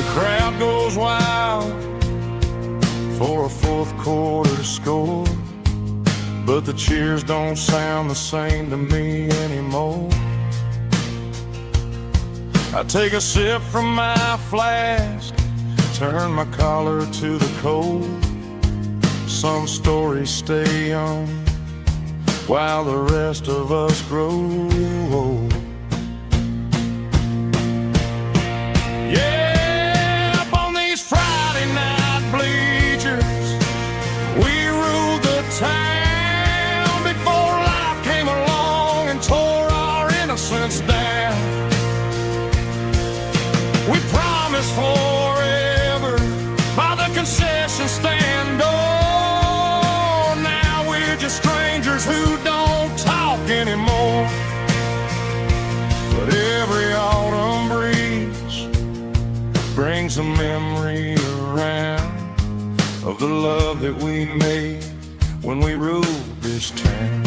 The crowd goes wild for a fourth quarter score, but the cheers don't sound the same to me anymore. I take a sip from my flask, turn my collar to the cold. Some stories stay young while the rest of us grow old. Yeah, up on these Friday night bleachers, we ruled the town before life came along and tore our innocence down. We promised forever by the concession stand door. Now we're just strangers who don't talk anymore. But every autumn breeze brings a memory around of the love that we made when we ruled this town.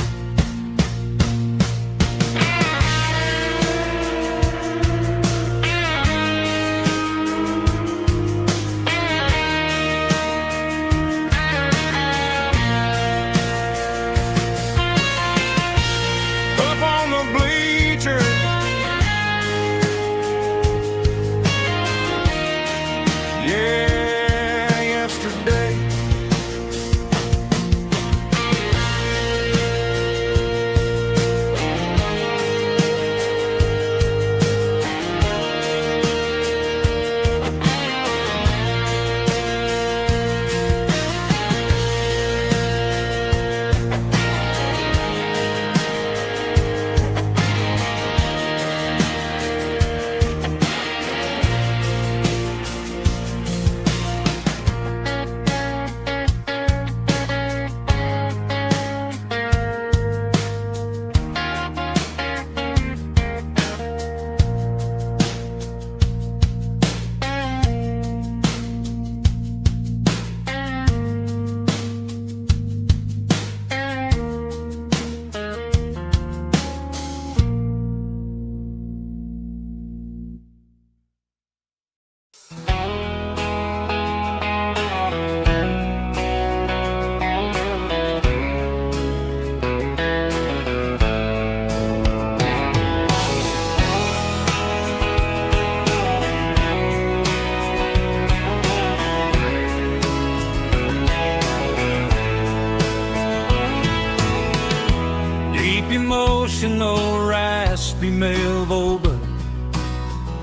Emotional, raspy male vocal,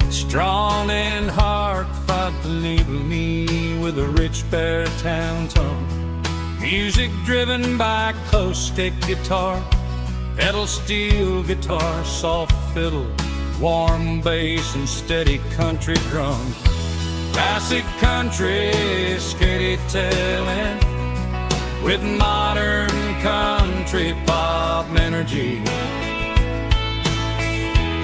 strong and hard, fought to enable me with a rich baritone tone. Music driven by acoustic guitar, pedal steel guitar, soft fiddle, warm bass and steady country drums. Classic country storytelling with modern country pop energy.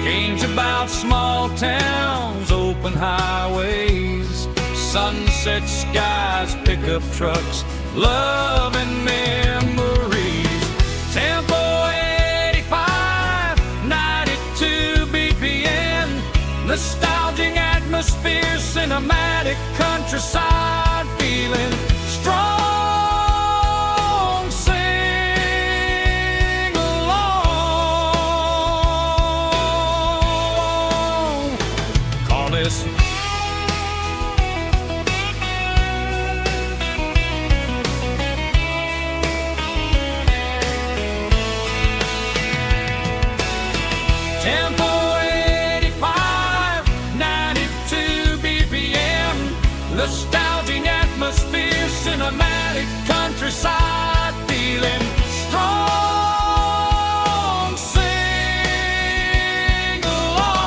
Games about small towns, open highways, sunset skies, pickup trucks, love and memories. Tempo 85, 92 BPM, nostalgic atmosphere, cinematic countryside feeling strong. Nostalgic atmosphere, cinematic countryside feeling strong. Sing along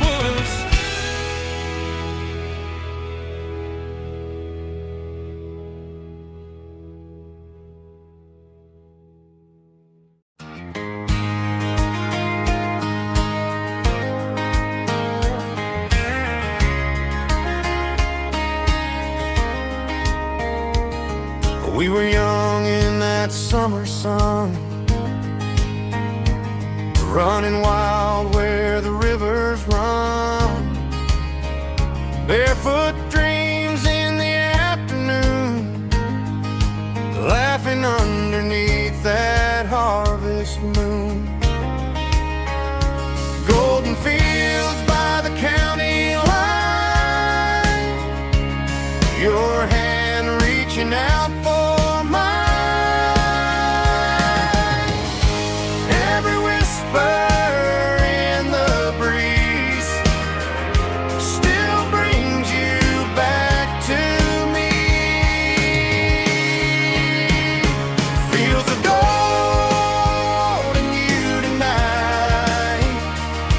with us. We were young in that summer sun, running wild where barefoot dreams in the afternoon, laughing underneath that harvest moon. Golden fields by the county line, your hand reaching out for mine. Every whisper in the breeze still brings you back to me. Fields of gold and you tonight,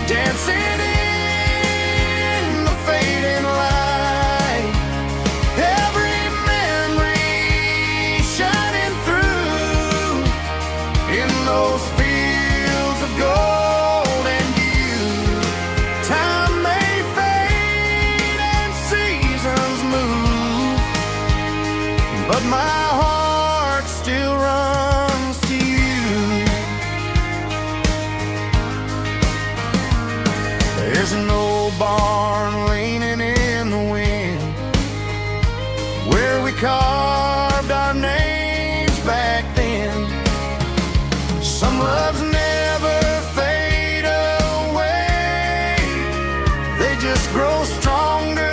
dancing in the fading light. Every memory shining through in those fields of gold and you. Time may fade and seasons move, but my heart still runs to you. There's an old barn leaning in the wind where we carved our names back then. Some loves never fade away, they just grow stronger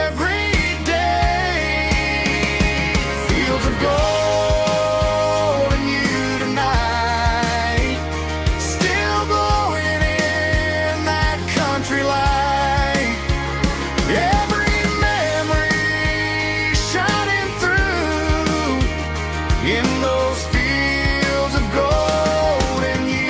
every day. Fields of gold and you tonight, still glowing in that country light. Every memory shining through in those fields of gold and you.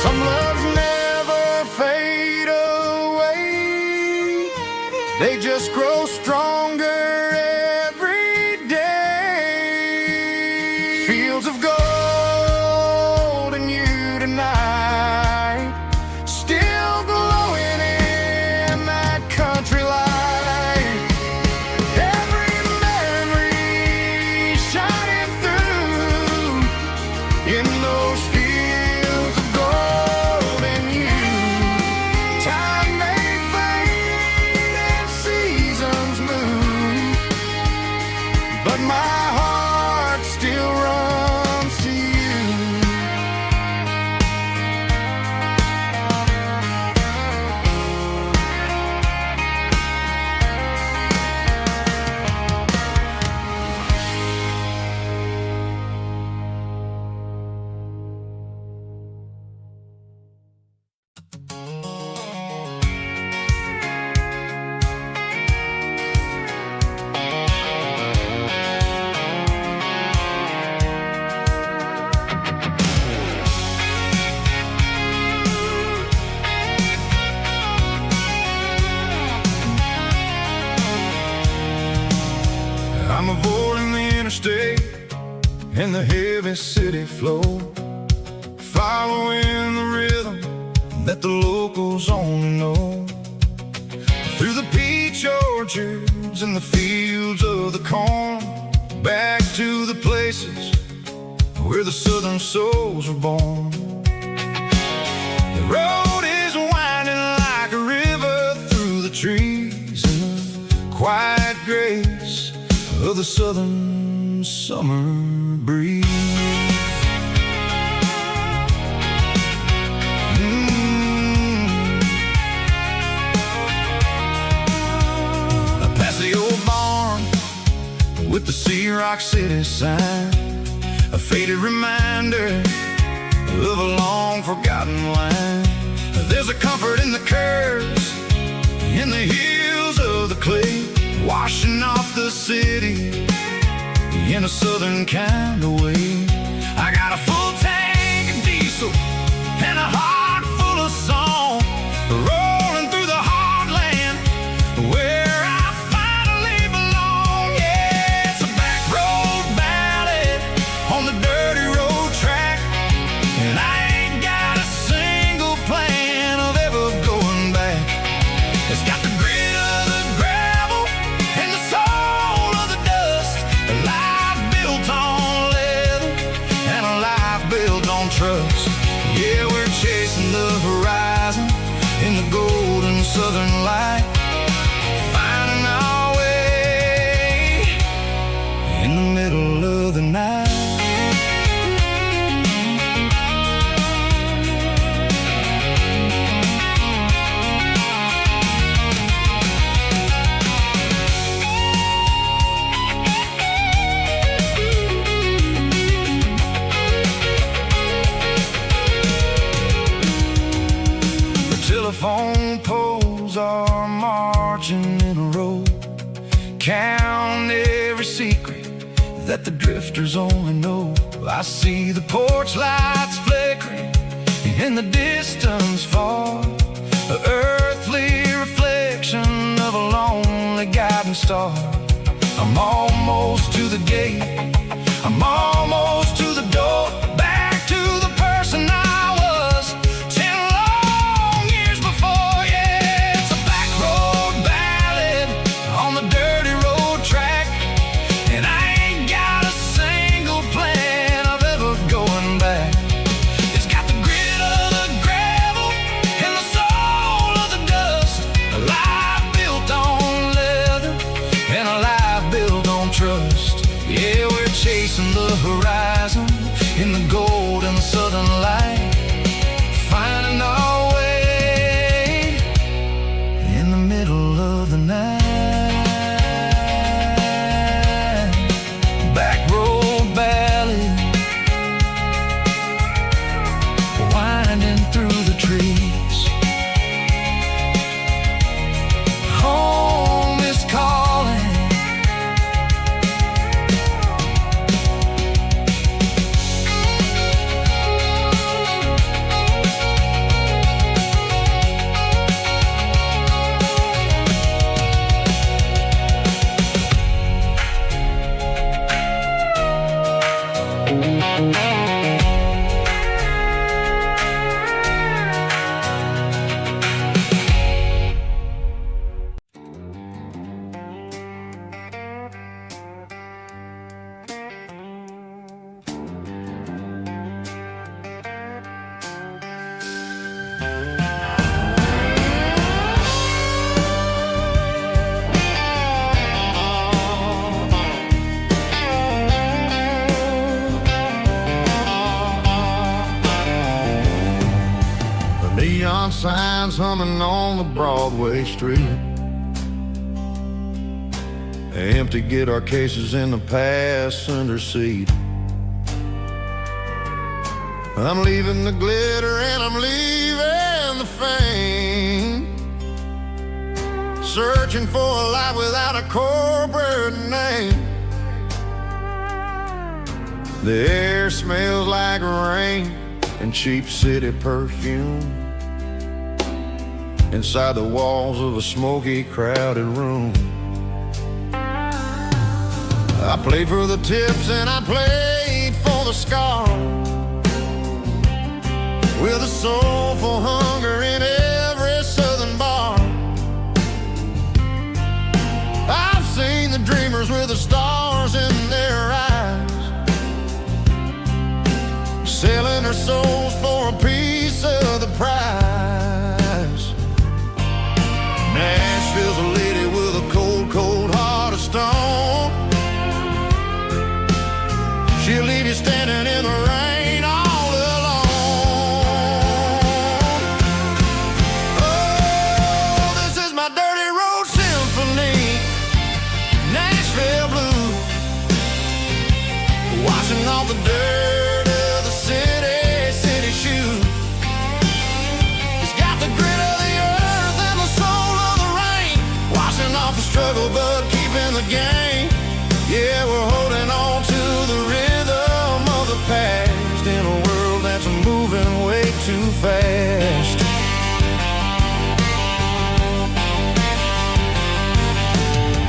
Some loves never fade away, they just grow stronger every day. Fields of gold and you tonight, still glowing in that country light. Every memory shining through in those fields of gold and you. Time may fade and seasons move, but my heart still runs to you. I'm avoiding the interstate and the heavy city flow, following the rhythm that the locals only know. Through the peach orchards and the fields of the corn, back to the places where the southern souls were born. The road is winding like a river through the trees in the quiet grace of the southern summer breeze. Past the old barn with the Sea Rock City sign, a faded reminder of a long forgotten line. There's a comfort in the curves, in the hills of the clay, washing off the city in a southern kind of way. I got a full tank of diesel and a heart full of song, rolling through the heartland where I finally belong. Yeah, it's a back road ballad on the dirty road track, and I ain't got a single plan of ever going back. It's got the grit of the gravel and the soul of the dust, a life built on leather heroes are marching in a row, count every secret that the drifters only know. I see the porch lights flickering in the distance far, an earthly reflection of a lonely guiding star. I'm almost to the gate, I'm almost to the door, back to the person I was 10 long years before. Yeah, it's a backroad ballad on the dirty road track, and I ain't got a single plan of ever going back. It's got the grit of the gravel and the soul of the dust, a life built on leather and a life built on trust. Yeah, we're chasing the horizon in the golden southern light, finding our way in the middle of the night. Backroad ballad, winding through the trees. Home is calling. Neon signs humming on the Broadway street, empty guitar cases in the passenger seat. I'm leaving the glitter and I'm leaving the fame, searching for a life without a corporate name. The air smells like rain and cheap city perfume inside the walls of a smoky, crowded room. I played for the tips and I played for the scars, with a soulful hunger in every southern bar. I've seen the dreamers with the stars in their eyes, selling their souls for a piece of the prize. Nashville's a lady with a cold, cold heart of stone. She'll leave you standing in the rain all alone. Oh, this is my dirty road symphony, Nashville blue, washing off the dirt of the city shoe. It's got the grit of the earth and the soul of the rain, washing off the struggle but keeping the game. Yeah, we're holding on to the rhythm of the past in a world that's moving way too fast.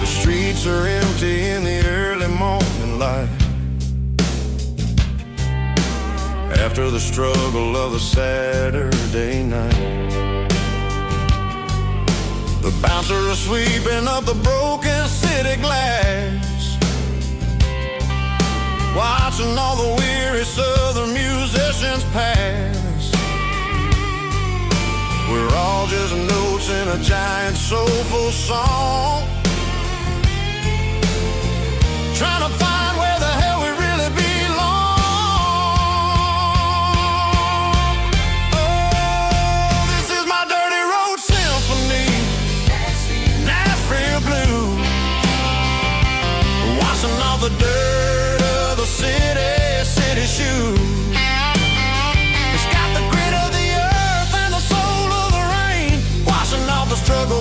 The streets are empty in the early morning light, after the struggle of the Saturday night. The bouncers are sweeping up the broken city glass, watching all the weary southern musicians pass. We're all just notes in a giant soulful song, trying to find where the hell we really belong. Oh, this is my dirty road symphony, Nashville blue, washing all the dirt of the city shoe. It's got the grit of the earth and the soul of the rain, washing off the struggle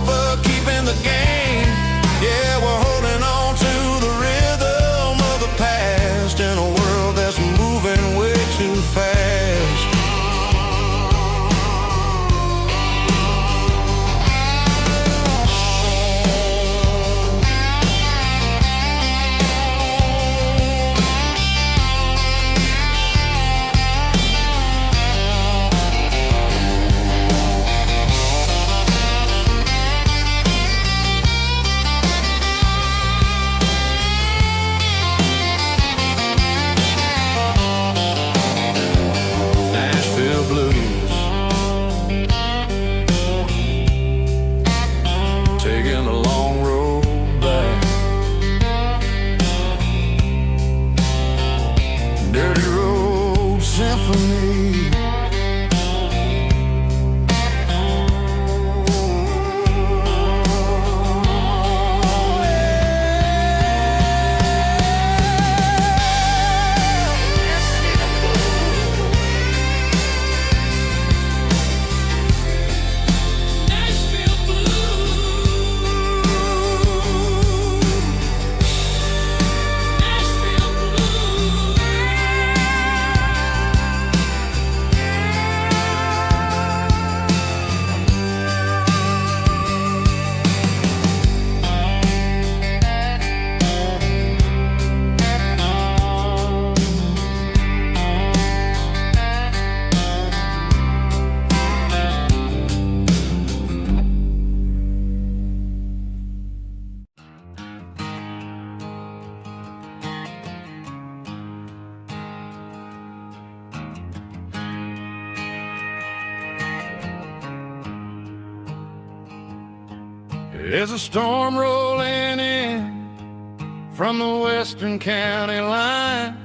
There's a storm rolling in from the western county line,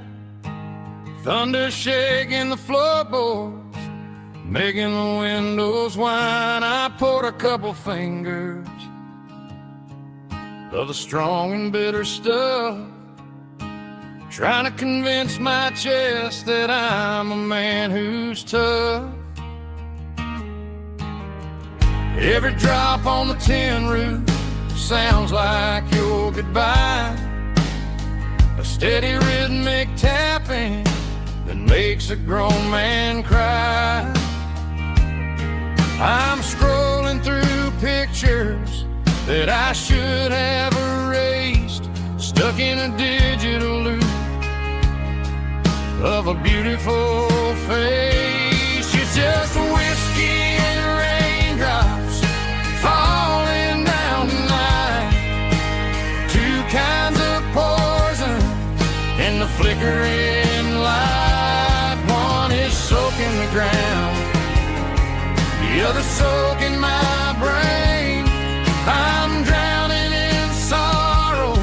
thunder shaking the floorboards, making the windows whine. I poured a couple fingers of the strong and bitter stuff, trying to convince my chest that I'm a man who's tough. Every drop on the tin roof sounds like your goodbye, a steady rhythmic tapping that makes a grown man cry. I'm scrolling through pictures that I should have erased, stuck in a digital loop of a beautiful face. It's just whiskey and raindrops falling down tonight, two kinds of poison in the flickering light. One is soaking the ground, the other soaking my brain. I'm drowning in sorrow,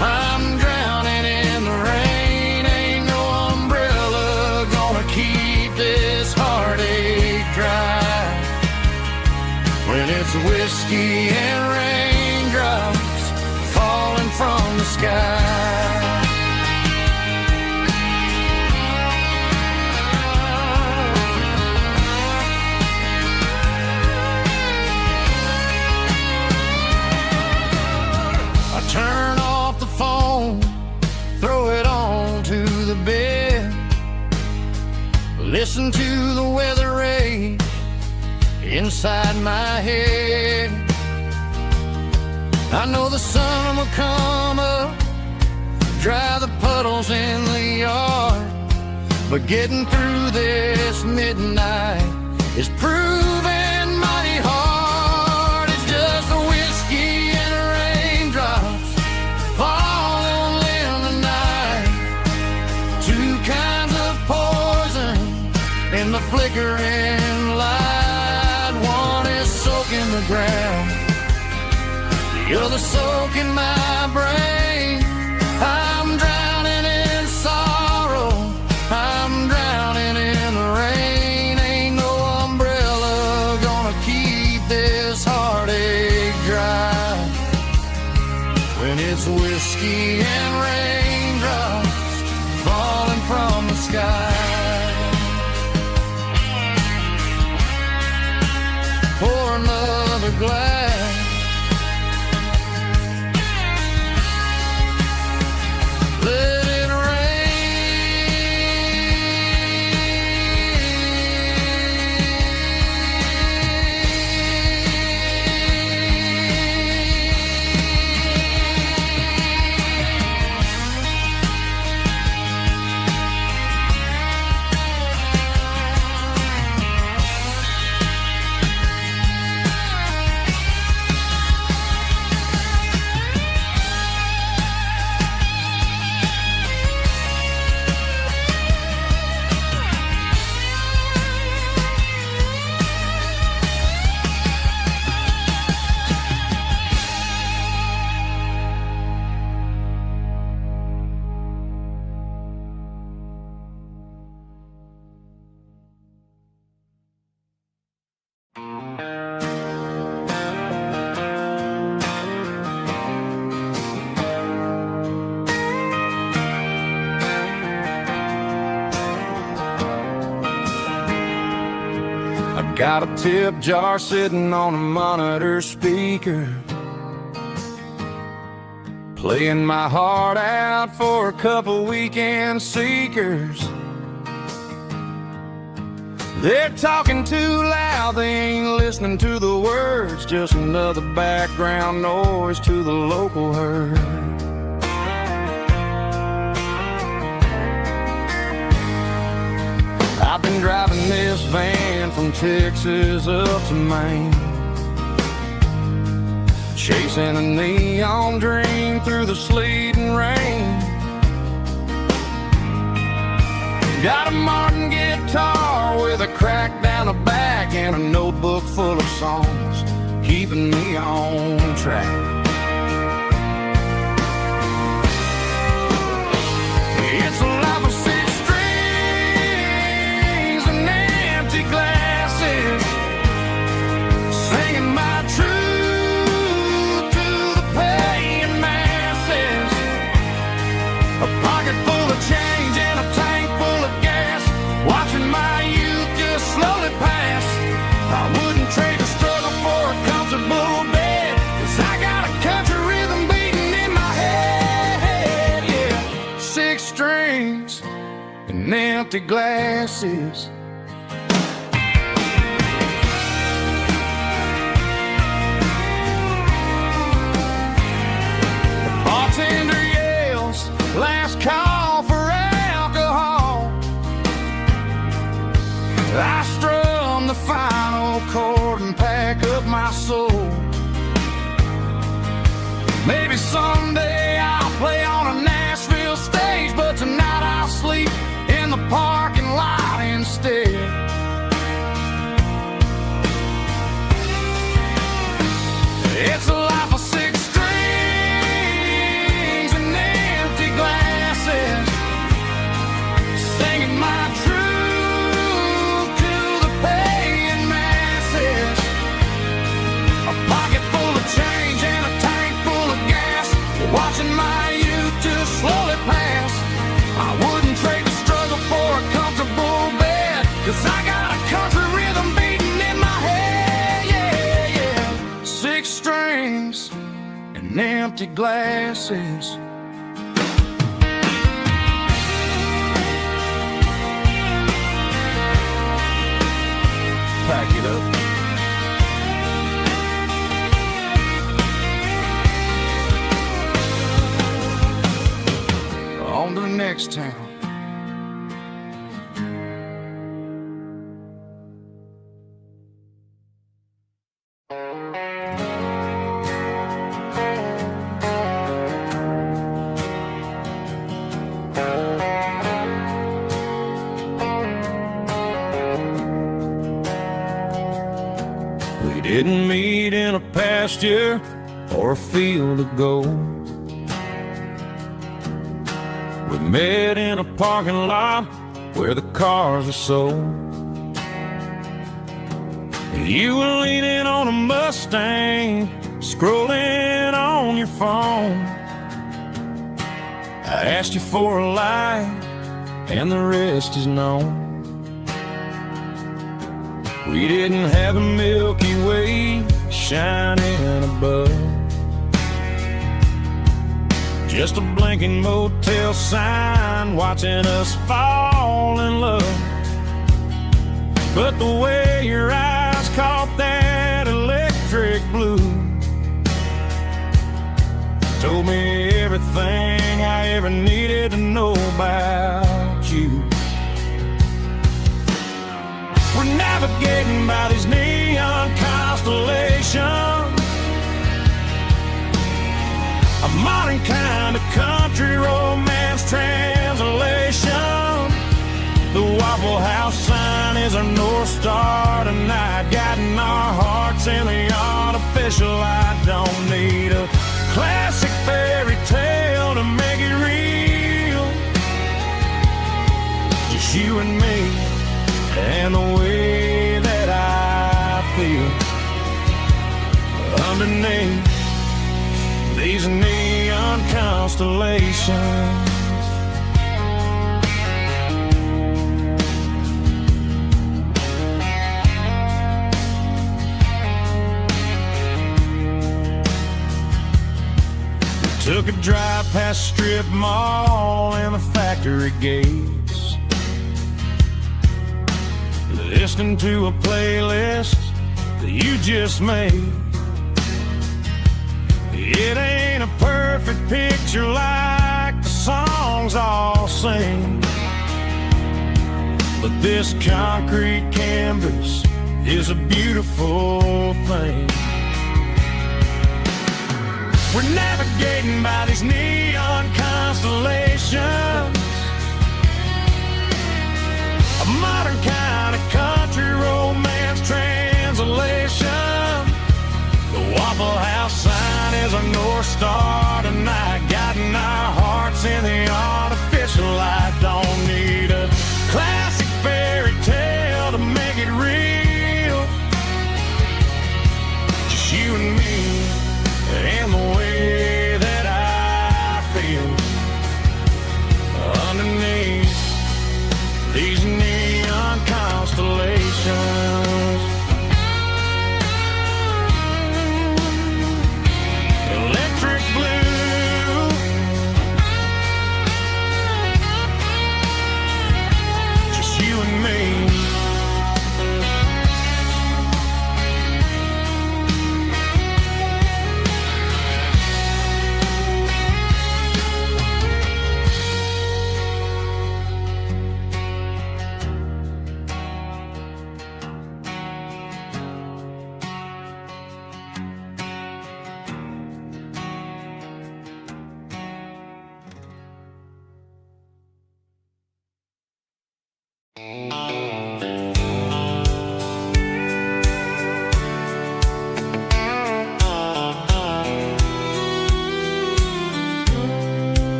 I'm drowning in the rain. Ain't no umbrella gonna keep this heartache dry when it's whiskey and raindrops falling from the sky. Turn off the phone, throw it on to the bed, listen to the weather rage inside my head. I know the sun will come up, dry the puddles in the yard, but getting through this midnight is proving mighty hard. It's just a whiskey and raindrops falling in the night, two kinds of poison in the flickering light. One is soaking the ground, the other soaking my brain. I'm drowning in sorrow, I'm drowning in the rain. Ain't no umbrella gonna keep this heartache dry when it's whiskey and raindrops falling from the sky. Pour another glass, let it got a tip jar sitting on a monitor speaker, playing my heart out for a couple weekend seekers. They're talking too loud, they ain't listening to the words, just another background noise to the local herd. I've been driving this van from Texas up to Maine, chasing a neon dream through the sleet and rain. Got a Martin guitar with a crack down the back and a notebook full of songs. keeping me on track. It's a life of six strings and empty glasses, singing my truth to the paying masses. A pocket full of change and a tank full of gas, watching my youth just slowly pass. I wouldn't trade the struggle for a comfortable bed, 'cause I got a country rhythm beating in my head. Yeah, six strings and empty glasses. The bartender yells, last call for alcohol. I strum the final chord and pack up my soul. Maybe someday I'll play on a Nashville stage, but tonight I'll sleep in the parking lot instead. It's a life of six strings and empty glasses, singing my truth to the paying masses. A pocket full of change and a tank full of gas, watching my youth just slowly pass. I wouldn't trade the struggle for a comfortable bed, 'cause I got a country rhythm beating in my head. Yeah, yeah. Six strings and empty glasses. Pack it up. On to the next town. We didn't meet in a pasture or a field of gold. We met in a parking lot where the cars are sold. You were leaning on a Mustang, scrolling on your phone. I asked you for a light, and the rest is known. We didn't have a Milky Way shining above, just a blinking motel sign watching us fall in love. But the way your eyes caught that electric blue told me everything I ever needed to know about you. We're navigating by these neon constellations, a modern kind of country romance translation. The Waffle House sign is our North Star tonight, guiding our hearts in the artificial light. Don't need a classic fairy tale to make it real, just you and me and the way that I feel underneath these neon constellations. We took a drive past Strip Mall and the factory gates, listening to a playlist that you just made. It ain't a perfect picture like the songs all sing, but this concrete canvas is a beautiful thing. We're navigating by these neon constellations, a modern kind of country romance translation. is our North Star tonight, guiding our hearts in the artificial light. Don't need a classic fairy tale to make it real. Just you and me and the way that I feel underneath these neon constellations. Electric blue, just you and me.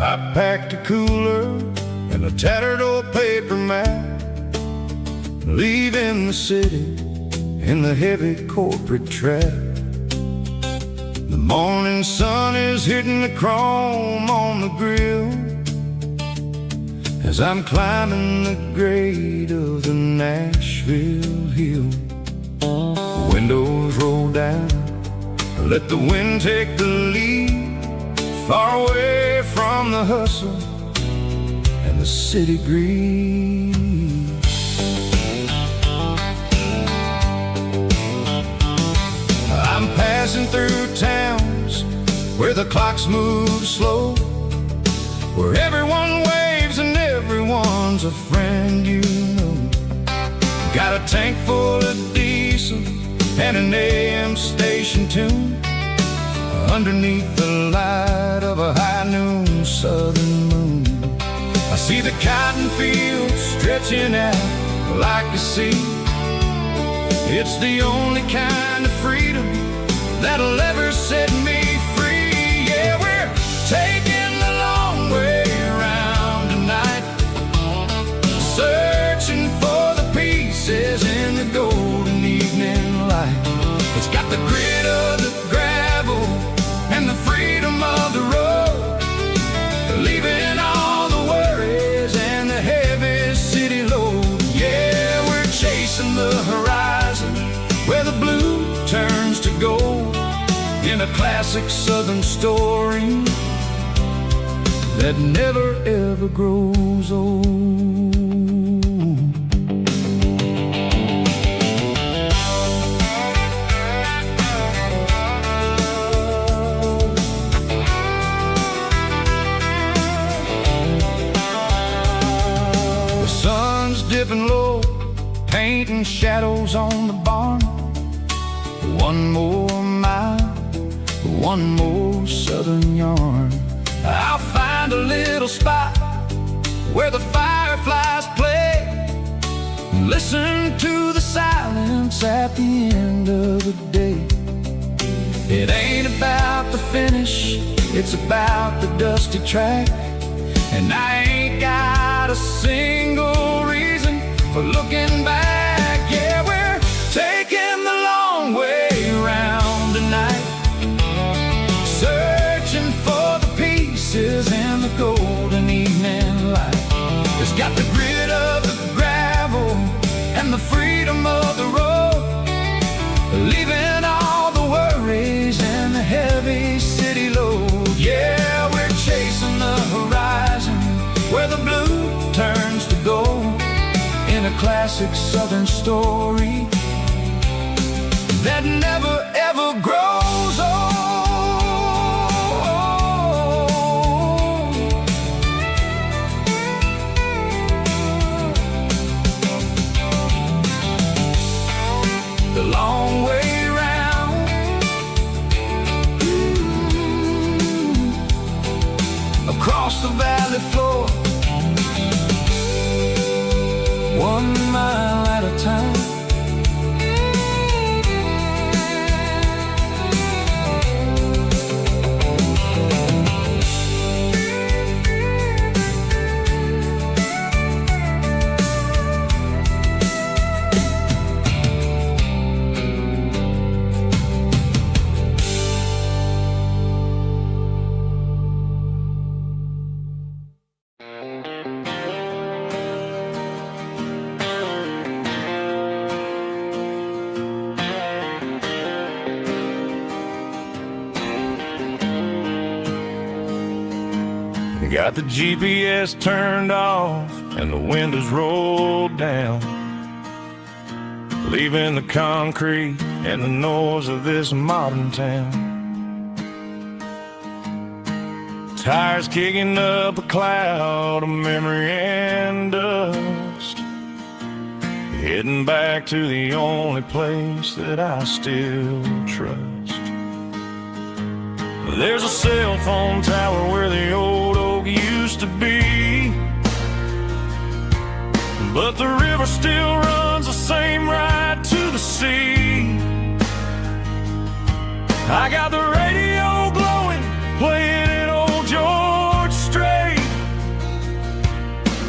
I packed a cooler and a tattered old paper map, leaving the city in the heavy corporate trap. The morning sun is hitting the chrome on the grill as I'm climbing the grade of the Nashville hill. Windows roll down, let the wind take the lead, far away from the hustle and the city breeze. I'm passing through towns where the clocks move slow, where everyone waves and everyone's a friend you know. Got a tank full of diesel and an AM station tune underneath the light of a high noon southern moon. I see the cotton fields stretching out like a sea. It's the only kind of freedom that'll ever set me free. Yeah, we're taking the long way around tonight, searching for the pieces in the golden evening light. It's got the grit of the gravel and the freedom of the road, leaving all the worries and the heavy city load. Yeah, we're chasing the horizon where the blue turns to gold, in a classic southern story that never ever grows old. Dipping low, painting shadows on the barn. One more mile, one more southern yarn. I'll find a little spot where the fireflies play, listen to the silence at the end of the day. It ain't about the finish, it's about the dusty track, and I ain't got a single reason for looking back. Yeah, we're taking the long way around tonight, searching for the pieces in the golden evening light. It's got the grit of the gravel and the freedom of the road, leaving all the worries and the heavy city load. Yeah, we're chasing the horizon where the blue turns to gold, in a classic southern story that never ever grows old. The long way round, across across the valley floor, 1 mile at a time. Got the GPS turned off and the windows rolled down, leaving the concrete and the noise of this modern town. Tires kicking up a cloud of memory and dust, heading back to the only place that I still trust. There's a cell phone tower where the old oak used to be, but the river still runs the same right to the sea. I got the radio glowing, playing an old George Strait,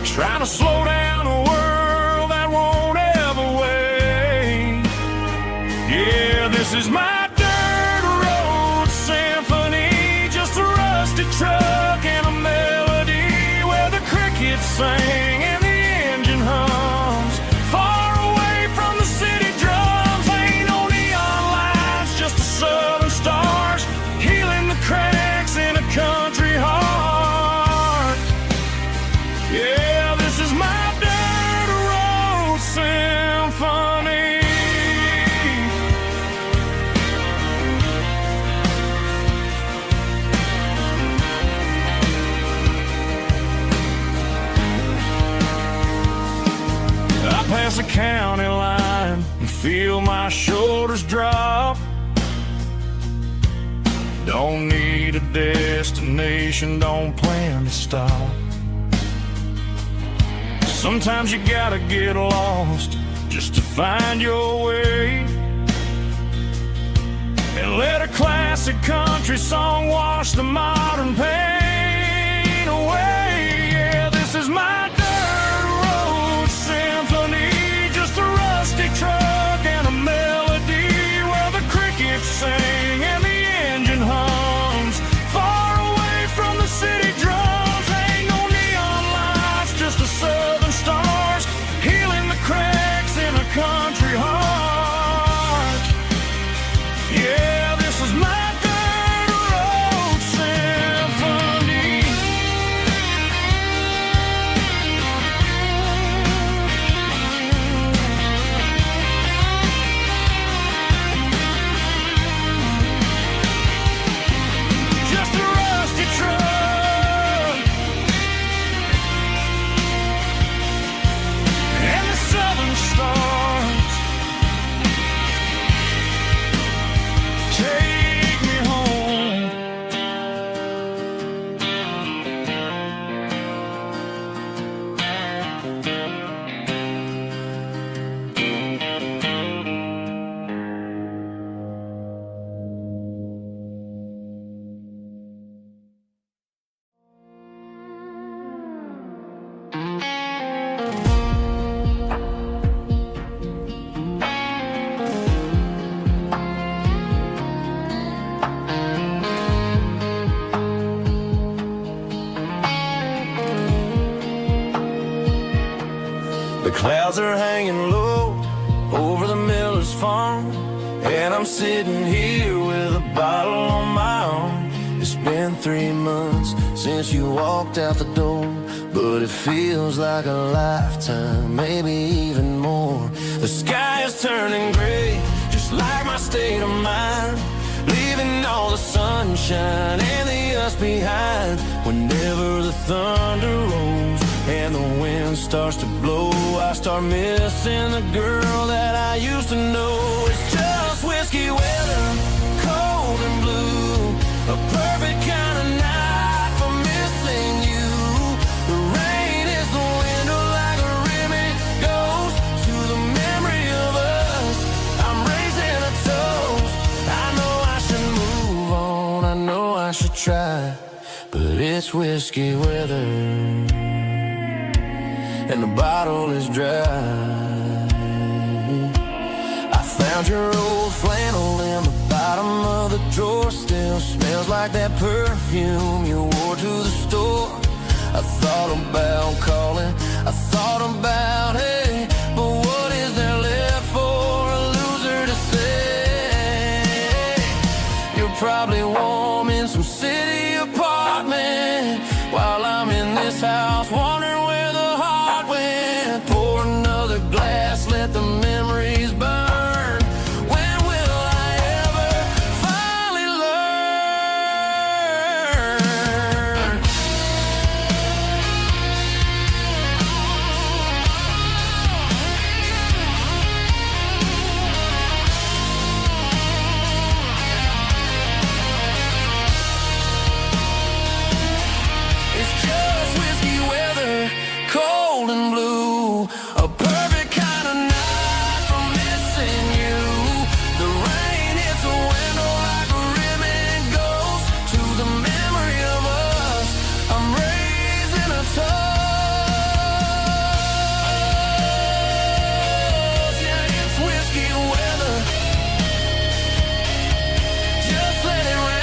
trying to slow down a world that won't ever wait. Yeah, this is my truck and a melody where the crickets sing and the engine hums, far away from the city drums. Ain't no neon lights, just the southern stars healing the cracks in a country heart. Yeah, this is my dirt road symphony. Past the county line and feel my shoulders drop. Don't need a destination, don't plan to stop. Sometimes you gotta get lost just to find your way, and let a classic country song wash the modern pain away. Yeah, this is my truck and a melody where the crickets sing and the engine hums, far away from the city drums. Ain't no neon lights, just the southern stars healing the cracks in a country heart. Yeah, this is my dirt road symphony. The clouds are hanging low over the miller's farm, and I'm sitting here with a bottle on my arm. It's been 3 months since you walked out the door, but it feels like a lifetime, maybe even more. The sky is turning gray, just like my state of mind, leaving all the sunshine and the us behind. Whenever the thunder rolls and the wind starts to blow, I start missing the girl that I used to know. It's just whiskey weather, cold and blue, a perfect kind of night for missing you. try, but it's whiskey weather, and the bottle is dry. I found your old flannel in the bottom of the drawer. Still smells like that perfume you wore to the store. I thought about calling, I thought about, hey, but what is there left for a loser to say? You're probably warm in some city apartment, while I'm in this house wondering where the heart went. Pour another glass, let the memories burn. When will I ever finally learn? It's just whiskey weather, cold and blue, a perfect kind of night for missing you. The rain hits the window like a ribbon goes to the memory of us. I'm raising a toast. Yeah, it's whiskey weather. Just let it rain.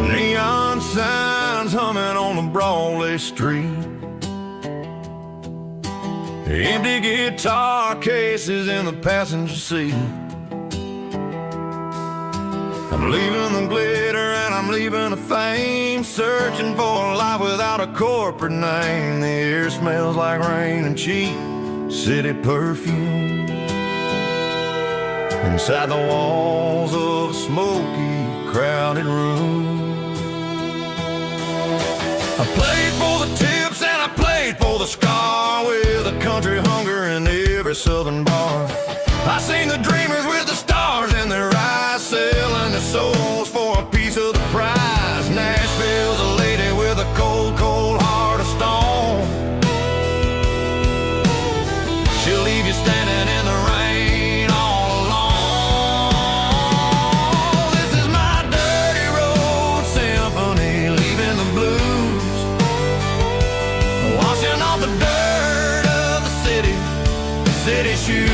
Neon signs humming on the Broadway street, empty guitar cases in the passenger seat. I'm leaving the glitter and I'm leaving the fame, searching for a life without a corporate name. The air smells like rain and cheap city perfume inside the walls of a smoky, crowded room. I played for the tips and I played for the scar, with a country hunger in every southern bar. I seen the dreamers with the stars in their eyes, selling their souls for a piece of the prize. Nashville's a lady with a cold, cold heart of stone. She'll leave you standing in the rain all alone. This is my dirty road symphony, leaving the blues, washing off the dirt of the city shoes.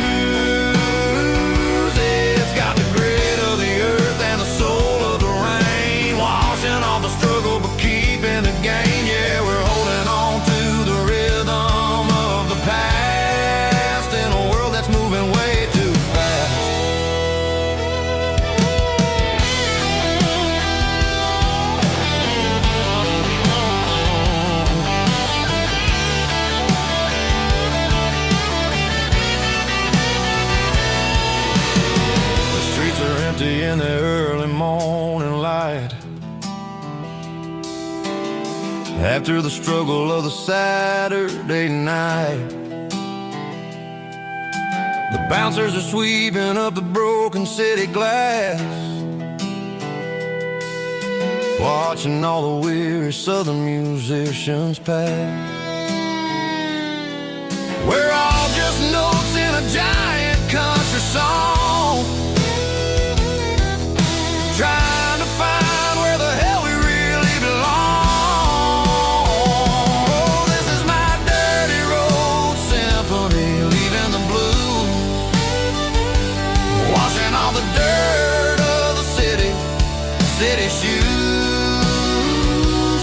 It's got the grit of the earth and the soul of the rain, washing off the struggle but keeping the gain. Yeah, we're holding on to the rhythm of the past in a world that's moving way too fast. In the early morning light, after the struggle of the Saturday night, the bouncers are sweeping up the broken city glass, watching all the weary southern musicians pass. We're all just notes in a giant country song, trying to find where the hell we really belong. Oh, this is my dirty road symphony, leaving the blues, washing all the dirt of the city shoes.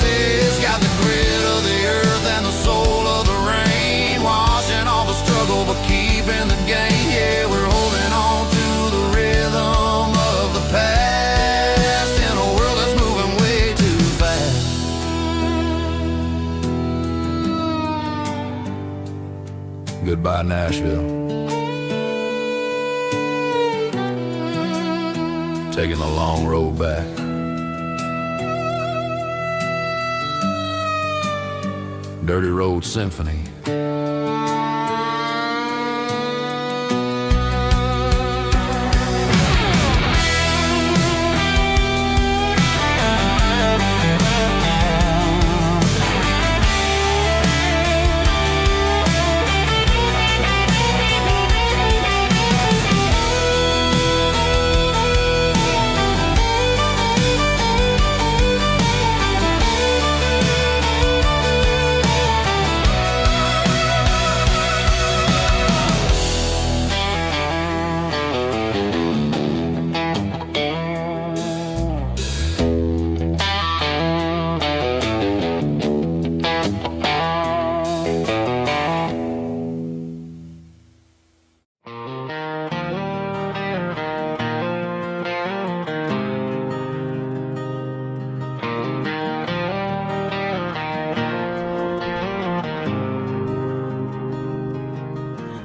It's got the grit of the earth and the soul of the rain, washing all the struggle but keeping the gain. Yeah, we're holding on to the rhythm of the past in a world that's moving way too fast. Goodbye, Nashville. taking the long road back. Dirty Road Symphony.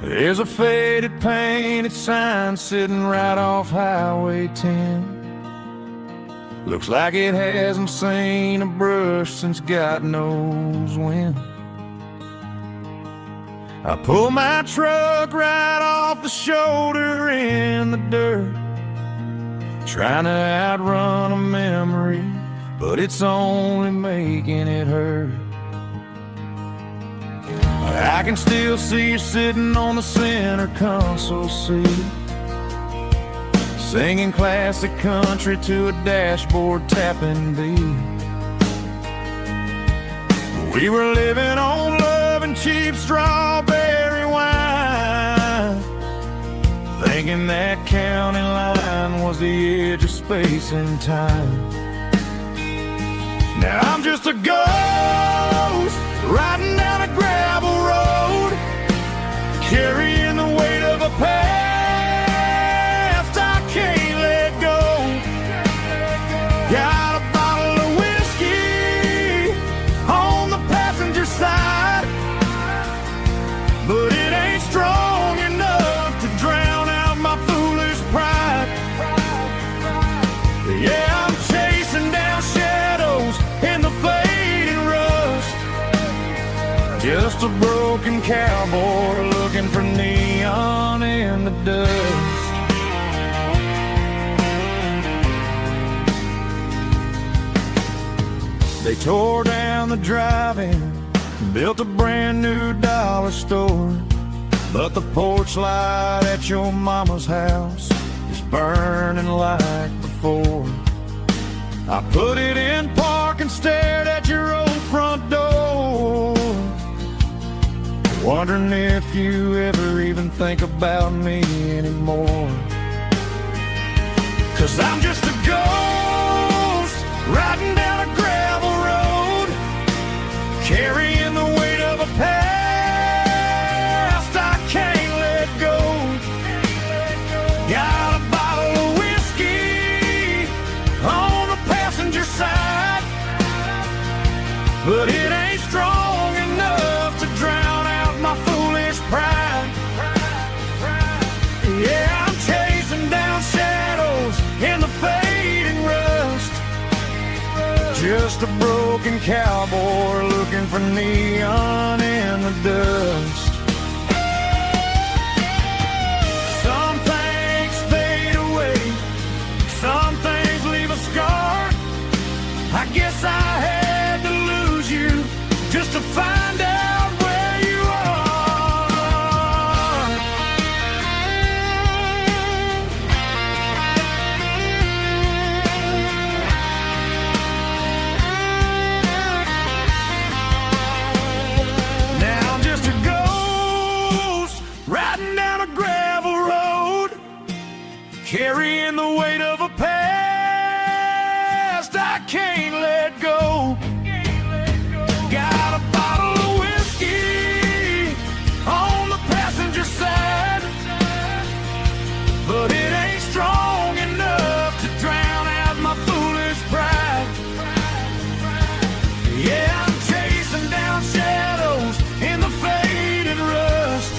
There's a faded painted sign sitting right off Highway 10. Looks like it hasn't seen a brush since God knows when. I pull my truck right off the shoulder in the dirt, trying to outrun a memory, but it's only making it hurt. I can still see you sitting on the center console seat, singing classic country to a dashboard tapping beat. We were living on love and cheap strawberry wine, thinking that county line was the edge of space and time. Now I'm just a ghost riding down a gravel road, carrying the weight of a past I can't let go. Got a bottle of whiskey on the passenger side, but it ain't strong enough to drown out my foolish pride. Yeah, I'm chasing down shadows in the fading rust, just a broken cowboy looking for neon in the dust. They tore down the drive-in, built a brand new dollar store, but the porch light at your mama's house is burning like before. I put it in park and stared at your old front door, wondering if you ever even think about me anymore. 'Cause I'm just a ghost riding down a gravel road, carrying the weight of a past I can't let go. Got a bottle of whiskey on the passenger side, but it ain't strong enough to drown out my foolish pride. Yeah, I'm chasing down shadows in the fading rust, just a broken cowboy looking for neon in the dust. Some things fade away, some things leave a scar. I guess I had to lose you just to find out where you are. Now I'm just a ghost riding down a gravel road, carrying the weight of a past I can't let go. Got a bottle of whiskey on the passenger side, but it ain't strong enough to drown out my foolish pride. Yeah, I'm chasing down shadows in the faded rust,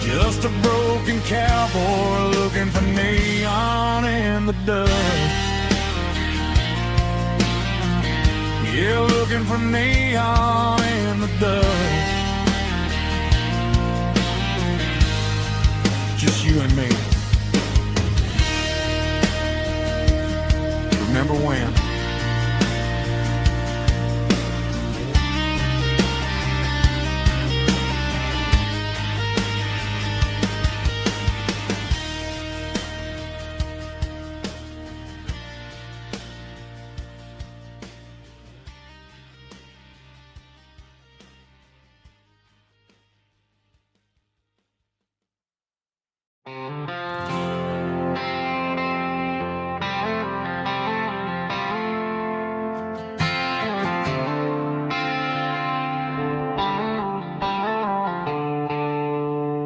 just a broken cowboy looking for neon in in the dust. Yeah, looking for neon in the dust. Just you and me. Remember when?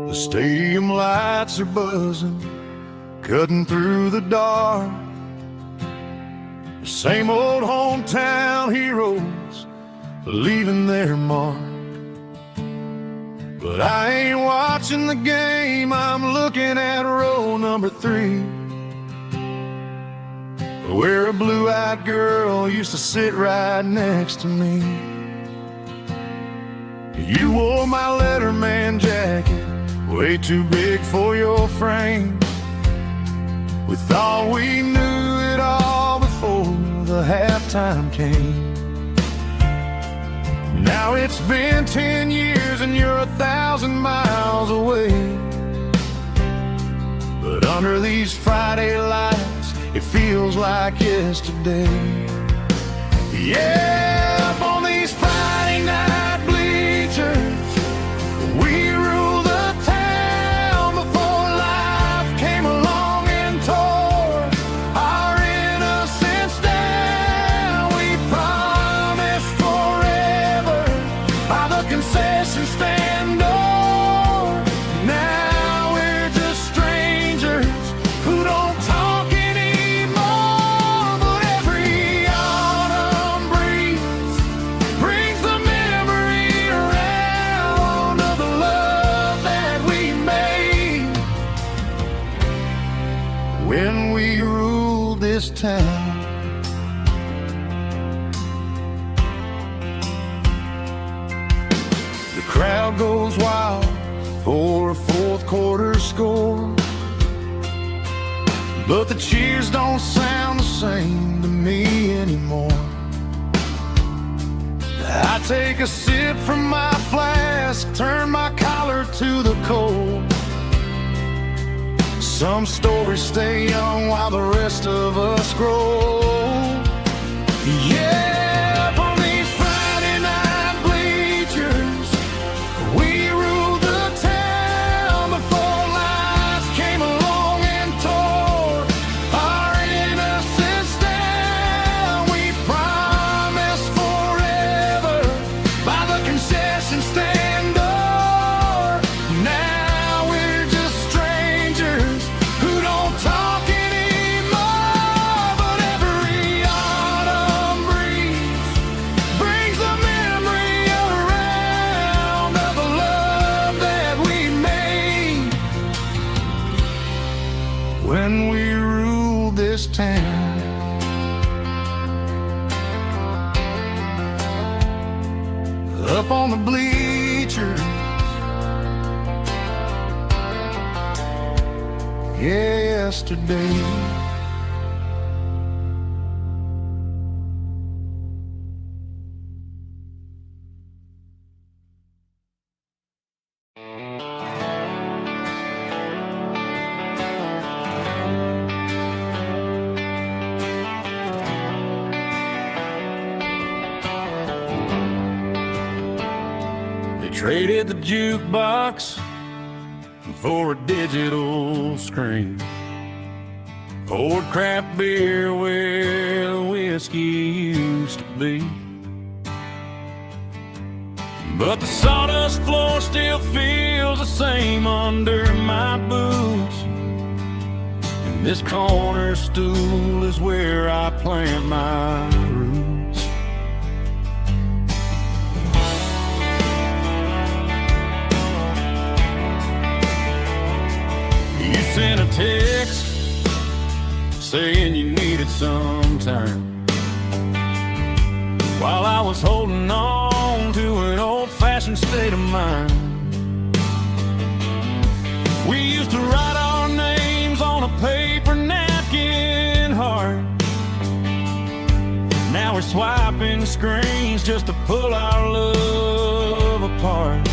The stadium lights are buzzing, cutting through the dark. The same old hometown heroes leaving their mark. But I ain't watching the game, I'm looking at row number 3, where a blue-eyed girl used to sit right next to me. You wore my Letterman jacket, way too big for your frame. We thought we knew it all before the halftime came. Now it's been 10 years and you're 1,000 miles away. But under these Friday lights, it feels like yesterday. Yeah, up on these Friday night bleachers, we rule the town before life came along and tore our innocence down. We promised forever by the concession stand door. Now we're just strangers who don't talk anymore. But every autumn breeze brings the memory around of the love that we made when we ruled this town. The crowd goes wild for a fourth quarter score, but the cheers don't sound the same to me anymore. I take a sip from my flask, turn my collar to the cold. Some stories stay young while the rest of us grow. Yeah, up on these Friday night bleachers, we ruled the town before life came along and tore our innocence down. We promised forever by the concession stand door. Now we're just strangers who don't talk anymore. But every autumn breeze brings the memory around of the love that we made when we ruled this town. Up on the bleachers, yesterday. They traded the jukebox for a digital screen, poured craft beer where the whiskey used to be. But the sawdust floor still feels the same under my boots, and this corner stool is where I plant my roots. You sent a text saying you needed some time, while I was holding on to an old-fashioned state of mind. We used to write our names on a paper napkin heart. Now we're swiping screens just to pull our love apart.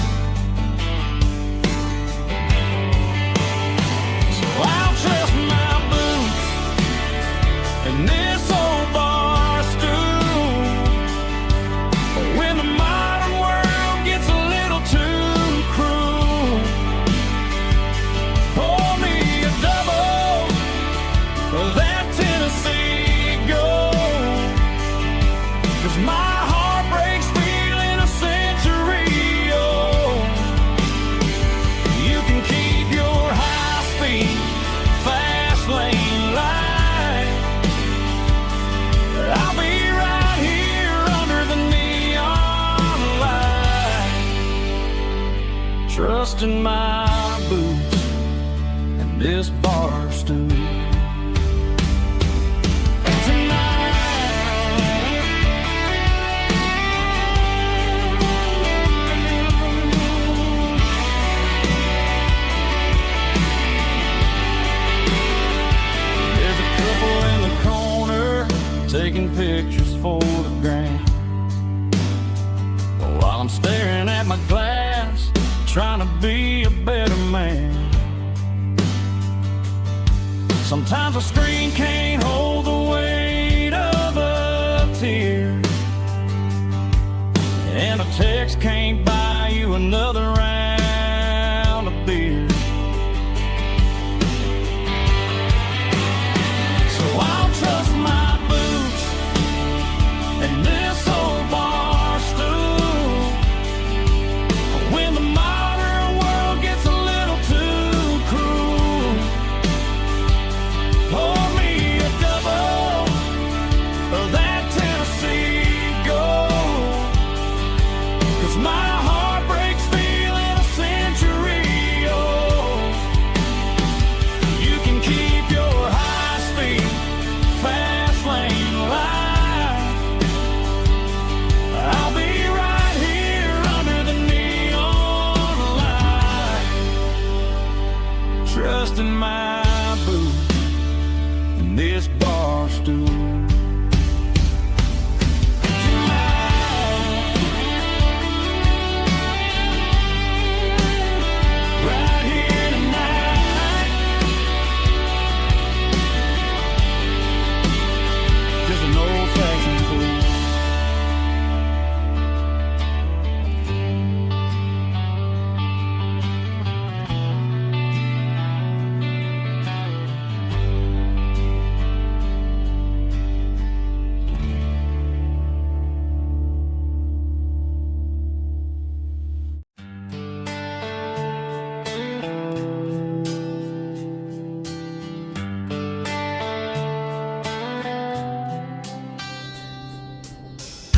So I'll trust my boots and this old bar stool. When the modern world gets a little too cruel, pour me a double of that Tennessee Gold, 'cause my heart breaks feeling a century old. You can keep your high-speed, fast lane light. I'll be right here under the neon light, trusting my boots and this bar stool. Taking pictures for the gram, while I'm staring at my glass, trying to be a better man. Sometimes a screen can't hold the weight of a tear, and a text can't buy you another round of beer. So I'll trust my and this old bar stool. When the modern world gets a little too cruel, pour me a double of that Tennessee Gold, 'cause my heart breaks feeling a century old. You can keep your high-speed, fast lane light. I'll be right here under the neon light, trusting my boots and this bar stool. Right here tonight, just an old-fashioned fool.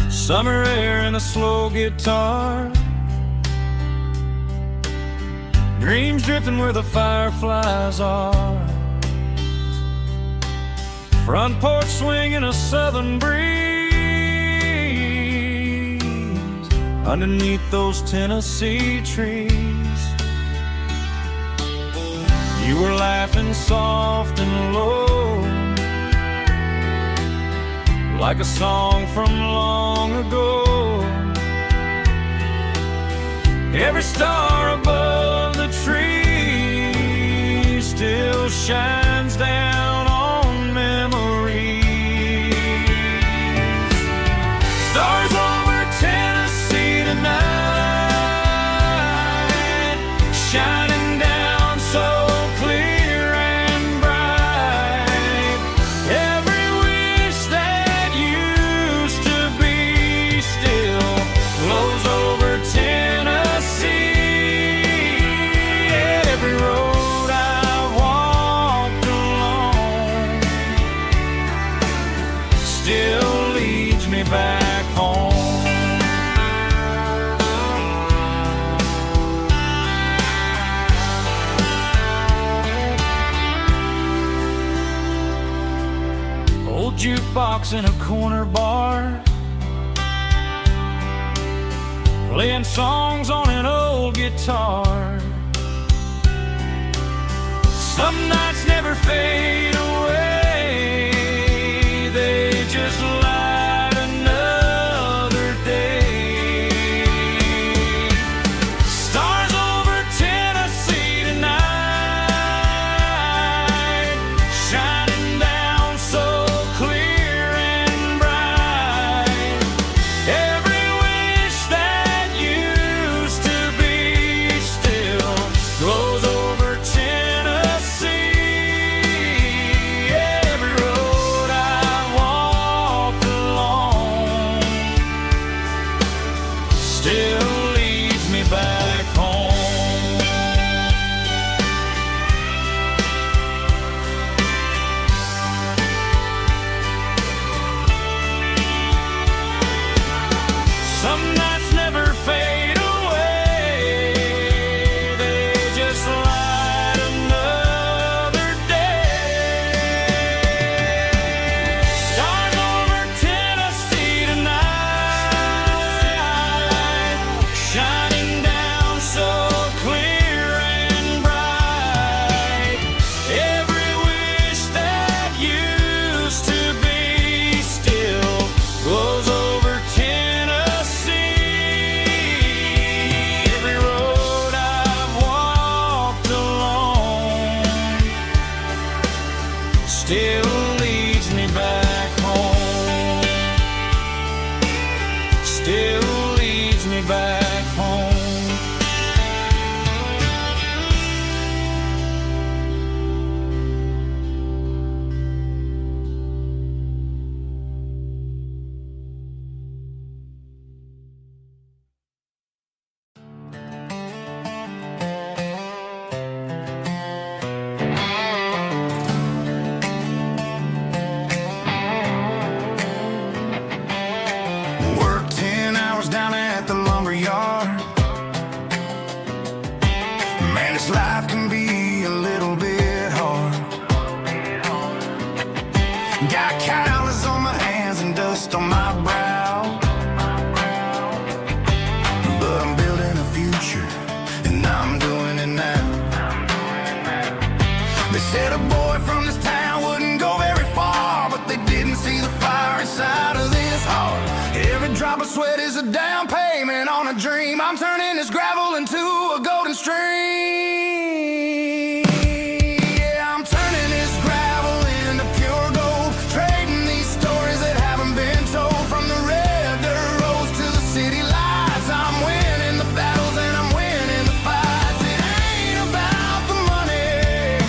Summer air and a slow guitar, dreams drifting where the fireflies are. Front porch swinging a southern breeze underneath those Tennessee trees. You were laughing soft and low, like a song from long ago. Every star above the tree still shines down on memories. Stars over Tennessee tonight, shining down so clear and bright. Every wish that used to be still glows over Tennessee. Every road I've walked jukebox in a corner bar, playing songs on an old guitar. Some nights never fade away, they just light another day. Stars over Tennessee tonight, shining down so clear and bright. Every wish that used to be still glows over Tennessee. Every road I walked along still leads me back home. Some nights never fade away, they just light another day. Stars over Tennessee tonight, shining down so clear and bright. Every wish that used to be still glows over Tennessee. Every road I've walked along still leads me back home. Still leads me back home. Worked 10 hours down at the lumber yard. Man, this life can be a little bit hard. Got calluses on my hands and dust on my brow, but I'm building a future, and I'm doing it now. They said a boy from this town wouldn't go very far, but they didn't see the fire inside of this heart. Every drop of sweat is a down payment on a dream. I'm turning this gravel into a golden stream. Yeah, I'm turning this gravel into pure gold, trading these stories that haven't been told. From the red dirt roads to the city lights, I'm winning the battles and I'm winning the fights. It ain't about the money,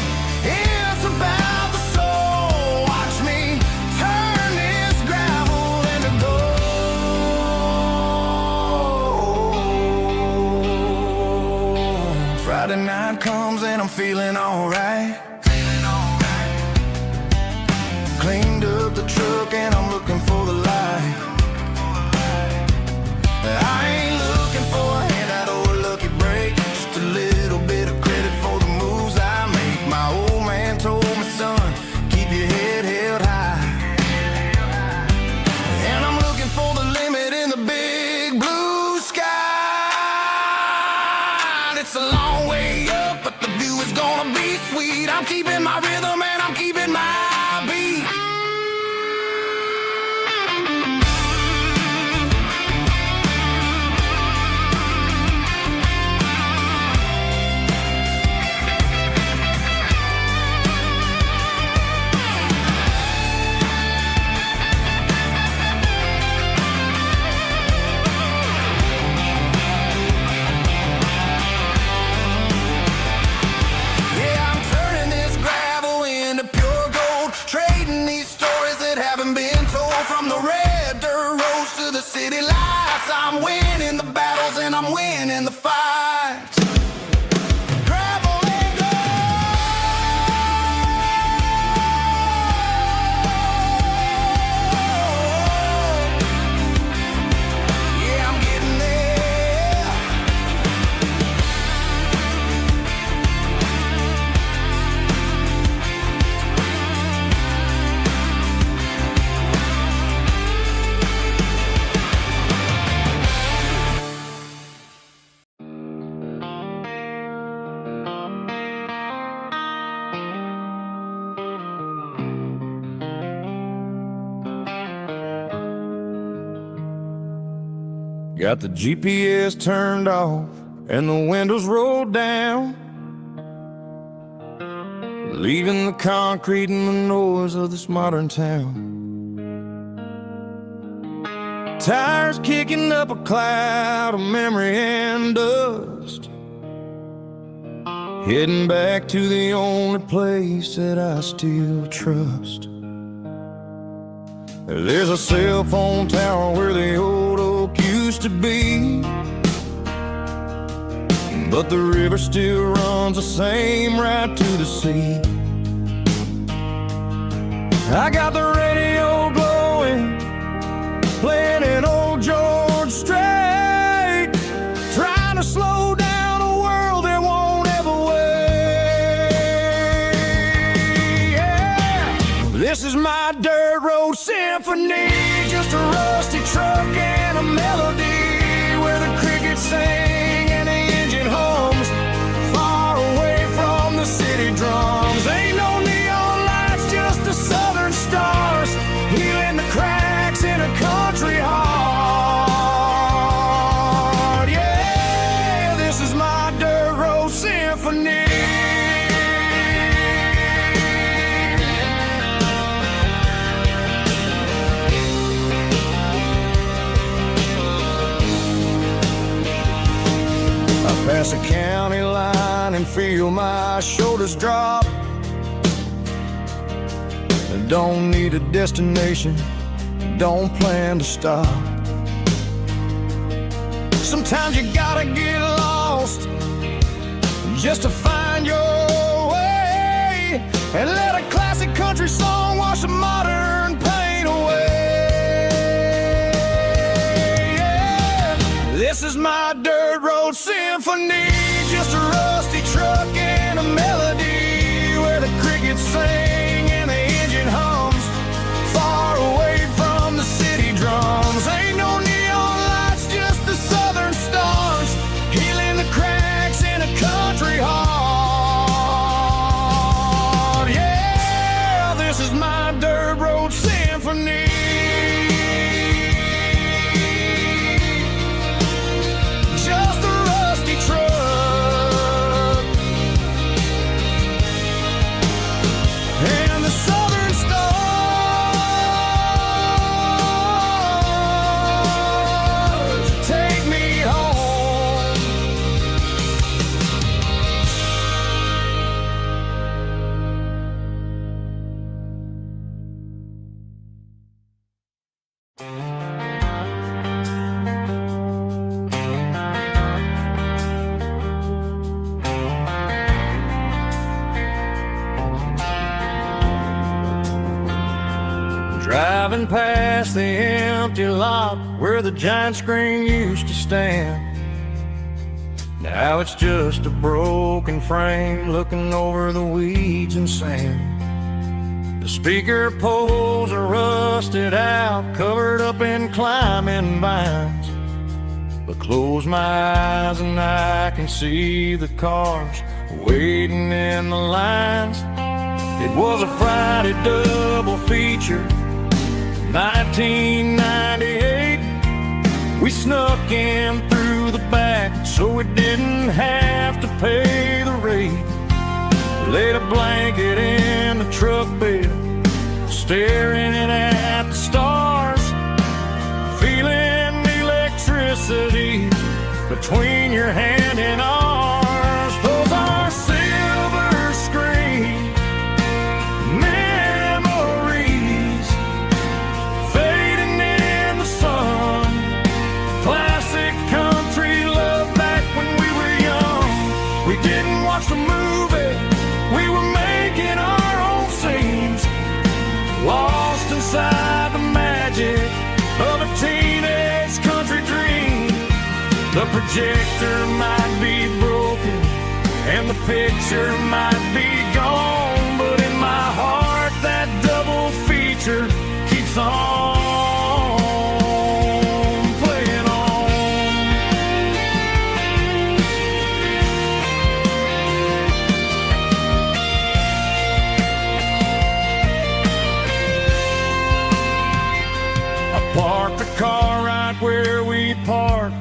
it's about the soul. Watch me turn this gravel into gold. Friday night comes and I'm feeling alright. Cleaned up the truck and I'm looking for the light. I ain't looking for a handout or a lucky break, just a little bit of credit for the moves I make. My old man told me, son, keep your head held high. And I'm looking for the limit in the big blue sky. It's a long way up, but the view is gonna be sweet. I'm keeping my rhythm and I'm keeping my beat. Yeah, I'm turning this gravel into pure gold, trading these stories that haven't been told. From the red dirt roads to the city lights, I'm winning the battles and I'm winning the fights. Gravel and gold. Yeah, I'm getting there. Got the GPS turned off and the windows rolled down, leaving the concrete and the noise of this modern town. Tires kicking up a cloud of memory and dust, heading back to the only place that I still trust. There's a cell phone tower where the old oak used to be, but the river still runs the same right to the sea. I got the radio glowing, playing an old George Strait, trying to slow down a world that won't ever wait. Yeah. This is my dirt road symphony, just a rusty truck and a melody where the crickets sing and the engine hums, far away from the city drums. Ain't no neon lights, just the southern stars, healing the cracks in a country heart. Yeah, this is my dirt road symphony. Pass a county line and feel my shoulders drop. Don't need a destination, don't plan to stop. Sometimes you gotta get lost just to find your way, and let a classic country song wash a modern pain away. Yeah. This is my dirt road symphony, just a rusty truck and a melody where the crickets sing and the engine hums, far away from the city drums. Ain't no neon lights, just the southern stars, healing the cracks in a country heart. Yeah, this is my dirt road symphony. Just a rusty truck and the southern stars take me home. Driving past the empty lot where the giant screen used to stand, now it's just a broken frame looking over the weeds and sand. The speaker poles are rusted out, covered up in climbing vines, but close my eyes and I can see the cars waiting in the lines. It was a Friday double feature, 1998. We snuck in through the back so we didn't have to pay the rate. Laid a blanket in the truck bed, staring at the stars, feeling the electricity between your hand and ours. Those are silver screen memories fading in the sun. Classic country love back when we were young. We didn't watch the movie, we were making our own scenes, lost inside the magic of a teenage country dream. The projector might be broken and the picture might be gone, but in my heart that double feature keeps on playing on. I parked the car right where we parked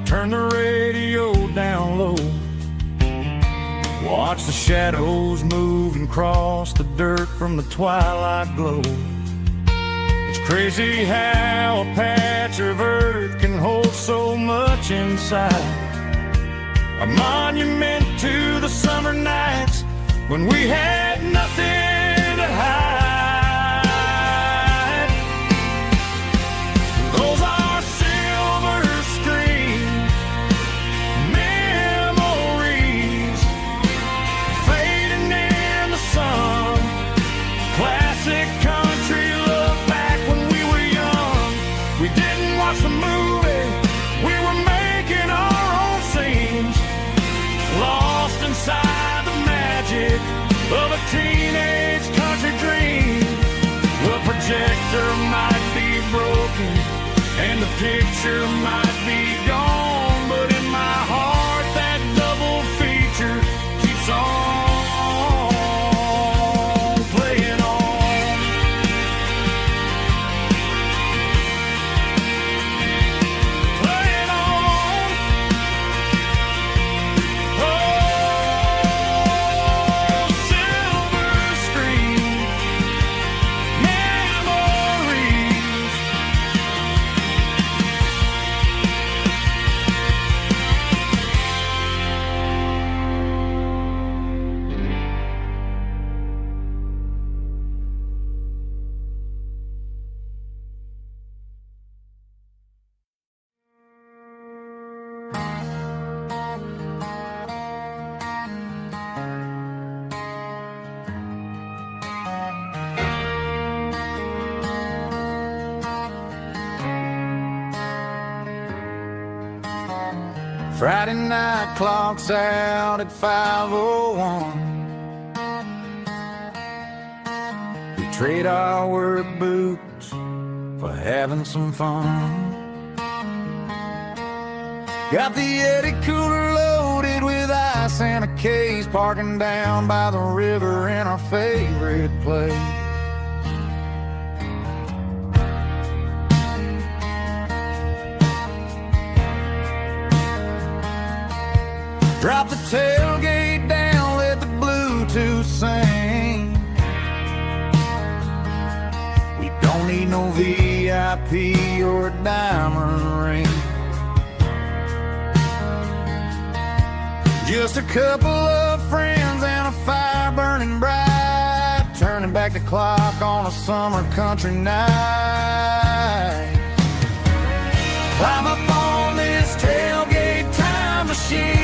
watch the shadows move and cross the dirt from the twilight glow. It's crazy how a patch of earth can hold so much inside. A monument to the summer nights when we had nothing to hide. Those are silver screen memories fading in the sun. Classic country look back when we were young. We didn't watch the movie, we were making our own scenes, lost inside the magic of a teenage country dream. The projector might be broken and the picture might be gone, but in my heart that double feature keeps on playing on. Playing on. Oh, silver screen memories. Friday night clocks out at 5:01. We trade our work boots for having some fun. Got the Eddie cooler loaded with ice and a case, parking down by the river in our favorite place. Drop the tailgate down, let the Bluetooth sing. We don't need no VIP or a diamond ring. Just a couple of friends and a fire burning bright, turning back the clock on a summer country night. Climb up on this tailgate time machine,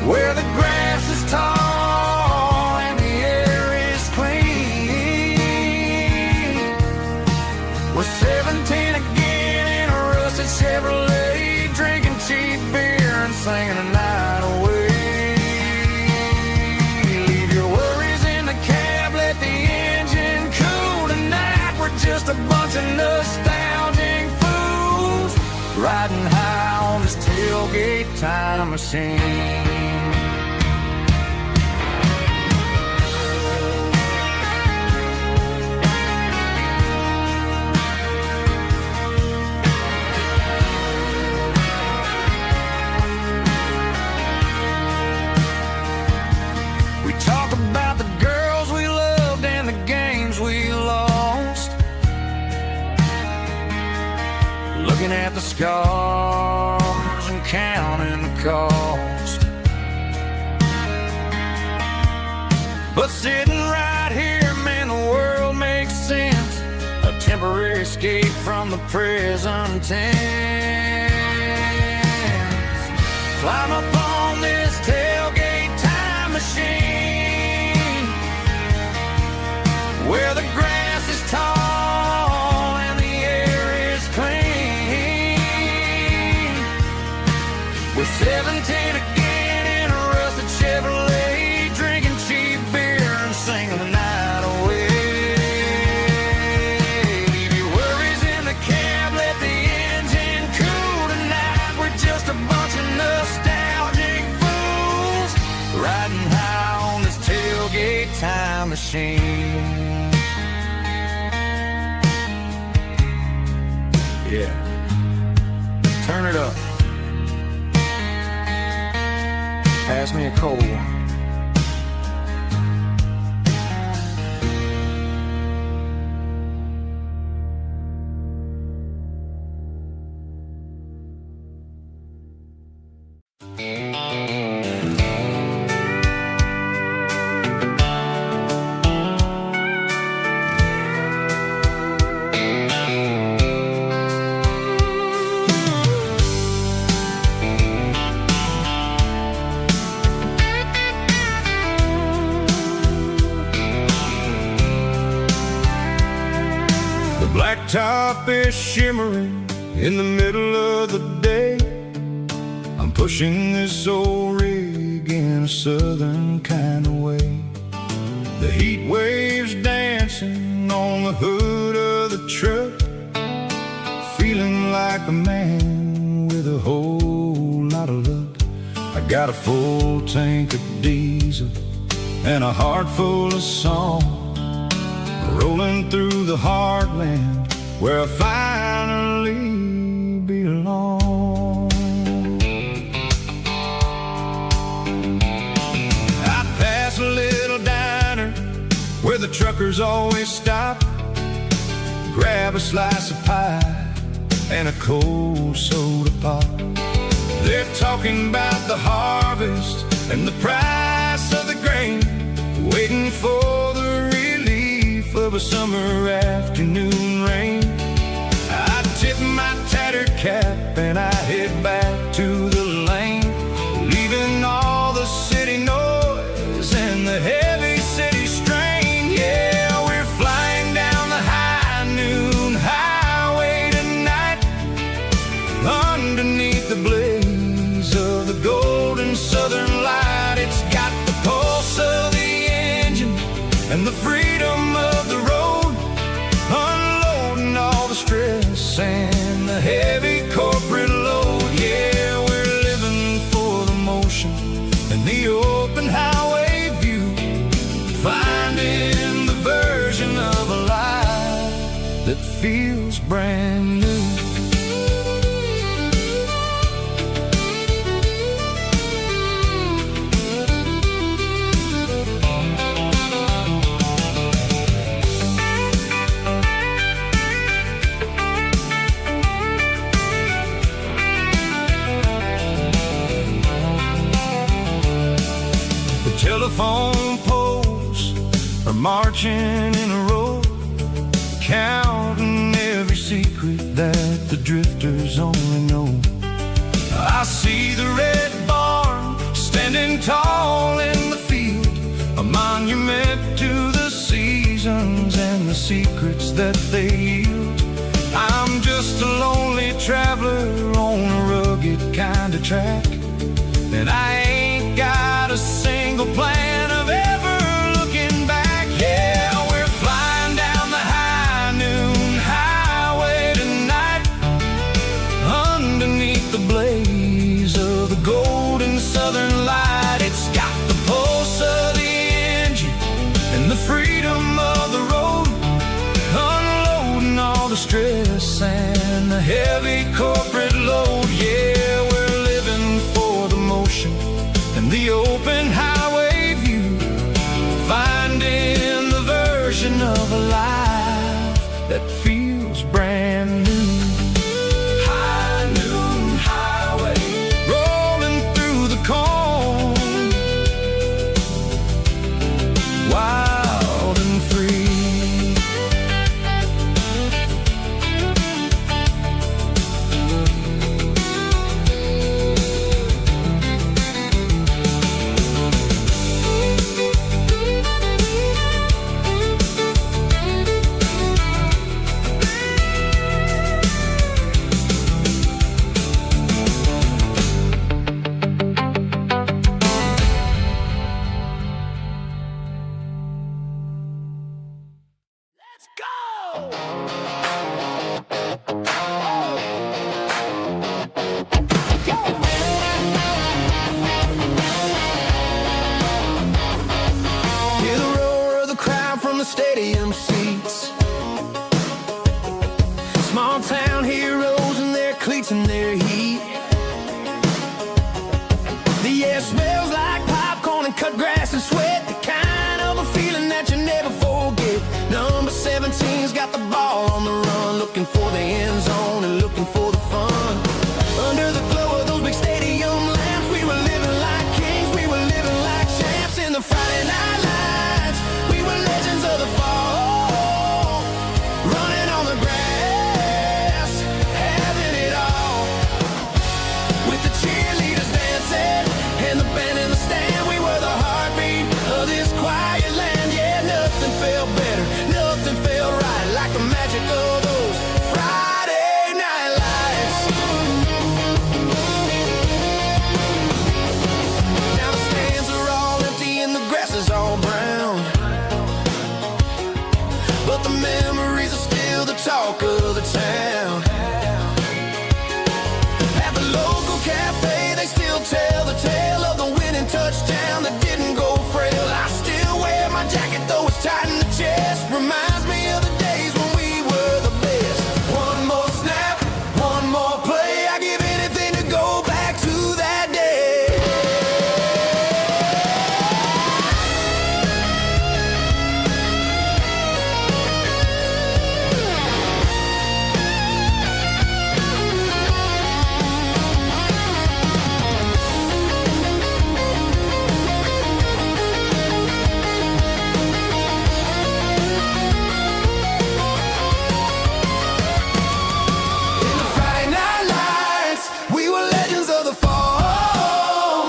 where the grass is tall and the air is clean. We're 17 again in a rusted Chevrolet, drinking cheap beer and singing the night away. Leave your worries in the cab, let the engine cool tonight. We're just a bunch of nostalgic fools riding high on this tailgate time machine. We talk about the girls we loved and the games we lost, looking at the scars and counting the cost. But sitting right here, man, the world makes sense. A temporary escape from the present tense. Climb up on this tailgate time machine, where the grass is tall and the air is clean. We're 17 again in a rusted Chevrolet, drinking cheap beer and singing the night away. Leave your worries in the cab, let the engine cool tonight. We're just a bunch of nostalgic fools riding high on this tailgate time machine. Yeah, turn it up. pass me a cold one. Blacktop is shimmering in the middle of the day. I'm pushing this old rig in a southern kind of way. The heat waves dancing on the hood of the truck, feeling like a man with a whole lot of luck. I got a full tank of diesel and a heart full of song, rolling through the heartland where I finally belong. I pass a little diner where the truckers always stop, grab a slice of pie and a cold soda pop. They're talking about the harvest and the price of the grain, waiting for the relief of a summer afternoon rain. I tip my tattered cap and I head back to the lane, leaving all the city noise and the heavy city strain. Yeah, we're flying down the high noon highway tonight, underneath the blaze of the golden southern light. It's got the pulse of the engine and the freedom of the road, unloading all the stress and the heavy corporate load. Yeah, we're living for the motion and the open highway view, finding the version of a life that feels brand new. Telephone poles are marching in a row, counting every secret that the drifters only know. I see the red barn standing tall in the field, a monument to the seasons and the secrets that they yield. I'm just a lonely traveler on a rugged kind of track, and I ain't got a single plan of ever looking back. Yeah, we're flying down the high noon highway tonight, underneath the blaze of the golden southern light. It's got the pulse of the engine and the freedom of the road, unloading all the stress and the heavy corporate load. Yeah, we're living for the motion and the open highway view, finding the version of a life that feels brand new. High noon highway, rolling through the corn, wild and free. Stadium seats, small town heroes in their cleats and their heat. The air smells like got the ball on the run, looking for the end zone and looking for the fun. Under the glow of those big stadium lamps, we were living like kings, we were living like champs in the Friday night lights. We were legends of the fall, running on the grass, having it all. With the cheerleaders dancing and the band in the stand, we were the heartbeat of this quiet land. Yeah, nothing felt better, nothing felt right like the magic of those Friday night lights. Now the stands are all empty and the grass is all brown, but the memories are still the talk of the town. At the local cafe, they still tell the tale of the winning touchdown that didn't go frail. I still wear my jacket, though it's tight in the chest. Reminds me of the days when we were the best. One more snap, one more play. I give anything to go back to that day. In the Friday night lights, we were legends of the fall,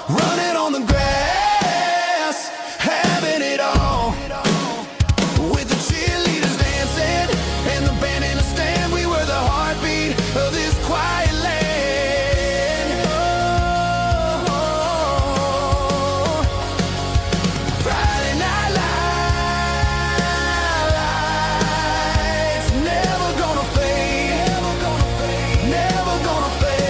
running on the grass, having it all. With the cheerleaders dancing and the band in the stand, we were the heartbeat of this quiet land. Oh, Friday night lights, never gonna fade, never gonna fade, never gonna fade.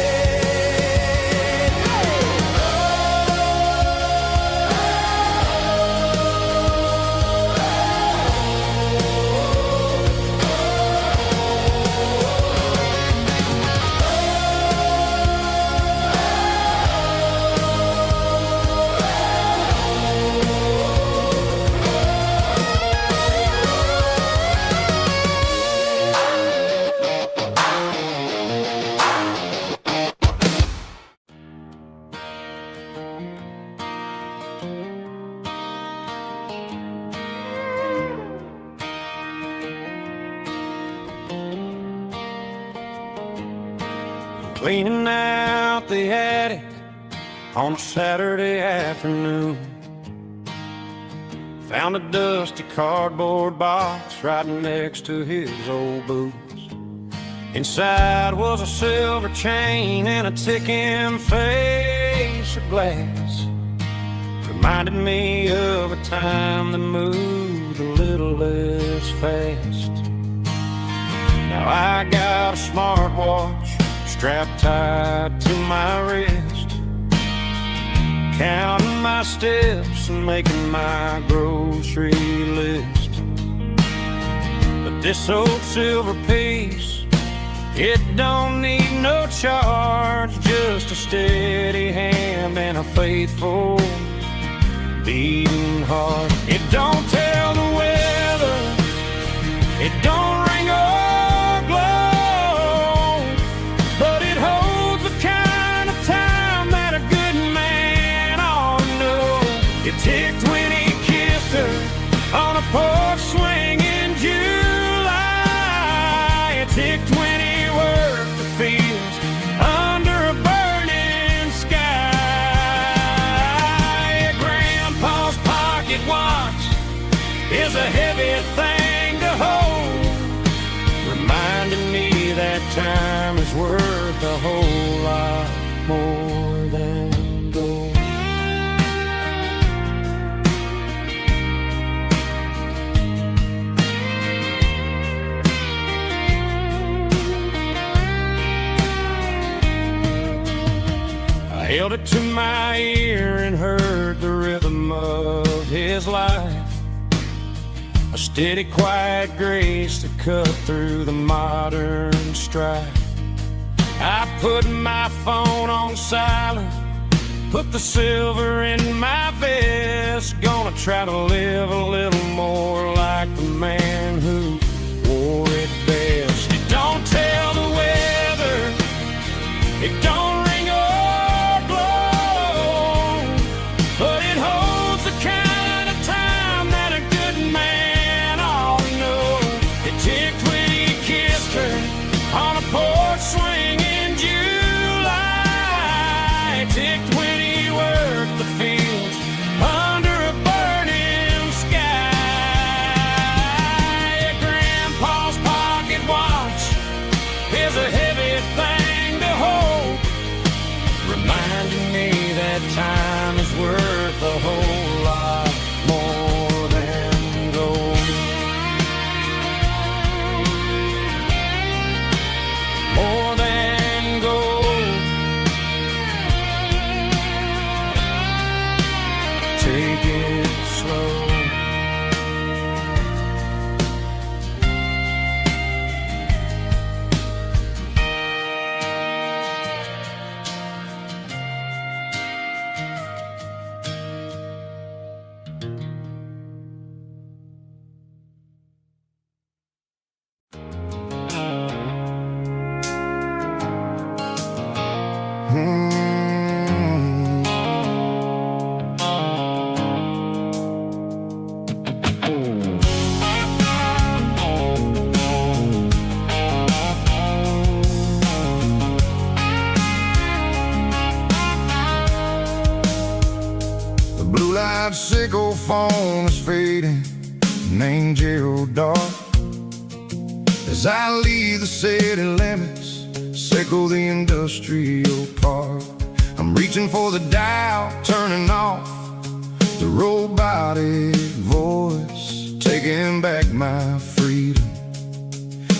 Cleaning out the attic on a Saturday afternoon. Found a dusty cardboard box right next to his old boots. Inside was a silver chain and a ticking face of glass. Reminded me of a time that moved a little less fast. Now I got a smartwatch strapped tight to my wrist, counting my steps and making my grocery list. But this old silver piece, it don't need no charge, just a steady hand and a faithful beating heart. It don't tell the weather, it don't ring or glow, but it holds the kind of time that a good man ought to know. It ticked when he kissed her on a porch swing in July. It ticked when he worked the fields under a burning sky. Grandpa's pocket watch is a heavy thing to hold, reminding me that time is worth a whole lot more than gold. I held it to my ear and heard the rhythm of his life, a steady, quiet grace to cut through the modern strife. I put my phone on silent, put the silver in my vest. Gonna try to live a little more like the man who The blue light sickle phone is fading, an angel dark. As I leave the city limits, sickle the industrial park. I'm reaching for the dial, turning off the robotic voice, taking back my freedom,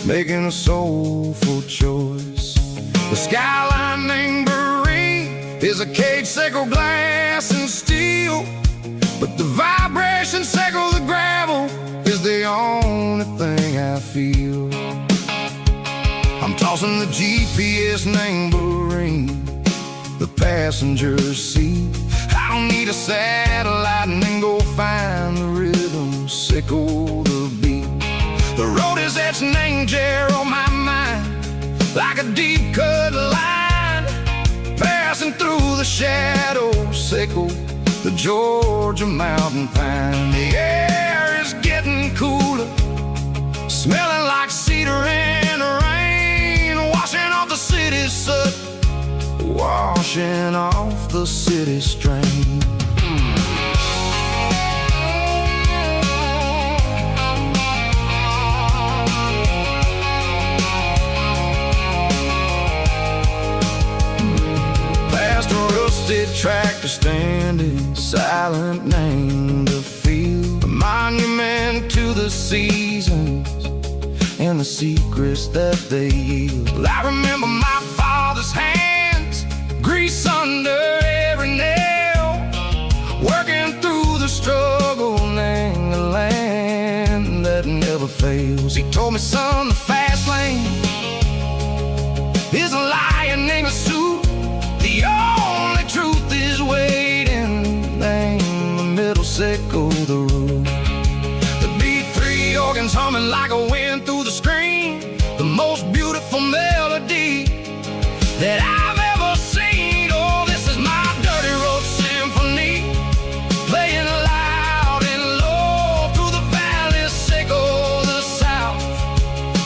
making a soulful choice. The skyline named Marine is a cage, sickle glass and steel, but the vibration sickle the gravel is the only thing I feel. I'm tossing the GPS named Marine, the passenger seat. I don't need a satellite and then go find the rhythm, sickle the beat. The road is etched an angel on my mind, like a deep cut line, passing through the shadows, sickle the Georgia mountain pine. The air is getting cooler, smelling like cedar in the rain, washing off the city's soot, washing off the city strain. Past a rusted tractor standing silent, named the field, a monument to the seasons and the secrets that they yield. I remember my father's hands, grease under every nail, working through the struggle, name the land that never fails. He told me, son, the fast lane is a lion named a suit. The only truth is waiting, name the middle, sickle the root. The beat, three organs humming like a wind through the screen, the most beautiful melody that I've ever seen. Oh, this is my dirty road symphony, playing loud and low through the valleys, sickle the south,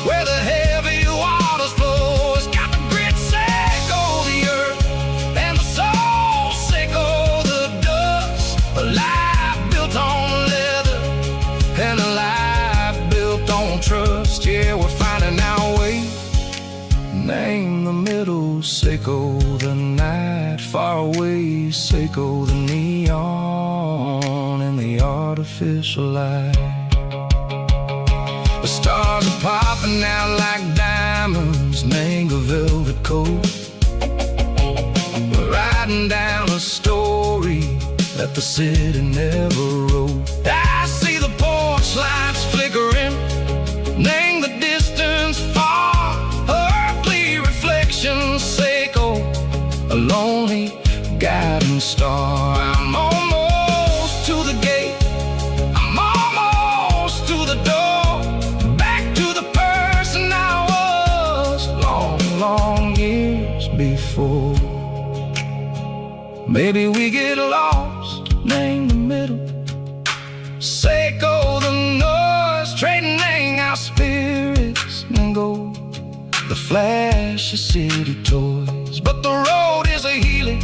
where the heavy waters flow. It's got the grit, sickle the earth, and the soul, sickle the dust. A life built on leather and a life built on trust. Yeah, we're finding our way, name the middle, sickle the night, far away, sickle the neon and the artificial light. The stars are popping out like diamonds, name a velvet coat. We're riding down a story that the city never wrote. I see the porch lights flickering, name the distance far, earthly reflections, sickle a lonely guiding star. I'm almost to the gate, I'm almost to the door, back to the person I was long, long years before. Maybe we get lost, name the middle, sickle the noise, trading our spirits and go the flash of city toys. But the road is a healing,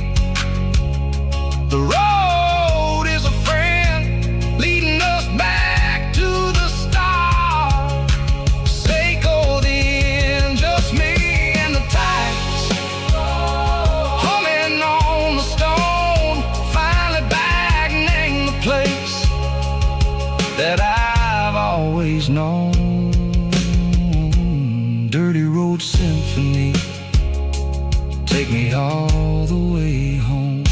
the road is a friend, leading us back to the start. Sickle the end, just me and the tides, humming on the stone, finally back, name the place that I've always known. Dirty road symphony, take me all the way home.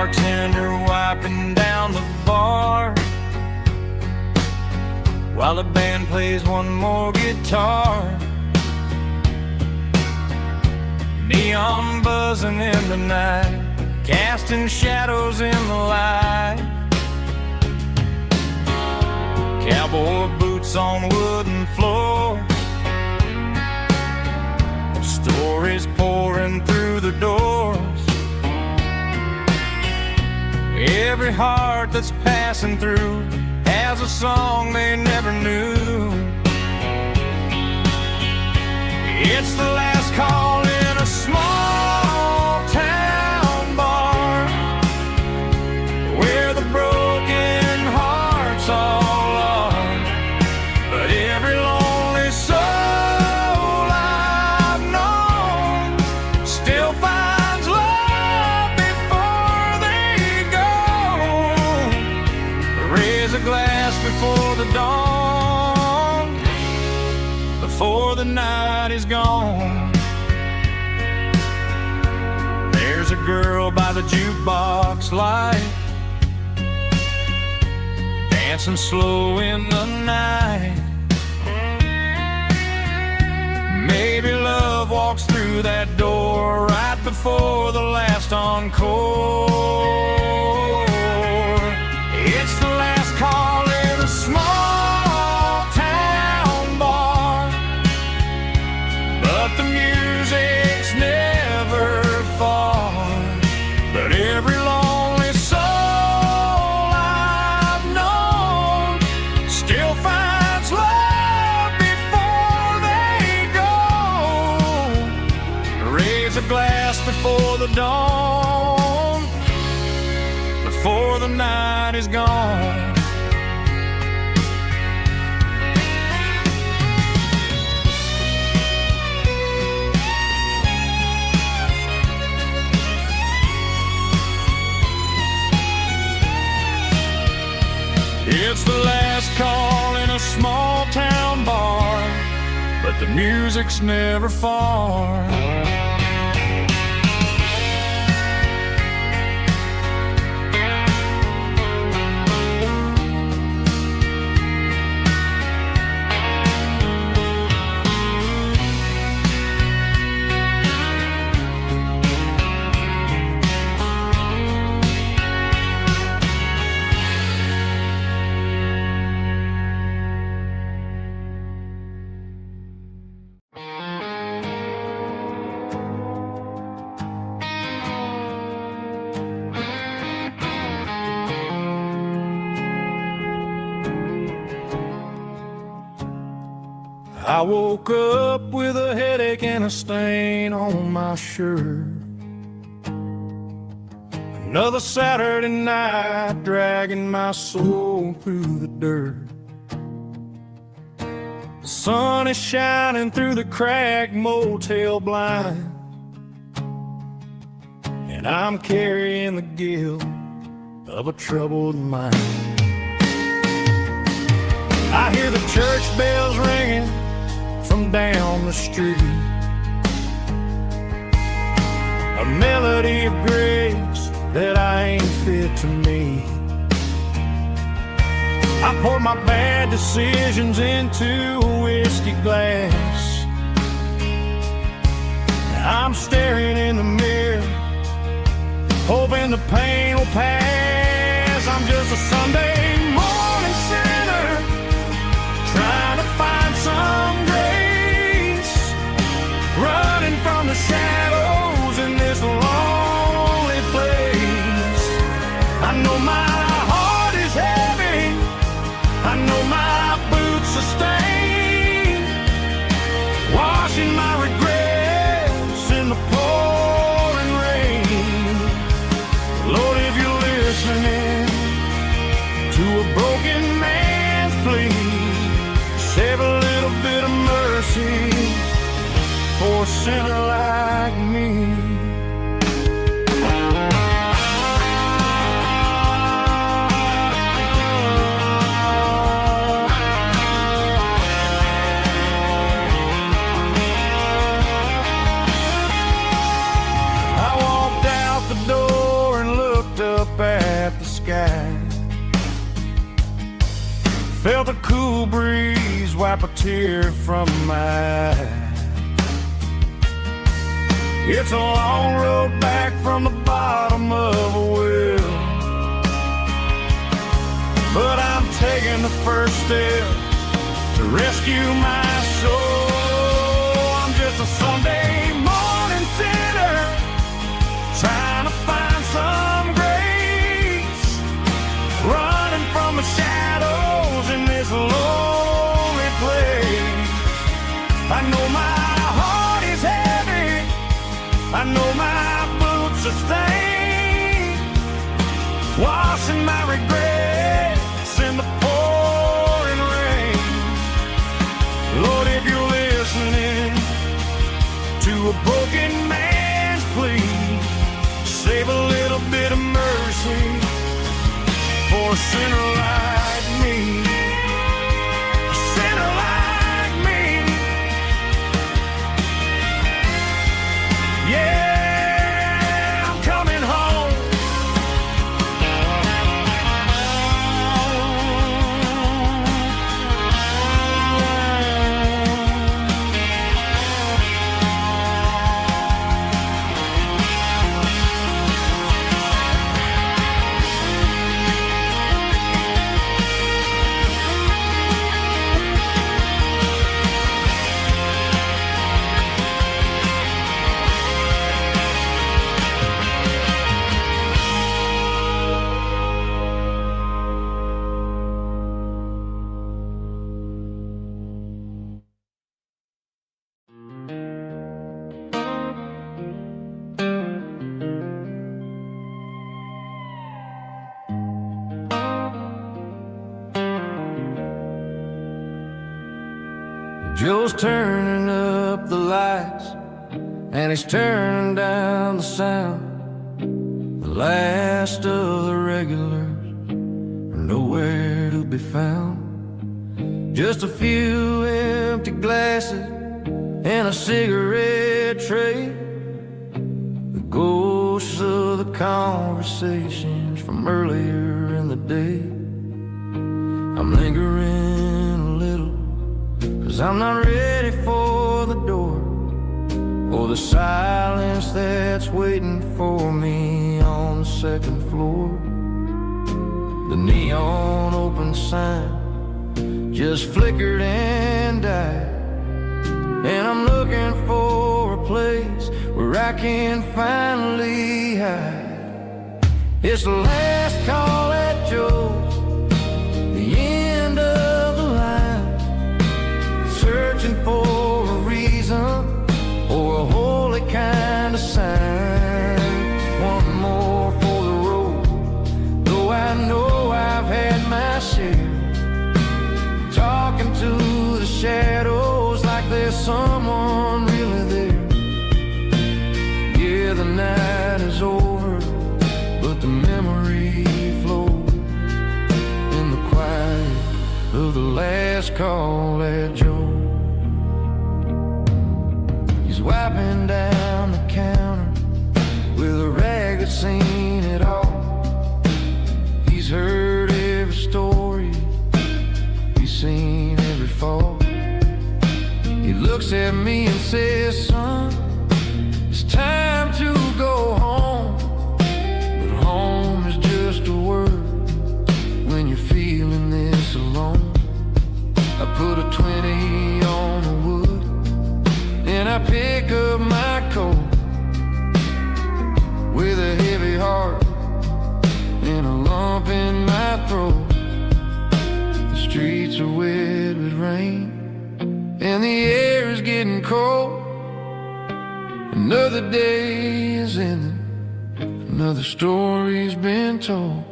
bartender wiping down the bar while the band plays one more guitar. Neon buzzing in the night, casting shadows in the light. Cowboy boots on wooden floors, stories pouring through the doors. Every heart that's passing through has a song they never knew. It's the last call in a small town bar where the broken hearts all are. But every lonely soul I've known still finds love before they go. Raise a glass before the dawn, before the night is gone. There's a girl by the jukebox light, dancing slow in the night. Maybe love walks through that door right before the last encore. It's the last call in a small town bar, but the music's never far. But every lonely soul I've known still finds love before they go. Raise a glass before the dawn, before the night is gone. It's the last call in a small town bar, but the music's never far. I woke up with a headache and a stain on my shirt. Another Saturday night dragging my soul through the dirt. The sun is shining through the cracked motel blind, and I'm carrying the guilt of a troubled mind. I hear the church bells ringing from down the street, a melody of grace that I ain't fit to meet. I pour my bad decisions into a whiskey glass. I'm staring in the mirror, hoping the pain will pass. I'm just a Sunday morning sinner, trying to find some grace, running from the shadows in this lonely place. I know my heart is heavy, I know my boots are stained, washing my regrets in the pouring rain. Lord, if you're listening to a broken man's plea, save a little bit of mercy for a sinner like me. I walked out the door and looked up sky. Felt a cool breeze wipe a tear from my eye. It's a long road back from the bottom of a well, but I'm taking the first step to rescue my soul. I'm just a Sunday morning sinner trying to find some grace, running from the shadows in this lonely place. I know my heart is heavy, I know my boots are stained, washing my regrets in the pouring rain. Lord, if you're listening to a broken man's plea, save a little bit of mercy for a sinner like me. A sinner like me. Yeah, I'm coming home. Joe's turning up the lights and he's turning down the sound. The last of the regulars are nowhere to be found. Just a few empty glasses and a cigarette tray, the ghosts of the conversations from earlier in the day. I'm lingering a little, 'cause I'm not ready for the door or the silence that's waiting for me on the second floor. The neon open sign just flickered and died, and I'm looking for a place where I can finally hide. It's the last call at Joe's, the end of the line, searching for a reason or a holy kind of sign. One more for the road, though I know I've had my share, talking to the shadows like there's someone really there. Yeah, the night is over, but the memory flows in the quiet of the last call at Joe. He's wiping down the counter with a rag that's seen it all. He's heard every story, he's seen every fall. He looks at me and says, son, it's time to go home. But home is just a word when you're feeling this alone. I put a 20 on the wood and I pick up my coat with a heavy heart and a lump in my throat. The streets are wet with rain and the air is getting cold. Another day is ending, another story's been told.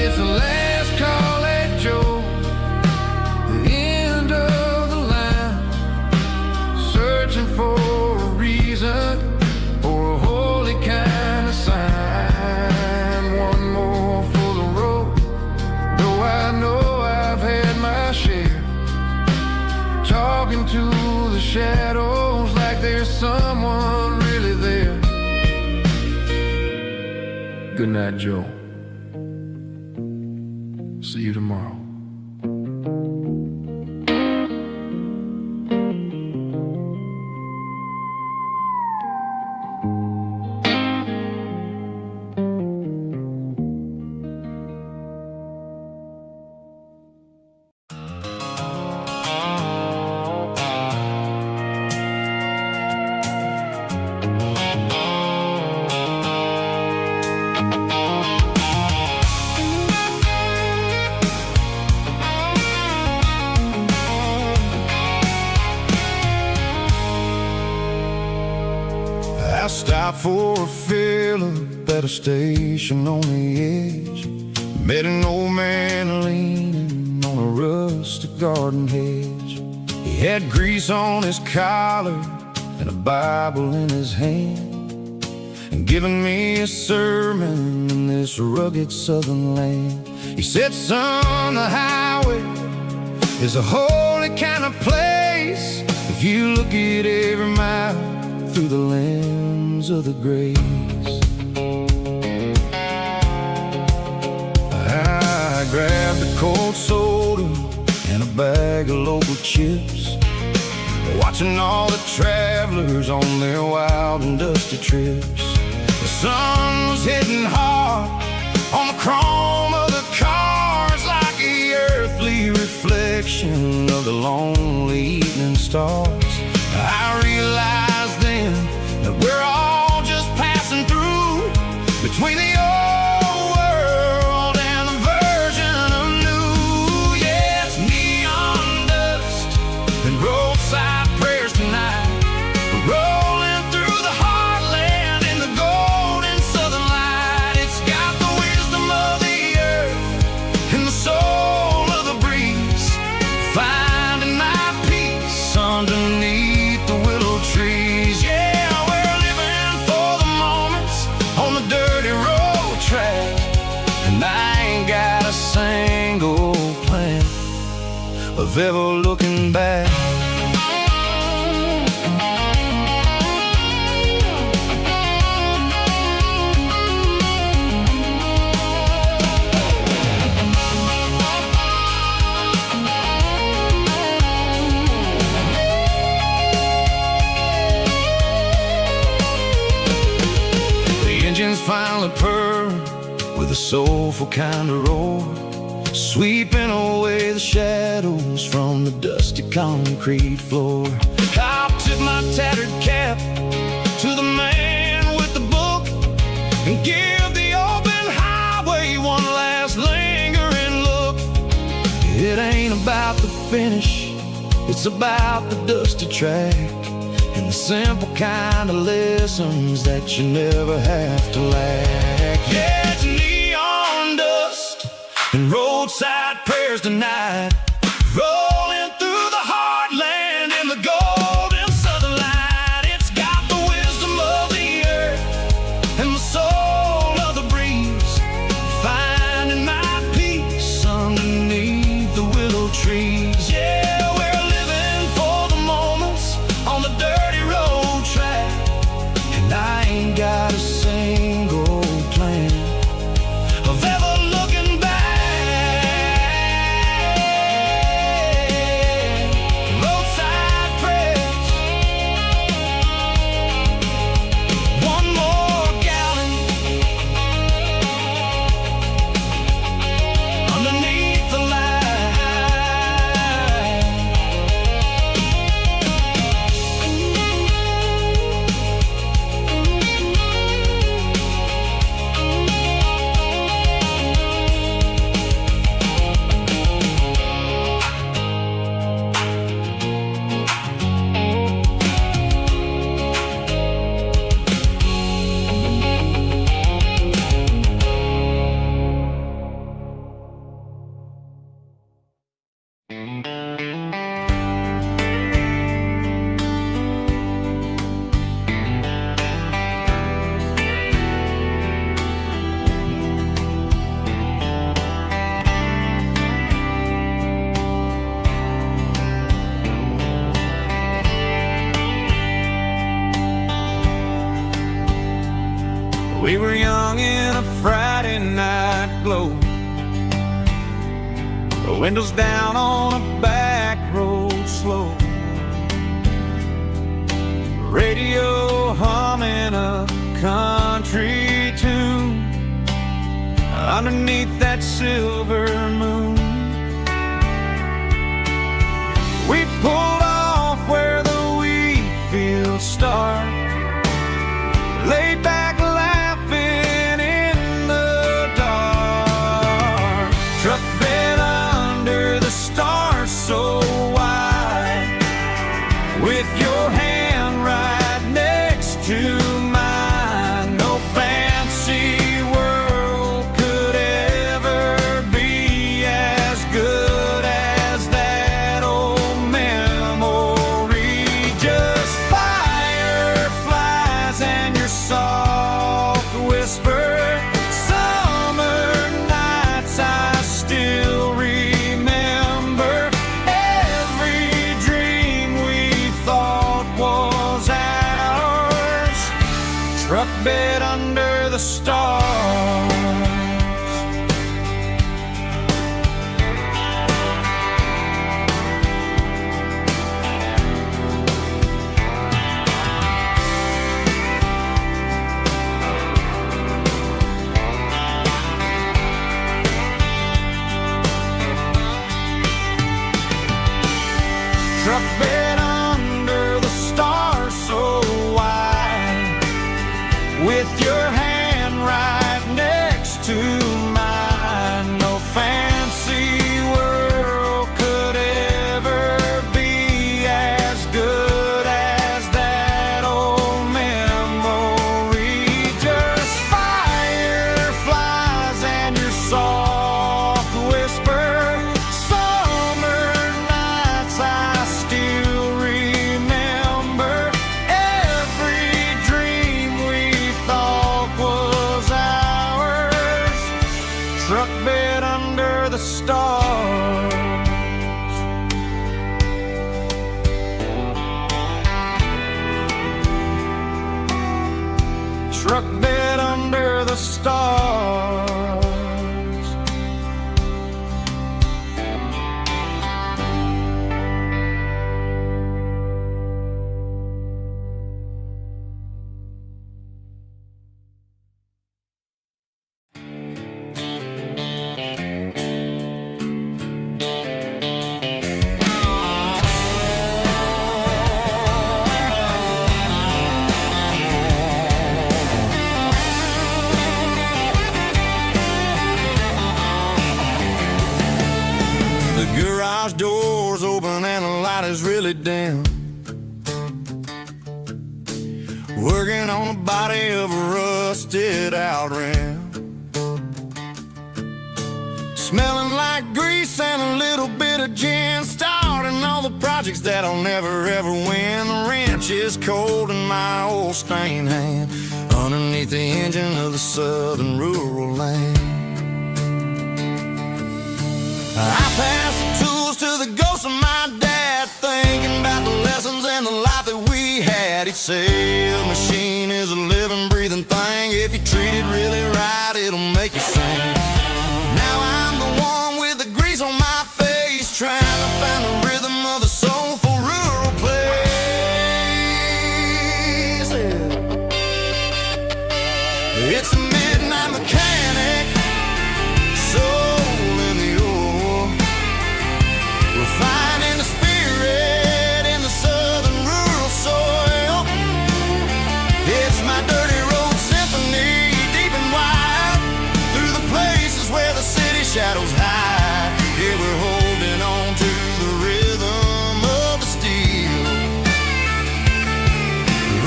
It's the last call at Joe. shadows like there's someone really there. Good night, Joe. See you tomorrow. I stopped for a fill-up at a station on the edge. Met an old man leaning on a rustic garden hedge. He had grease on his collar and a Bible in his hand, and giving me a sermon in this rugged southern land. He said, son, the highway is a holy kind of place if you look at every mile through the lens of the grace. I grabbed a cold soda and a bag of local chips, watching all the travelers on their wild and dusty trips. The sun was hitting hard on the chrome of the cars, like the earthly reflection of the lonely evening stars. I realized then that we're all just passing through between the old world and the version of new. Yeah, it's neon dust and roadside prayers tonight. We're rolling through the heartland in the golden southern light. It's got the wisdom of the earth and the soul of the breeze, finding my peace underneath the willow trees. Yeah, we're living for the moments on the dirty road track, and I ain't got a single plan of ever looking back. Engines finally purr with a soulful kind of roar, sweeping away the shadows from the dusty concrete floor. I tip my tattered cap to the man with the book and give the open highway one last lingering look. It ain't about the finish, it's about the dusty track and the simple kind of lessons that you never have to lack. Yeah, it's neon dust and roadside prayers tonight, rolling through the heartland in the golden southern light. It's got the wisdom of the earth and the soul of the breeze, finding my peace underneath the willow trees. Yeah, we're living for the moments on the dirty road track, and I ain't got a single plan of ever looking back. glow. The windows down on a back road slow. Radio humming a country tune underneath that silver moon. We pulled off where the wheat fields start, laid back laughing in the dark. Truck bed under the stars so wide, with your hand right next to mine. No fancy world could ever be as good as that old memory. Just fireflies and your soft whisper. Summer nights I still remember. Every dream we thought was ours. Truck bed under the stars. Truck bed under the stars so wide, with your hand right next to mine. No fancy world could ever be as good as that old memory. Just fireflies and your soft whisper. Summer nights I still remember. Every dream we thought was ours. Truck bed under the stars. Truck bed under the stars. The garage door's open and the light is really dim. Working on the body of a rusted out rim. Smelling like grease and a little bit of gin. Starting all the projects that I'll never ever win. The wrench is cold in my old stained hand, underneath the engine of the southern rural land. I pass the tools to the ghost of my dad, thinking about the lessons and the life that we had. He'd say a machine is a living, breathing thing. If you treat it really right, it'll make you sing. Now I'm the one with the grease on my face, trying to find the rhythm of the soulful rural place. It's a midnight mechanic, soul in the ore, refining the spirit in the southern rural soil. It's my dirty road symphony, deep and wide, through the places where the city shadows hide. Yeah, we're holding on to the rhythm of the steel,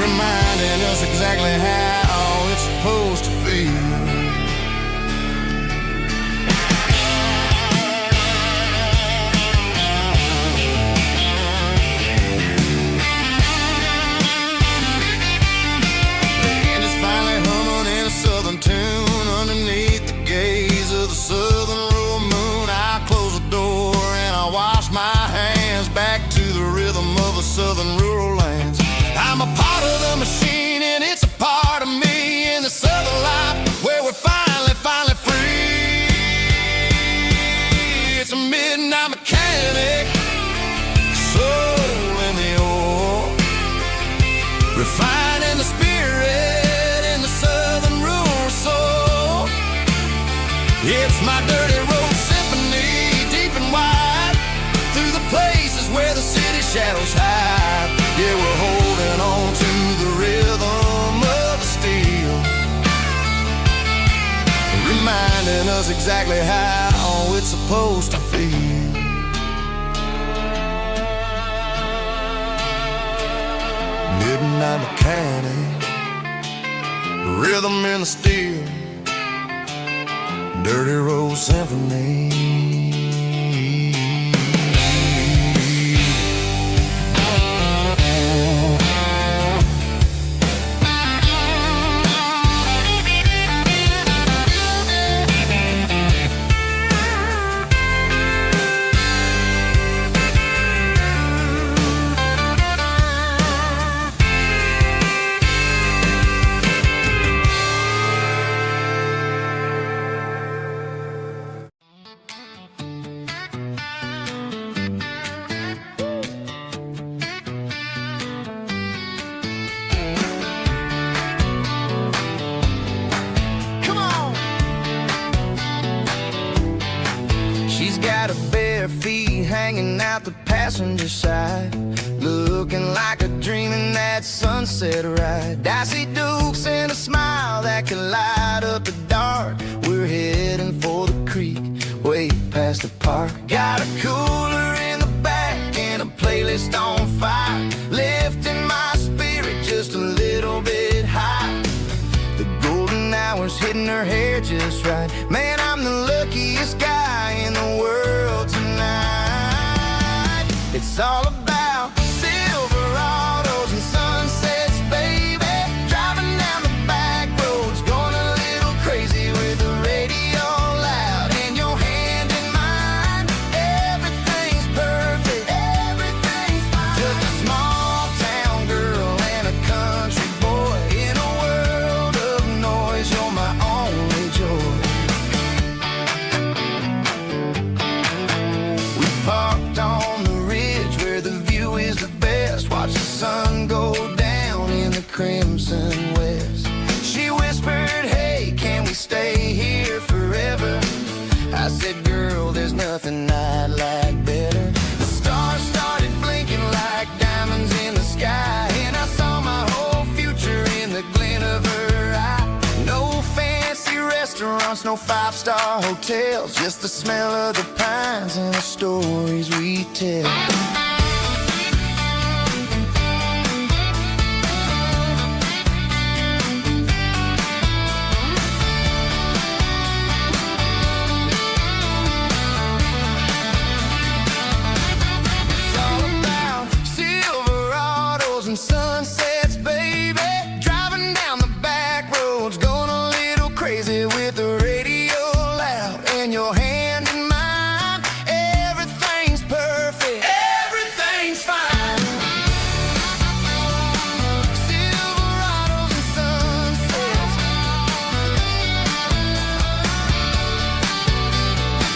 reminding us exactly how it's supposed to feel. Tune underneath the gaze of the southern rural moon. I close the door and I wash my hands, back to the rhythm of the southern rural lands. I'm a part of the machine and it's a part of me, in the southern life where we're finally free. midnight mechanic, soul in the ore, refining the spirit in the southern rural soul. It's my dirty road symphony, deep and wide, through the places where the city shadows hide. Yeah, we're holding on to the rhythm of the steel, reminding us exactly how it's supposed to feel. Midnight mechanic, rhythm in the steel, dirty road symphony. Got her bare feet hanging out the passenger side, looking like a dream in that sunset ride. Dicey dukes and a smile that can light up the dark. We're heading for the creek, way past the park. Got a cooler in the back and a playlist on fire, lifting my spirit just a little bit high. The golden hours hitting her hair just right. Man, I'm the luckiest guy in the world tonight. It's all about Silverados and sunsets, baby. Driving down the back roads, going a little crazy with the radio loud and your hand in mine. Everything's perfect, everything's fine. Just a small town girl and a country boy in a world of noise. You're my only joy. We parked on the ridge where the view is the best. Watch the sun go down in the crimson west. She whispered, hey, can we stay here forever? I said, girl, there's nothing I'd like better. The stars started blinking like diamonds in the sky, and I saw my whole future in the glint of her eye. No fancy restaurants, no five-star hotels, just the smell of the pines and the stories we tell. It's all about Silverados and sunsets, baby. Driving down the back roads, going a little crazy with the radio loud and your hand in mine. Everything's perfect, everything's fine. Silverados and sunsets,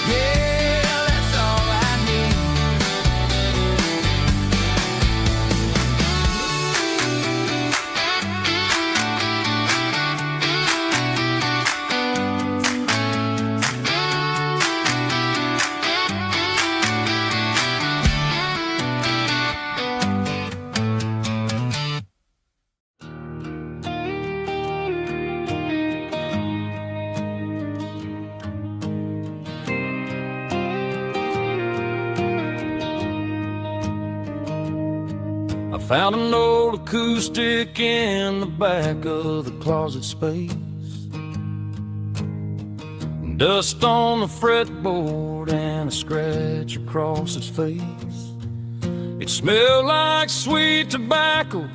yeah, that's all I need. I found an old acoustic in the back of the closet space. Dust on the fretboard and a scratch across its face. It smelled like sweet tobacco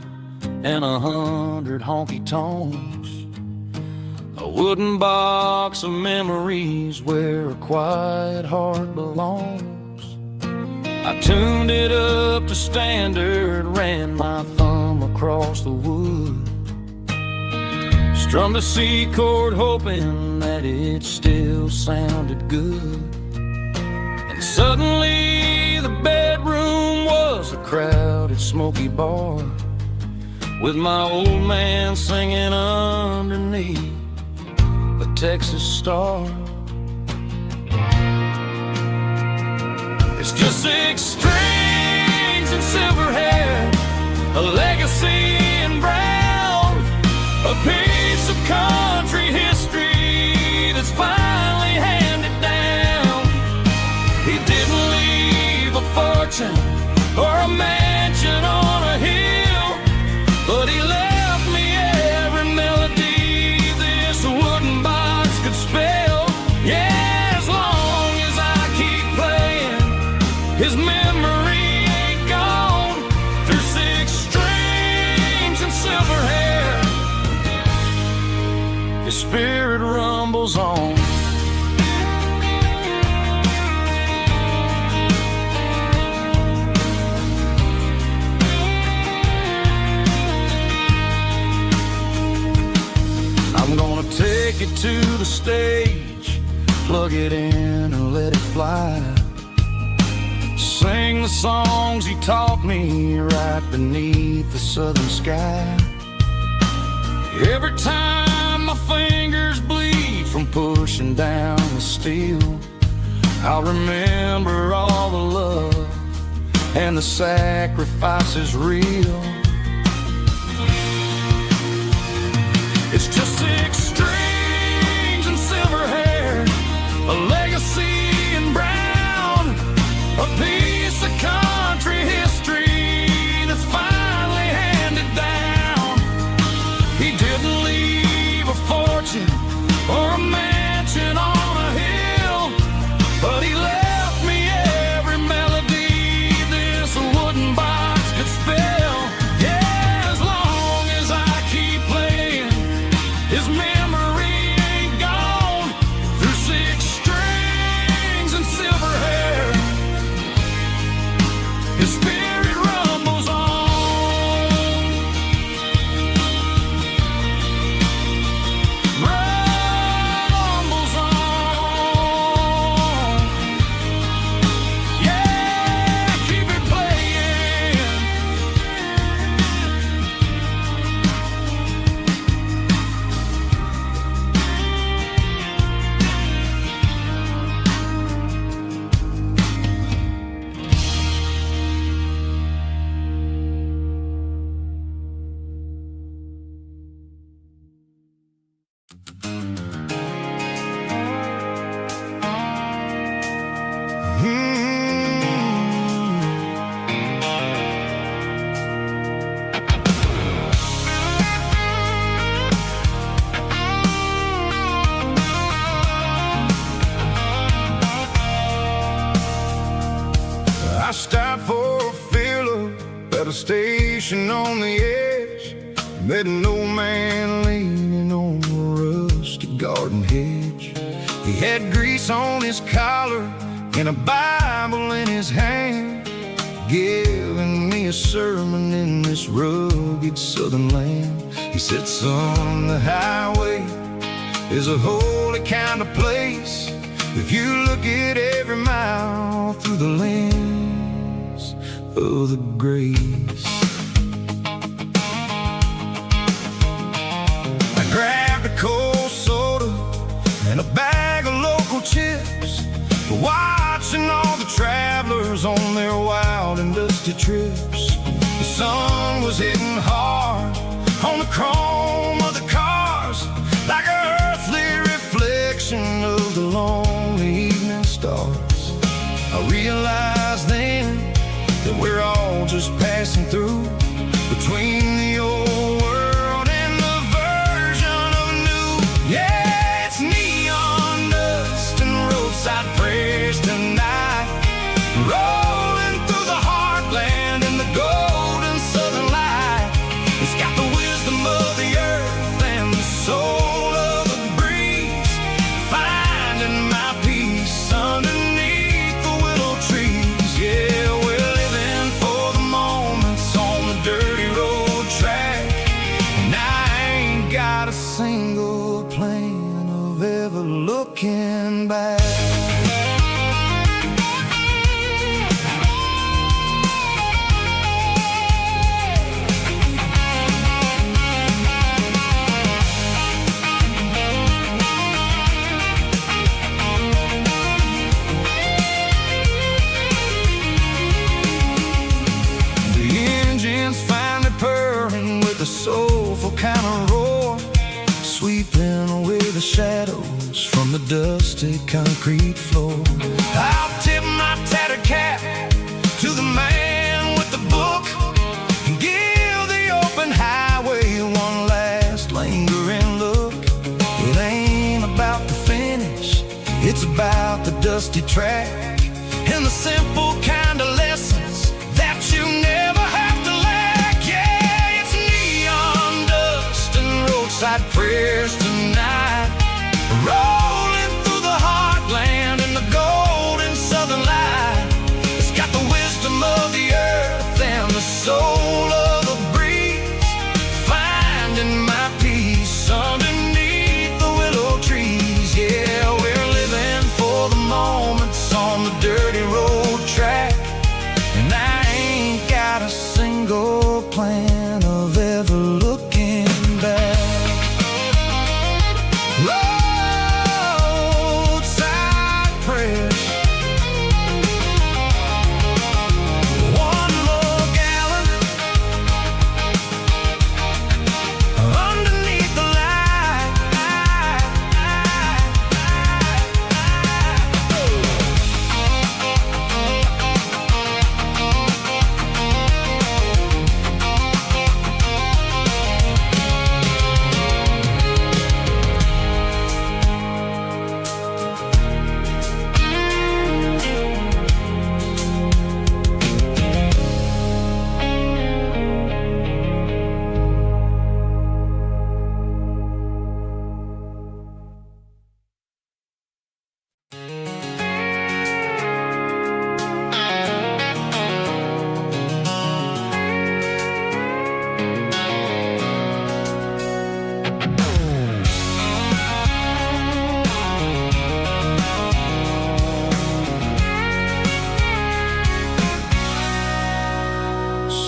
and 100 honky tonks. A wooden box of memories where a quiet heart belongs. I tuned it up to standard, ran my thumb across the wood, strummed a C chord hoping that it still sounded good. And Suddenly the bedroom was a crowded, smoky bar, with my old man singing underneath a Texas star. It's just 6 strings and silver hair, a legacy in brown, a piece of country history that's finally handed down. He didn't leave a fortune or a mansion on a hill, but he left me every melody this wooden box could spell. Yeah, as long as I keep playing, his memory ain't gone. Through 6 strings and silver hair, his spirit rumbles on. I'm gonna take it to the stage, plug it in and let it fly. Sing the songs he taught me right beneath the southern sky. Every time my fingers bleed from pushing down the steel, I'll remember all the love and the sacrifices real. It's just 6 strings and silver hair, a legacy in brown, a piece of country history that's finally handed down. He didn't leave a fortune or a mansion on a hill, but he left me every melody this wooden box could spell. Yeah, as long as I keep playing, his memory ain't gone. Through 6 strings and silver hair, his spirit rumbles on. Rumbles on. Yeah, keep it playing. I stopped for a fill-up at a station on the edge. Met an old man leaning on a rusty garden hedge. He had grease on his collar and a Bible in his hand, giving me a sermon in this rugged southern land. He said, son, the highway is a holy kind of place if you look at every mile through the lens of the grace. I grabbed a cold soda and a bag of local chips, watching all the travelers on their wild and dusty trips. The sun was hitting hard on the chrome of the cars, like an earthly reflection of the lonely evening stars. I realized then that we're all just passing through between the old world and the version of new. Yeah, it's neon dust and roadside prayers tonight, rolling through the heartland in the golden southern light. It's got the wisdom of the earth and the soul of the breeze, finding my peace underneath the willow trees. Yeah, we're living for the moments on the dusty concrete floor. I'll tip my tattered cap to the man with the book and give the open highway one last lingering look. It ain't about the finish, it's about the dusty track and the simple kind of lessons that you never have to lack. Yeah, it's neon dust and roadside prayers tonight, rolling through the heartland in the golden southern light. It's got the wisdom of the earth and the soul of the breeze, finding my peace underneath the willow trees. Yeah, we're living for the moments on the dirty road track, and I ain't got a single plan of ever looking back. Roadside prayers, one more gallon underneath the light.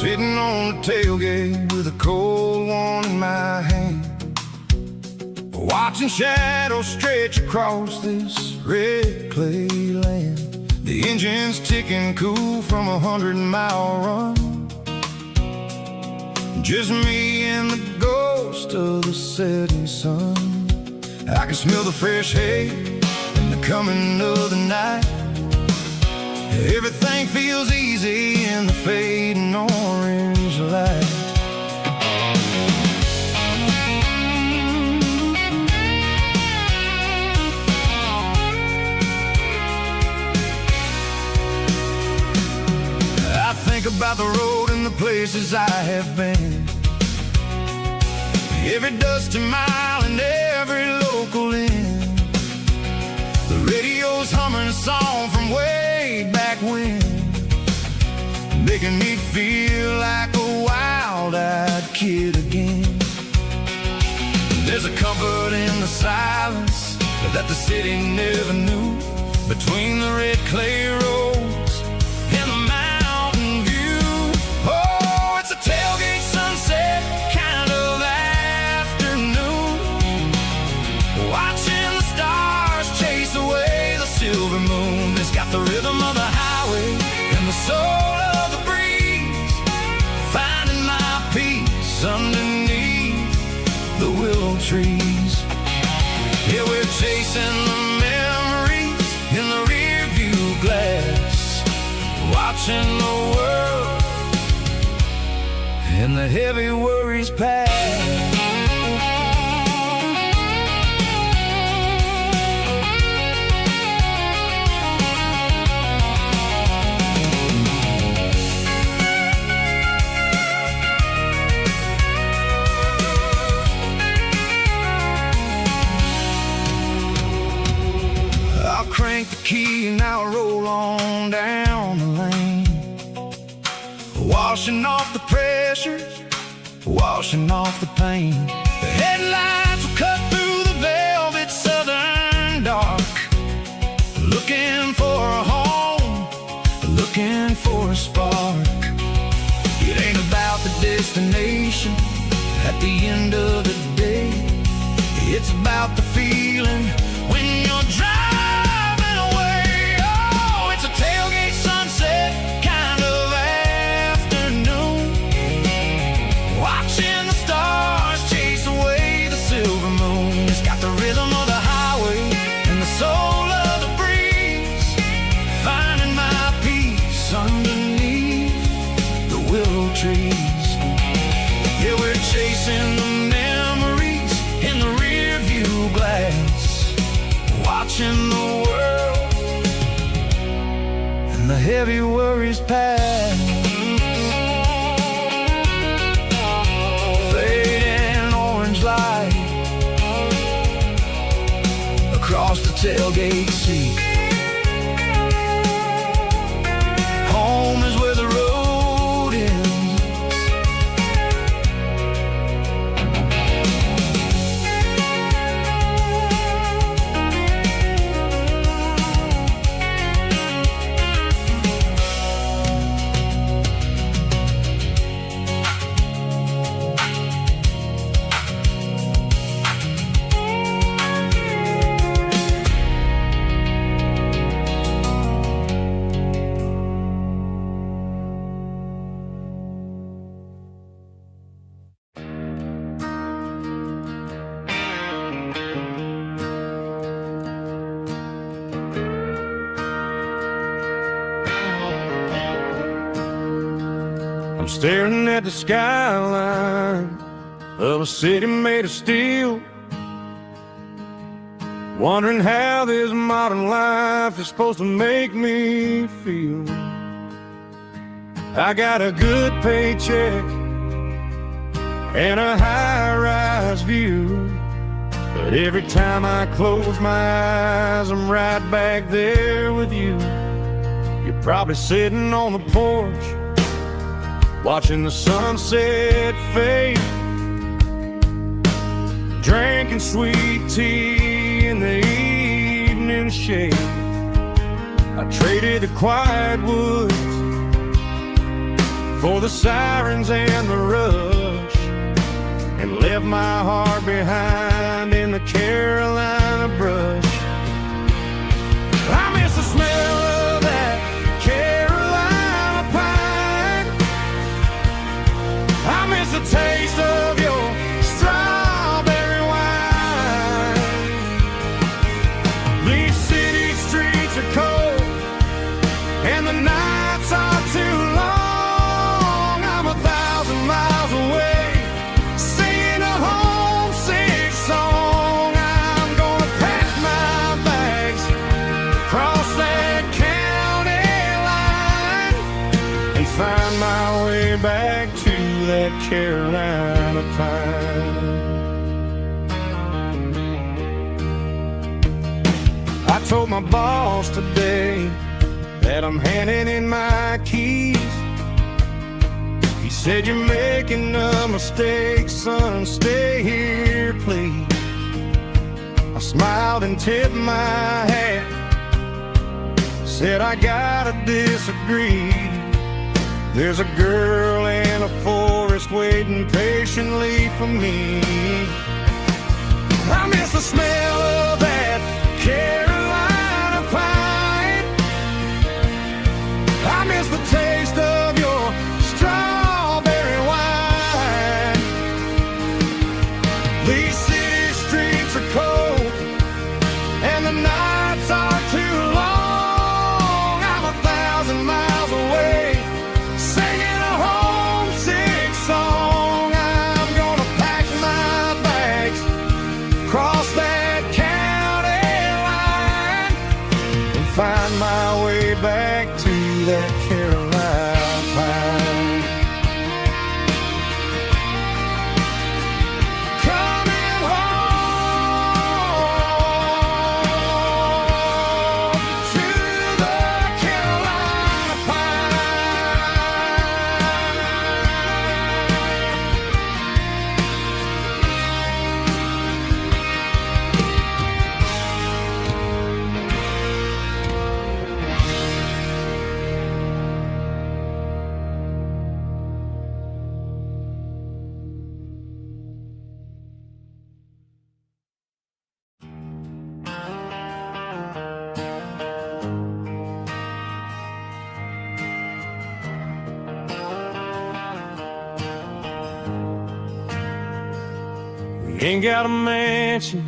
Sitting on the tailgate with a cold one in my hand, watching shadows stretch across this red clay land. The engine's ticking cool from 100-mile run, just me and the ghost of the setting sun. I can smell the fresh hay and the coming of the night. Everything feels easy in the fading orange light. I think about the road and the places I have been, every dusty mile and every local inn. The radio's humming a song from way back when, making me feel like a wild-eyed kid again. There's a comfort in the silence that the city never knew, between the red clay roads and the mountain view. Oh, it's a tailgate sunset kind of afternoon, watching the stars chase away the silver moon. It's got the rhythm of the highway and the soul of the breeze, finding my peace underneath the willow trees. Yeah, we're chasing the memories in the rear view glass, watching the world and the heavy worries pass. Crank the key and I'll roll on down the lane, washing off the pressure, washing off the pain. The headlights will cut through the velvet southern dark, looking for a home, looking for a spark. It ain't about the destination at the end of the day, it's about the feeling when you're driving. Tailgate sunset kind of afternoon, watching the stars chase away the silver moon. It's got the rhythm of the highway and the watching the world and the heavy worries pass. Fading orange light across the tailgate seat. Home is where the road ends. I'm staring at the skyline of a city made of steel, wondering how this modern life is supposed to make me feel. I got a good paycheck and a high-rise view, but every time I close my eyes, I'm right back there with you. You're probably sitting on the porch, watching the sunset fade, drinking sweet tea in the evening shade. I traded the quiet woods for the sirens and the rush, and left my heart behind in the Carolina brush. I miss the smell of that Carolina pine. I miss the taste of your strawberry wine. These city streets are cold and the nights are too long. I'm 1,000 miles away, singing a homesick song. I'm gonna pack my bags, cross that county line, and find my way back to that Carolina pine. I told my boss today that I'm handing in my keys. He said, "You're making a mistake, son, stay here, please." I smiled and tipped my hat, said, "I gotta disagree. There's a girl in a forest waiting patiently for me." I miss the smell of that Carolina pine. I miss the taste of your strawberry wine. These city streets are cold and the nights are too long. I'm 1,000 miles away, singing a homesick song. I'm gonna pack my bags, cross that county line, and find my way back to that Carolina pine. Coming home to the Carolina pine. We ain't got a mansion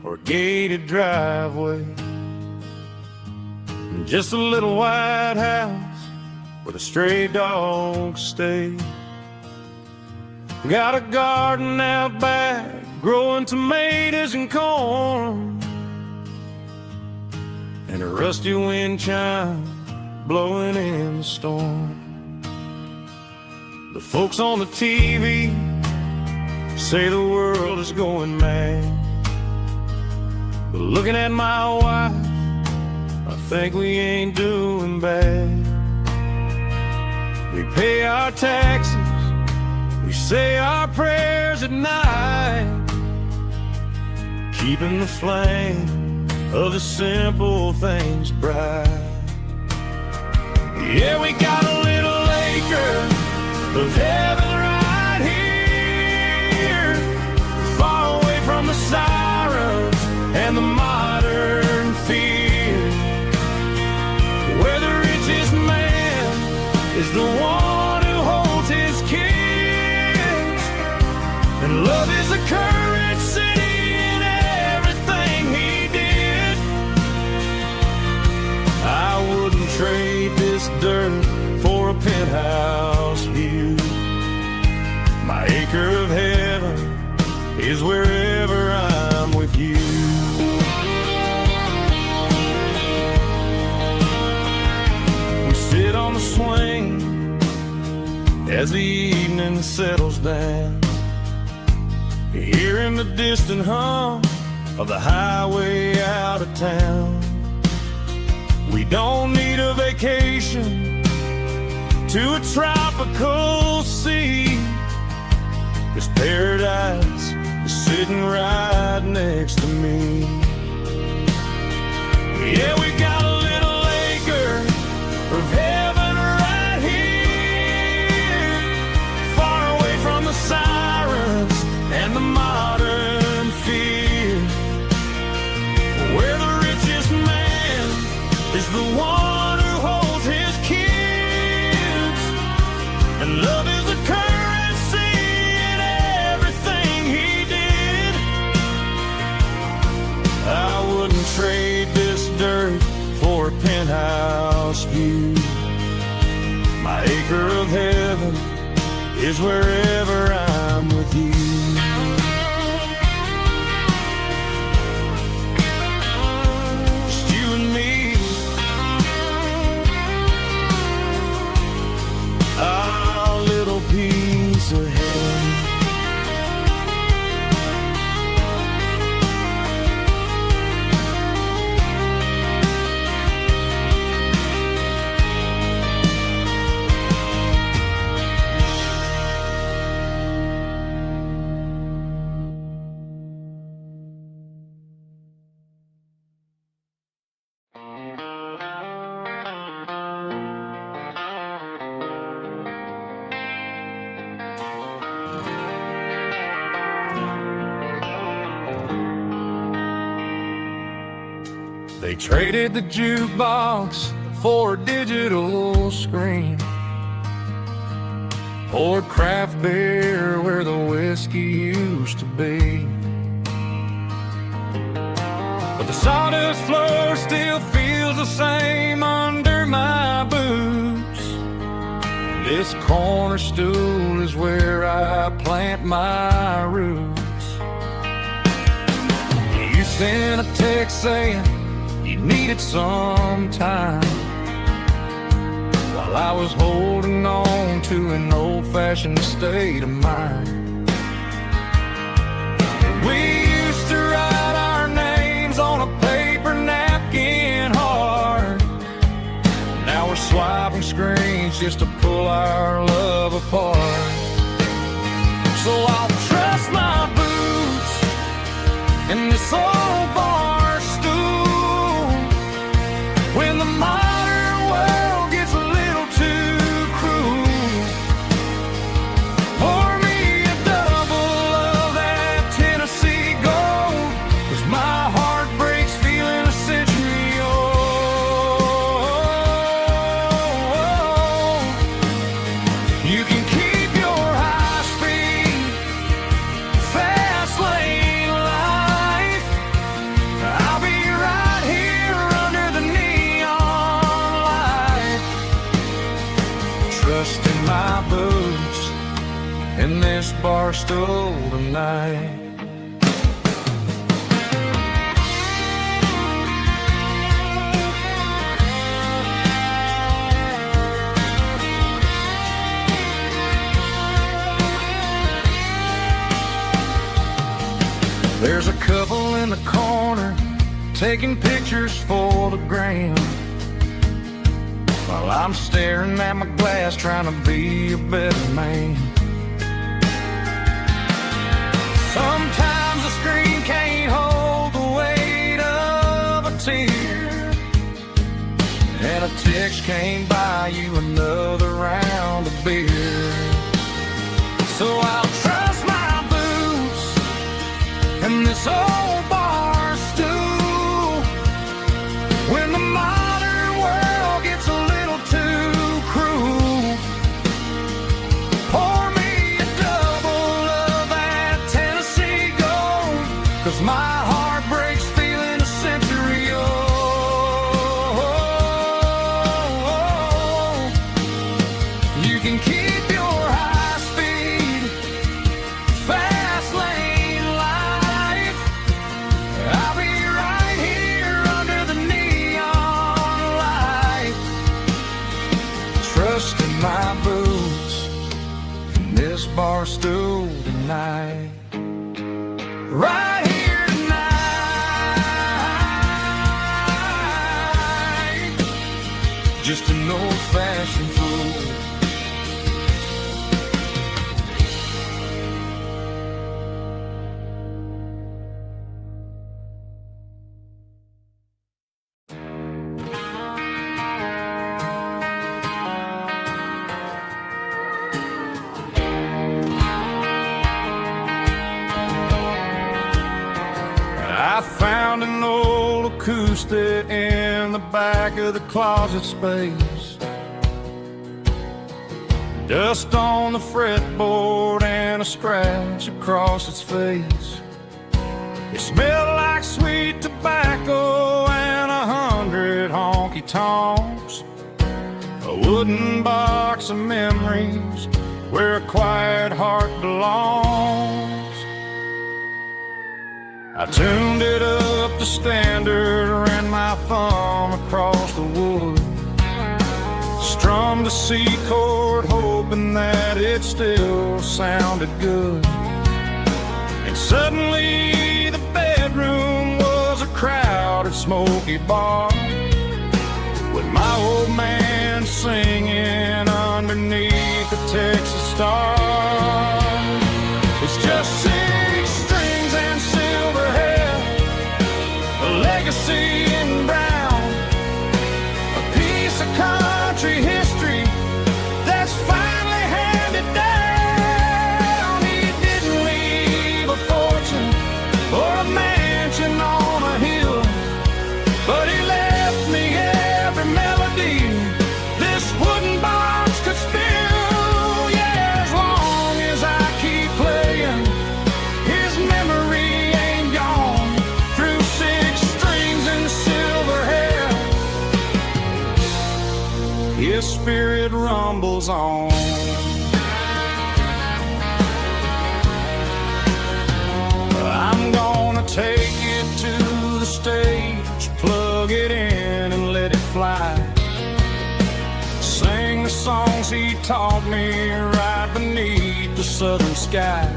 or a gated driveway, just a little white house where the stray dogs stay. Got a garden out back, growing tomatoes and corn, and a rusty wind chime blowing in the storm. The folks on the TV say the world is going mad, but looking at my wife, I think we ain't doing bad. We pay our taxes, we say our prayers at night, keeping the flame of the simple things bright. Yeah, we got a little acre of heaven right here, far away from the sirens and the modern fear, where the richest man is the one who holds his kids, and love is the currency in everything he did. I wouldn't trade this dirt for a penthouse view. My acre of heaven is wherever I'm with you. We sit on the swing as the evening settles down, hearing the distant hum of the highway out of town. We don't need a vacation to a tropical sea, 'cause paradise is sitting right next to me. Yeah, we got a little acre of heaven right here, far away from the sirens and the modern fear, where the richest man is the one who holds his kids, and love is a currency in everything he did. I wouldn't trade this dirt for a penthouse view. My acre of heaven is wherever I'm with you. Just you and me, our little piece of heaven. They traded the jukebox for a digital screen, poured craft beer where the whiskey used to be, but the sawdust floor still feels the same under my boots. This corner stool is where I plant my roots. You sent a text saying you needed some time, while I was holding on to an old-fashioned state of mind. We used to write our names on a paper napkin hard. Now we're swiping screens just to pull our love apart. So I'll trust my boots and this old bar stool when the modern world gets a little too cruel. Pour me a double of that Tennessee Gold, 'cause my heart breaks feeling a century old. You can keep your high-speed fast lane life. I'll be right here under the neon light, trusting my boots in this bar stool tonight. There's a couple in the corner taking pictures for the gram, while I'm staring at my glass trying to be a better man. Sometimes the screen can't hold the weight of a tear, and a text can't buy you another round of beer. So I'll trust my boots and this old bar stool when the modern world gets a little too cruel. Pour me a double of that Tennessee Gold, 'cause my heart breaks feeling a century old. You can keep your high-speed, fast lane life. I'll be right here under the neon light, trusting my boots in this bar stool tonight. Right here tonight, just an old-fashioned fool. I found an old acoustic in the back of the closet space. Dust on the fretboard and a scratch across its face. It smelled like sweet tobacco and 100 honky-tonks. A wooden box of memories where a quiet heart belongs. I tuned it up to standard, ran my thumb across the wood, strummed a C chord hoping that it still sounded good. And suddenly the bedroom was a crowded smoky bar, with my old man singing underneath the Texas star. It's just six strings and silver hair, a legacy in brown, a piece of country history that's finally handed down. He didn't leave a fortune or a mansion on a hill, but he left me every melody this wooden box could spill. Yeah, as long as I keep playing, his memory ain't gone. Through six strings and silver hair, his spirit rumbles on. I'm gonna take it to the stage, plug it in and let it fly. Sing the songs he taught me right beneath the southern sky.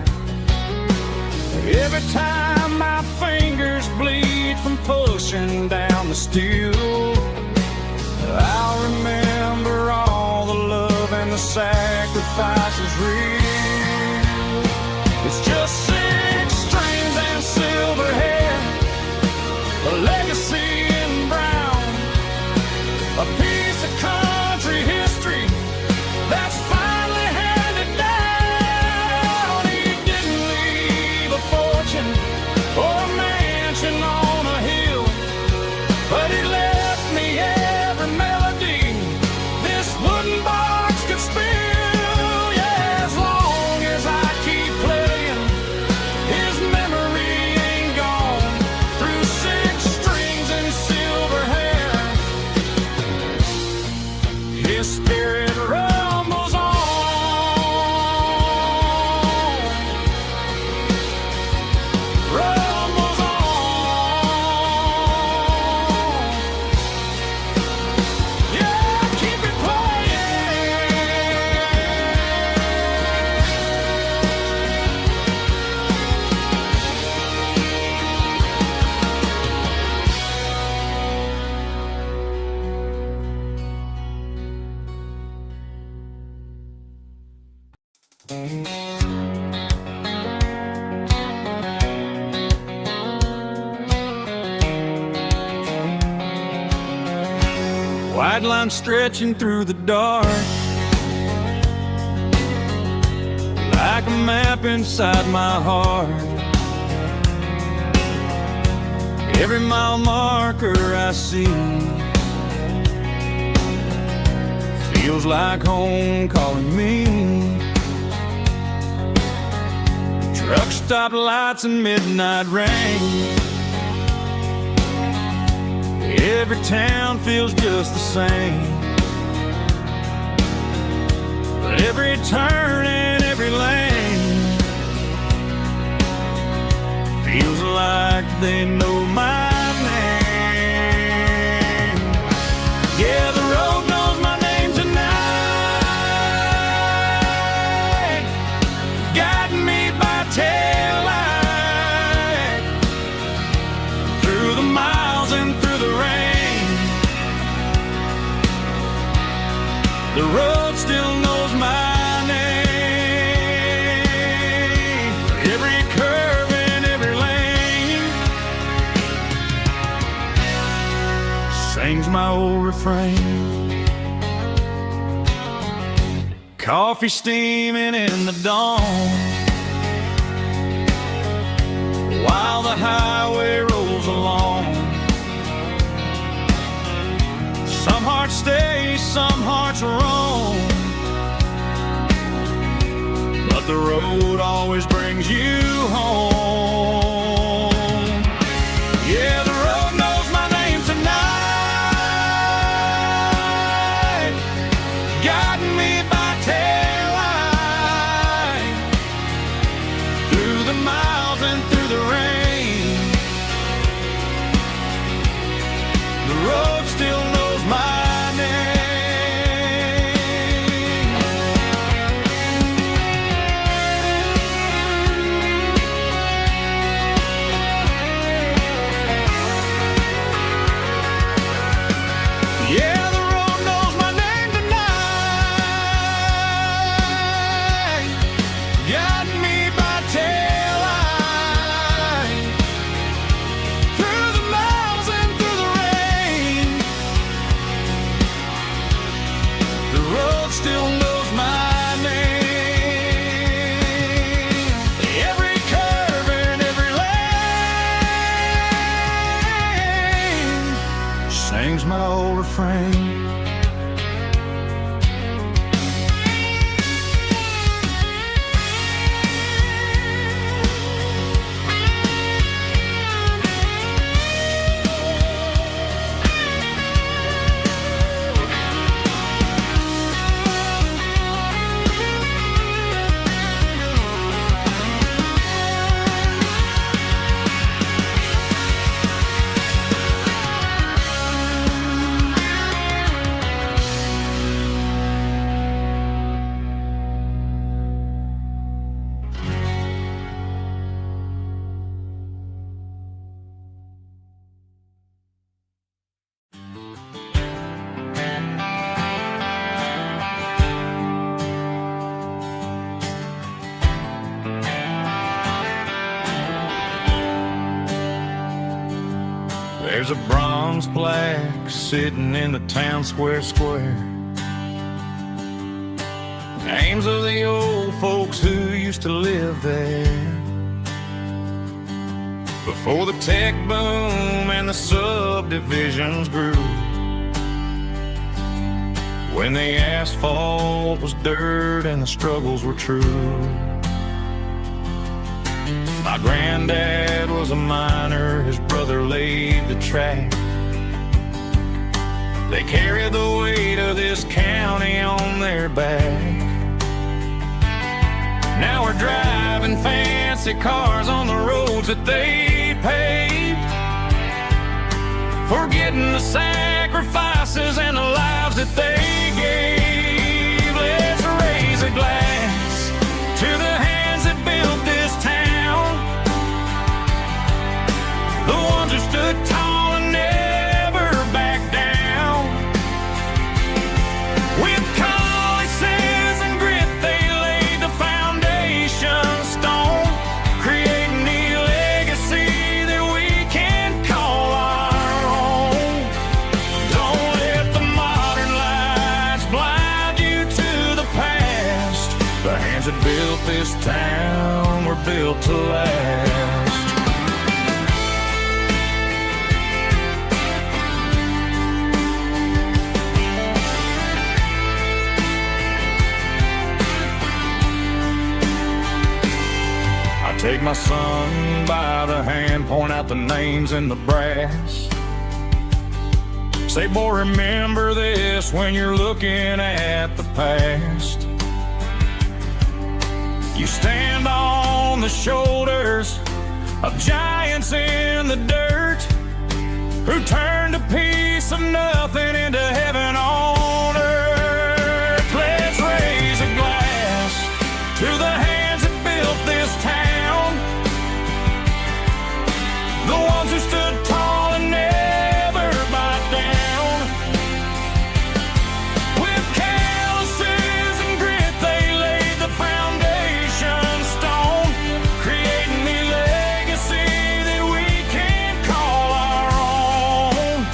Every time my fingers bleed from pushing down the steel, I'll remember all the love and the sacrifices real. It's just six strings and silver hair, a legacy in brown, a piece of country history that's finally handed down. He didn't leave a fortune or a mansion on a hill, but he left me every melody this wooden box could spill. Yeah, as long as I keep playing, his memory ain't gone. Through six strings and silver hair, his spirit rumbles on. Rumbles on. Yeah, keep it playing. White line stretching through the dark, like a map inside my heart. Every mile marker I see feels like home calling me. Truck stop lights and midnight rain. Every town feels just the same, but every turn and every lane feels like they know my name. Yeah, the road knows my name tonight, guiding me by taillight through the miles and through the rain. The road still knows my name. Every curve and every lane sings my old refrain. Coffee steaming in the dawn, while the highway rolls along. Some hearts stay, some hearts roam, but the road always brings you home. Yeah, the road knows my name tonight, guiding me by taillight through the miles and through the rain. The road still knows my name. Yeah, the road knows my name tonight, guiding me by taillight through the miles and through the rain. The road still knows my name. Every curve and every lane sings my old refrain. There's a bronze plaque sitting in the town square. Names of the old folks who used to live there before the tech boom and the subdivisions grew, when the asphalt was dirt and the struggles were true. My granddad was a miner, his brother laid the track. They carried the weight of this county on their back. Now we're driving fancy cars on the roads that they paved, forgetting the sacrifices and the lives that they gave. Let's raise a glass to the hands that built this town, the ones who stood tall and never backed down. With calluses and grit, they laid the foundation hands that built this town were built to last. I take my son by the hand, point out the names in the brass. Say, boy, remember this when you're looking at the past. You stand on the shoulders of giants in the dirt who turned a piece of nothing into heaven on earth. Let's raise a glass to the hands that built this town, the ones who stood tall and never bowed down. With calluses and grit they laid the foundation stone, creating a legacy that we can call our own.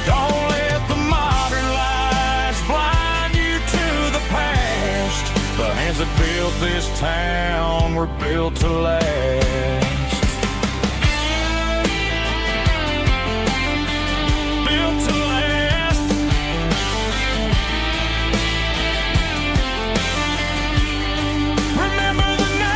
Don't let the modern lies blind you to the past. The hands that built this town were built to last. Built to last. Remember the name.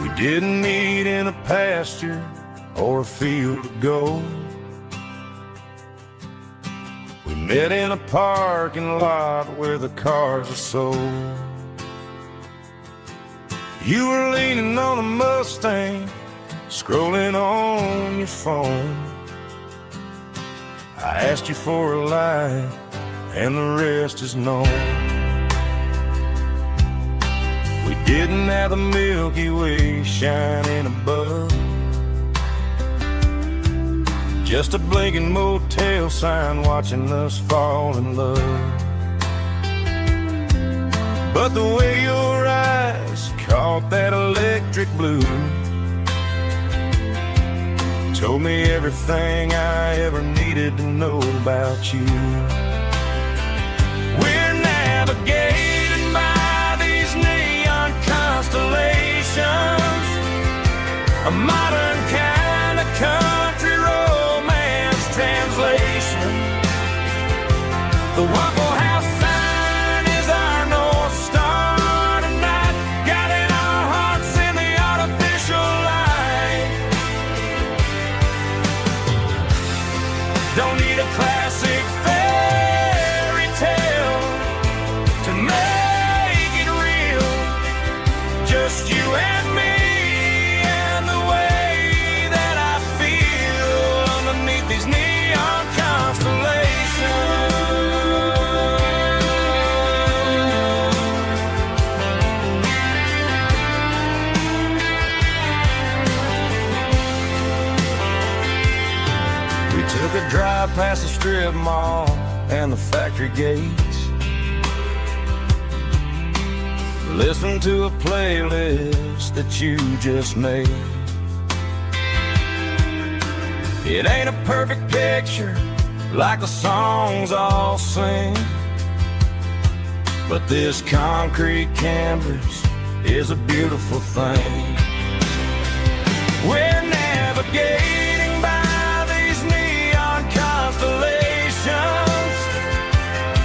We didn't meet in a pasture or a field of gold. We met in a parking lot where the cars are sold. You were leaning on a Mustang, scrolling on your phone. I asked you for a light, and the rest is known. We didn't have the Milky Way shining above, just a blinking motel sign watching us fall in love. But the way your eyes caught that electric blue told me everything I ever needed to know about you. We're navigated by these neon constellations, a modern kind of country romance translation. The Waffle House sign is our North Star tonight, guiding our hearts in the artificial light. Don't need a classic fairy tale to make it real. Just you and me and the way that I feel underneath these neon constellations. We took a drive past the strip mall and the factory gates, listened to a playlist that you just made. It ain't a perfect picture like the songs all sing, but this concrete canvas is a beautiful thing. We're navigating by these neon constellations,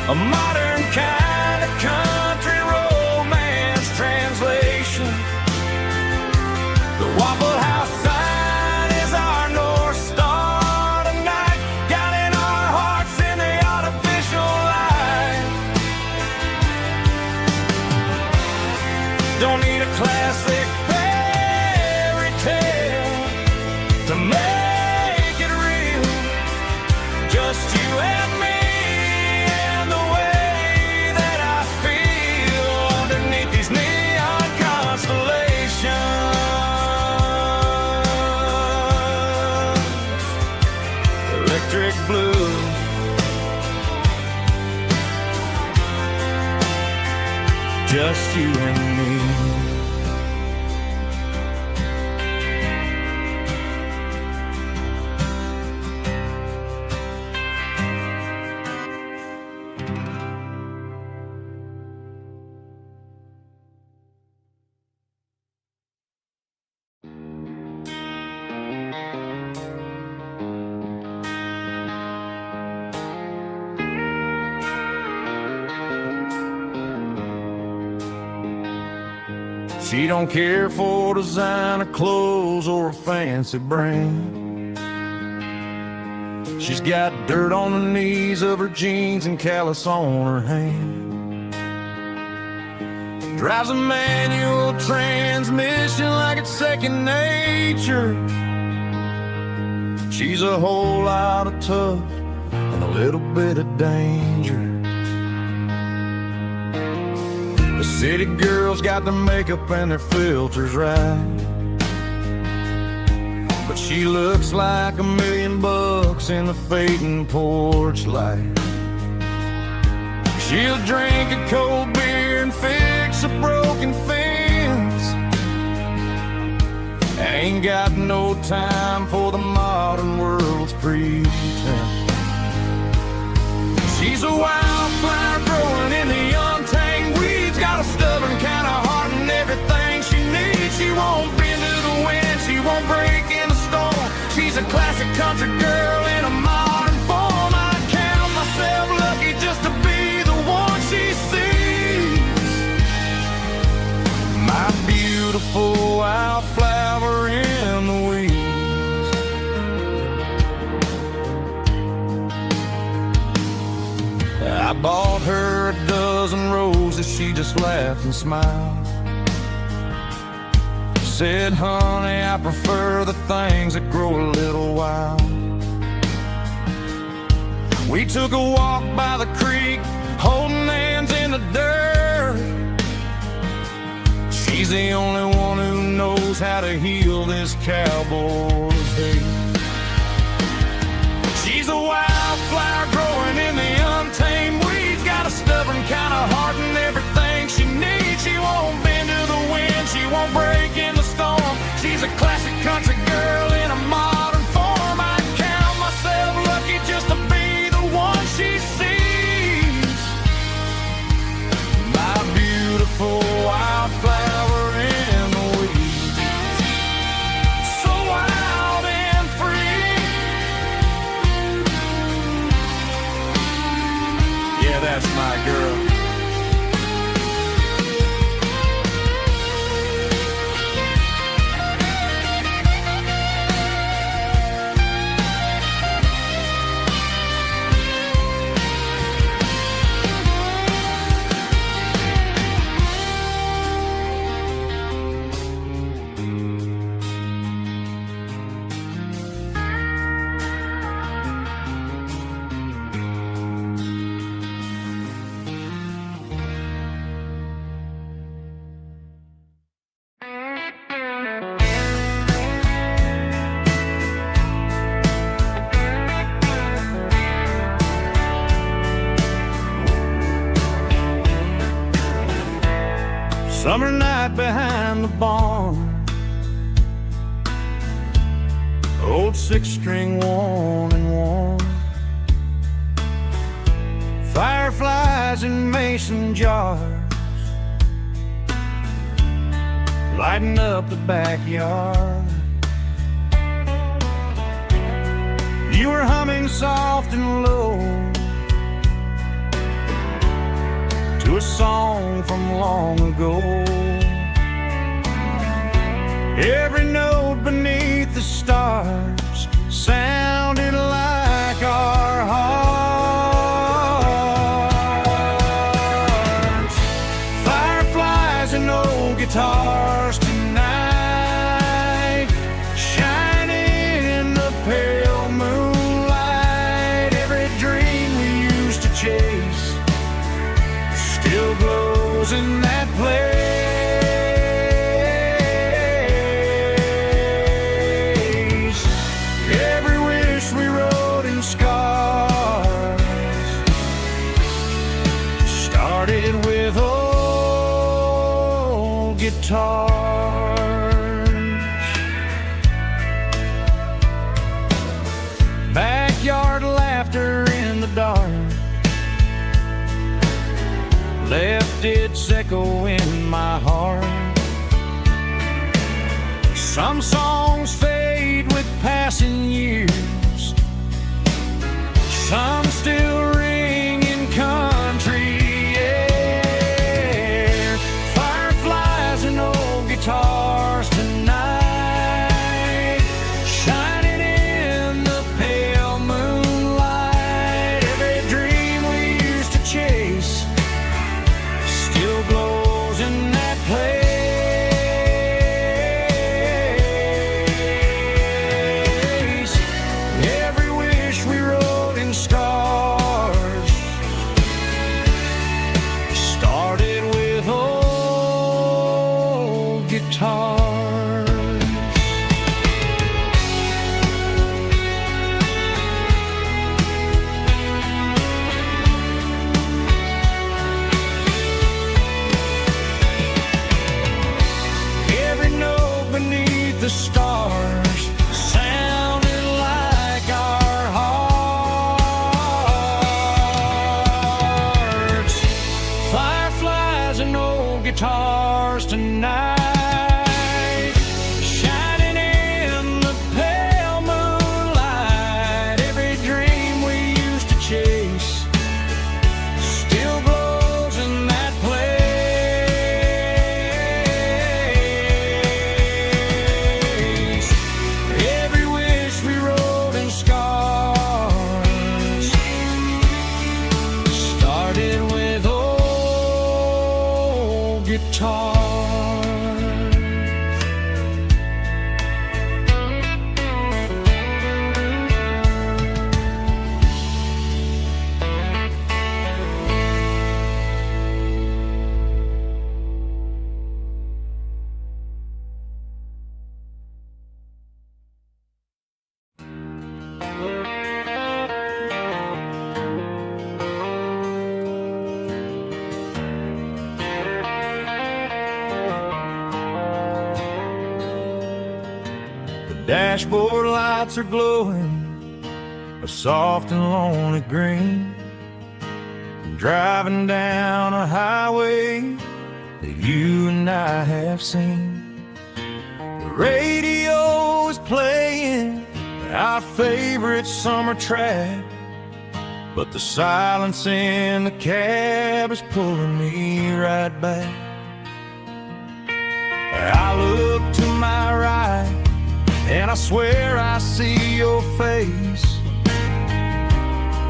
a modern kind of country romance translation. The Waffle House sign is our North Star tonight, guiding our hearts in the artificial light. Don't need a classic fairy tale to make it real. Just you and me just you and me. She don't care for designer clothes or a fancy brand. She's got dirt on the knees of her jeans and callus on her hand. Drives a manual transmission like it's second nature. She's a whole lot of tough and a little bit of danger. The city girls got their makeup and their filters right, but she looks like $1 million in the fading porch light. She'll drink a cold beer and fix a broken fence. Ain't got no time for the modern world's pretense. She's a wildflower growing in the untamed weeds. Got a stubborn kind of heart and everything she needs. She won't bend to the wind, she won't break in the storm. She's a classic country girl in a modern form. I count myself lucky just to be the one she sees. My beautiful wildflower in the weeds. I bought her a dozen roses, she just laughed and smiled. Said, honey, I prefer the things that grow a little wild. We took a walk by the creek, holding hands in the dirt. She's the only one who knows how to heal this cowboy's hate. She's a wildflower growing in the untamed weeds. Got a stubborn kind of heart and everything she needs. She won't bend to the wind, she won't break in the storm. She's a classic country girl in a modern form. I count myself lucky just to be the one she sees. My beautiful wildflower in the weeds. So wild and free. Yeah, that's my girl. Summer night behind the barn, old 6-string worn and worn. Fireflies in mason jars, lighting up the backyard. You were humming soft and low to a song from long ago. Every note beneath the stars sounded like our hearts. Fireflies and old guitars tonight, shining in the pale moonlight. Every dream we used to chase still glows in that place. Every wish we wrote in scars, 'Started with old guitars. Backyard laughter in the dark left its echo in my heart. Some songs fade with passing years, some still ring in country air. Fireflies and old guitars tonight, shining in the pale moonlight. Every dream we used to chase still glows in that place. Every wish we wrote in stars started with old guitars. Every note beneath the stars sounded like our hearts. Fireflies and old guitars tonight, shining in the pale moonlight. Every dream we used to chase still glows in that place. Every wish we wrote in scars started with old guitars. The dashboard lights are glowing a soft and lonely green. I'm driving down a highway that you and I have seen. The radio is playing our favorite summer track, but the silence in the cab is pulling me right back. I look to my right and I swear I see your face,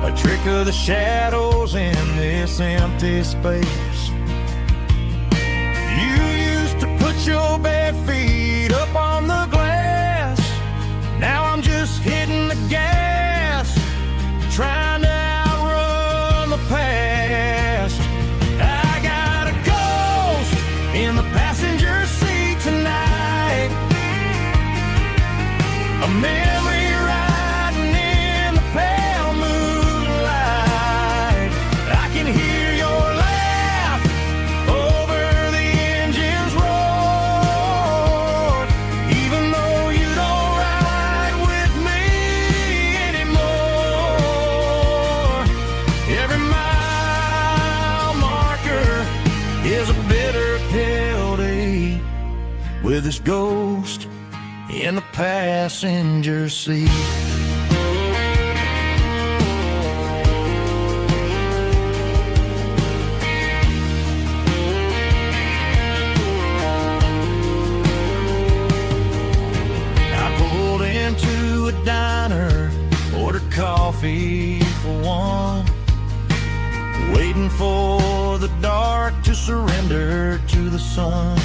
a trick of the shadows in this empty space. You used to put your bare feet up on the glass. Now I'm just hitting the gas, trying to outrun the past. I got a ghost in the passenger seat tonight, a memory riding in the pale moonlight. I can hear your laugh over the engine's roar, even though you don't ride with me anymore. Every mile marker is a bitter pill to eat, with this ghost in the passenger seat. I pulled into a diner, ordered coffee for one, waiting for the dark to surrender to the sun.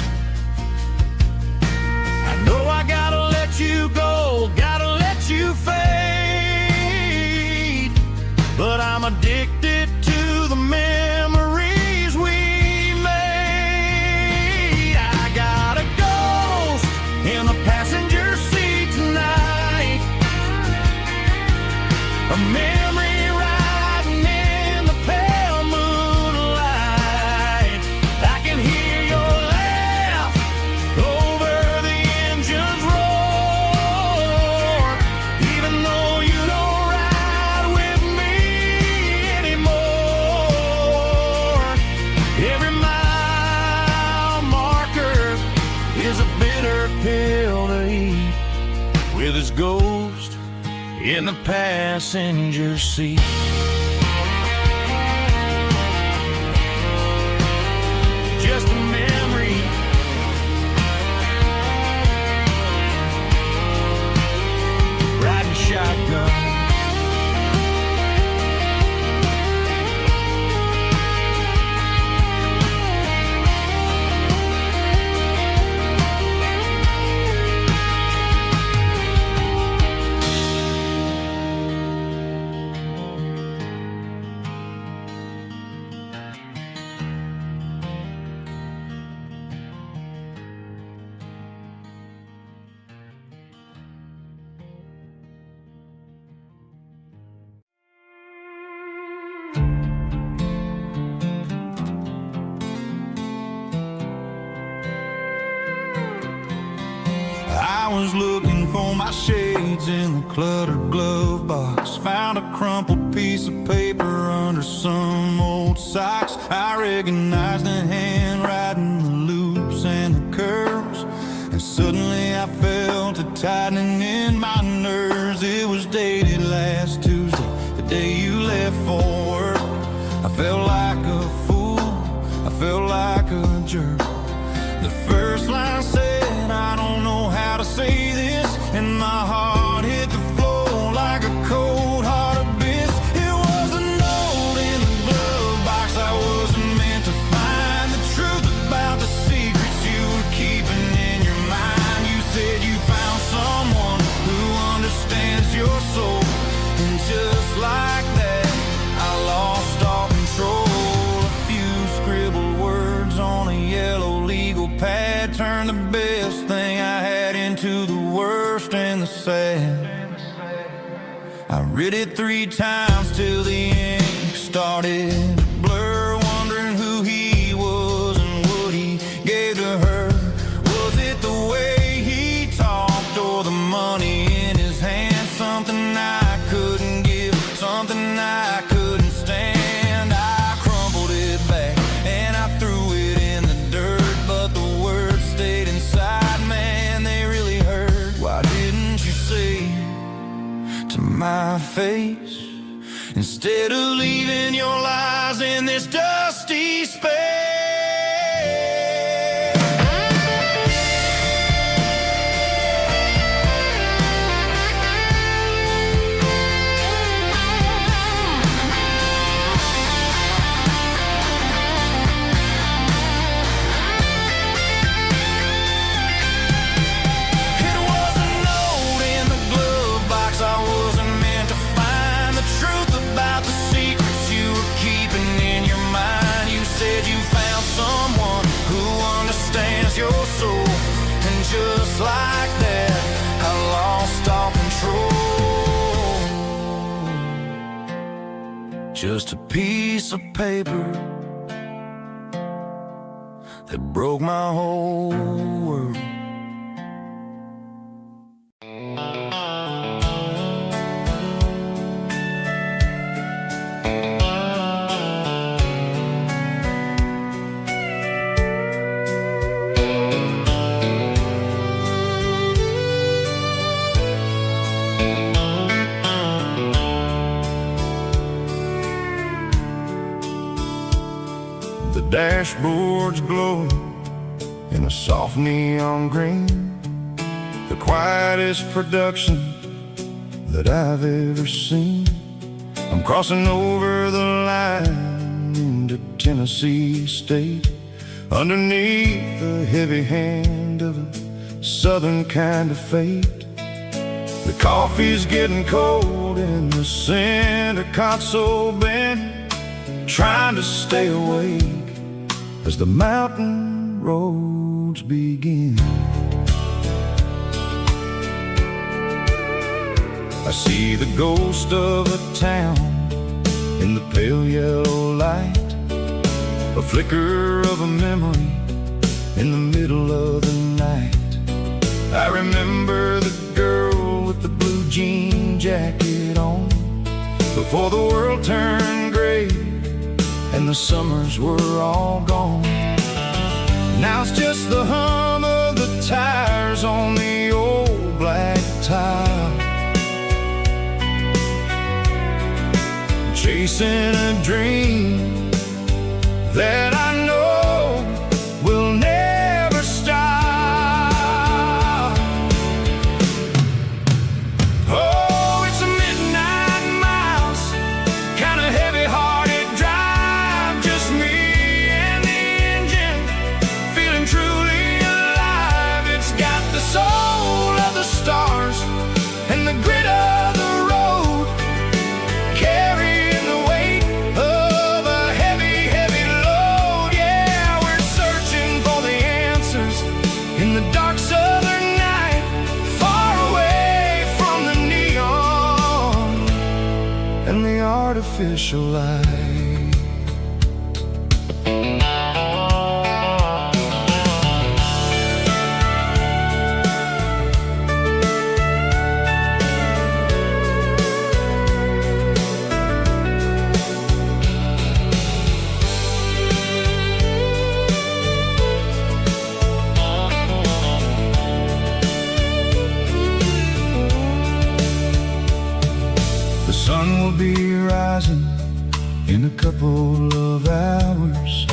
I know I gotta let you go, gotta let you fade, but I'm addicted to the memories we made. I got a ghost in the passenger seat tonight, a memory riding in the pale moonlight. I can hear your laugh in the passenger seat. Just a memory, riding shotgun. I was looking for my shades in the cluttered glove box. Found a crumpled piece of paper under some old socks. I recognized the handwriting, the loops and the curves, and suddenly I felt a tightening in my nerves. It was dated last Tuesday, the day you left for work. I felt like a fool, I felt like a jerk. The first line said, I don't know how to say this, and my heart hit the floor like a cold hard abyss. It was a note in the glove box I wasn't meant to find. The truth about the secrets you were keeping in your mind. You said you found someone who understands your soul, and just like that, I lost all control. A few scribbled words on a yellow legal pad turned the best thing I had into the worst and the sad. I read it 3 times till the ink started to blur, wondering who he was and what he gave to her. Was it the way he talked or the money in his hand? Something I couldn't give, something I couldn't stand. I crumpled it back and I threw it in the dirt, but the words stayed inside. Man, they really hurt. Why didn't you say to my face, instead of leaving your lies in this dusty space? It was a note in the glove box I wasn't meant to find. The truth about the secrets you were keeping in your mind. You said you found someone who understands your soul, and just like that, I lost all control. Just a piece of paper that broke my whole world. The dashboard's glowing in a soft neon green, the quietest production that I've ever seen. I'm crossing over the line into Tennessee State, underneath the heavy hand of a southern kind of fate. The coffee's getting cold in the center console bin, trying to stay awake as the mountain roads begin. I see the ghost of a town in the pale yellow light, a flicker of a memory in the middle of the night. I remember the girl with the blue jean jacket on, before the world turned gray and the summers were all gone. Now it's just the hum of the tires on the old black tile, chasing a dream that I know will never stop. Oh, it's a midnight miles, kind of heavy-hearted drive, just me and the engine, feeling truly alive. It's got the soul of the stars and the grit of the road, carrying the weight of a heavy, heavy load. Yeah, we're searching for the answers in the dark southern night, far away from the neon and the artificial light. The sun will be rising in a couple of hours,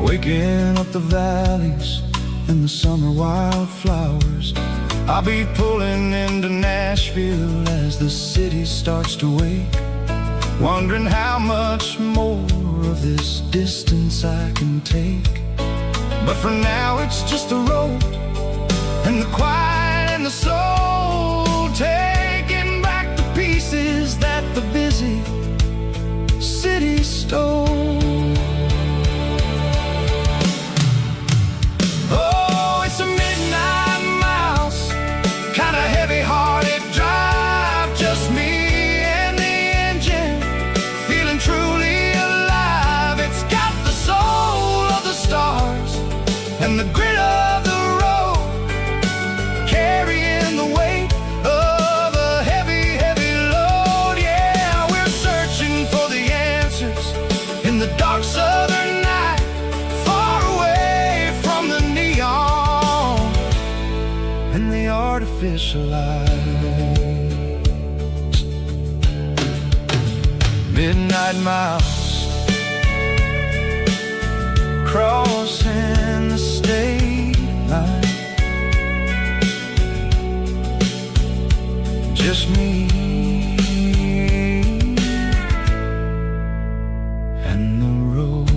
waking up the valleys and the summer wildflowers. I'll be pulling into Nashville as the city starts to wake, wondering how much more of this distance I can take. But for now it's just the road and the quiet and the soul, taking back the pieces that the busy city stole. Oh, it's a midnight miles, kind of heavy-hearted drive, just me and the engine, feeling truly alive. It's got the soul of the stars and the grit of the road, carrying the weight of a heavy, heavy load. Yeah, we're searching for the answers in the dark southern night, far away from the neon and the artificial lights. Midnight miles, crossing the state line, just me and the road.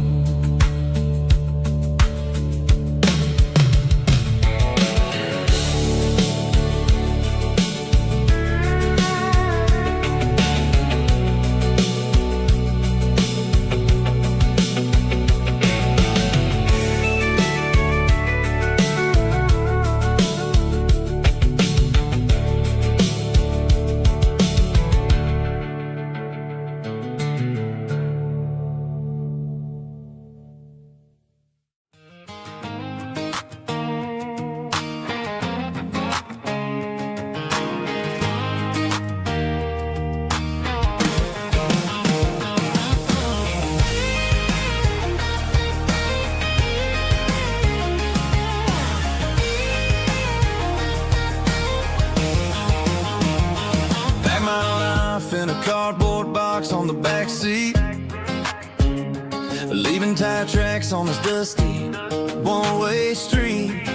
In a cardboard box on the back seat, leaving tire tracks on this dusty one-way street.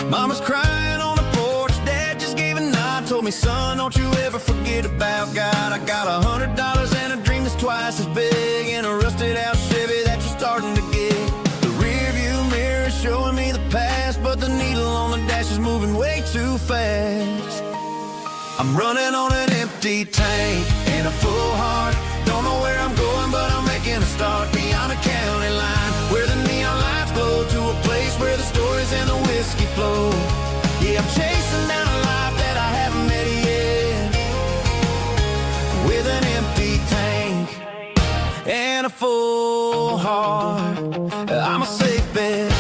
Mama's crying on the porch, Dad just gave a nod, told me, son, don't you ever forget about God. I got $100 and a dream that's twice as big, in a rusted out Chevy that you're starting to get. The rear view mirror is showing me the past, but the needle on the dash is moving way too fast. I'm running on an empty tank and a full heart. Don't know where I'm going, but I'm making a start beyond a county line, where the neon lights glow, to a place where the stories and the whiskey flow. Yeah, I'm chasing down a life that I haven't met yet, with an empty tank and a full heart. I'm a safe bet.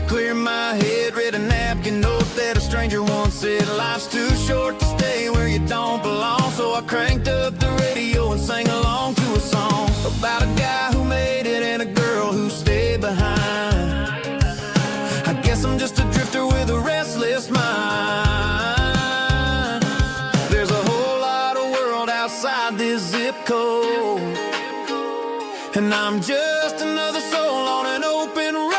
Clear my head, read a napkin note that a stranger once said, life's too short to stay where you don't belong. So I cranked up the radio and sang along to a song about a guy who made it and a girl who stayed behind. I guess I'm just a drifter with a restless mind. and I'm just another soul on an open road.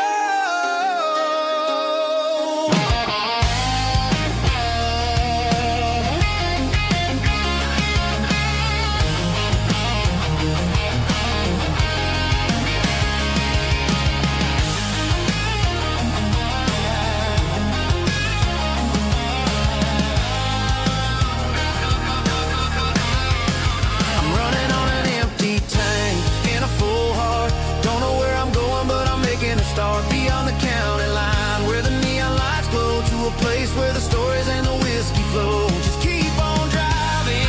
I'm running on an empty tank in a full heart. Don't know where I'm going, but I'm making a start beyond the county line, where the neon lights glow, to a place where the stories and the whiskey flow. Just keep on driving,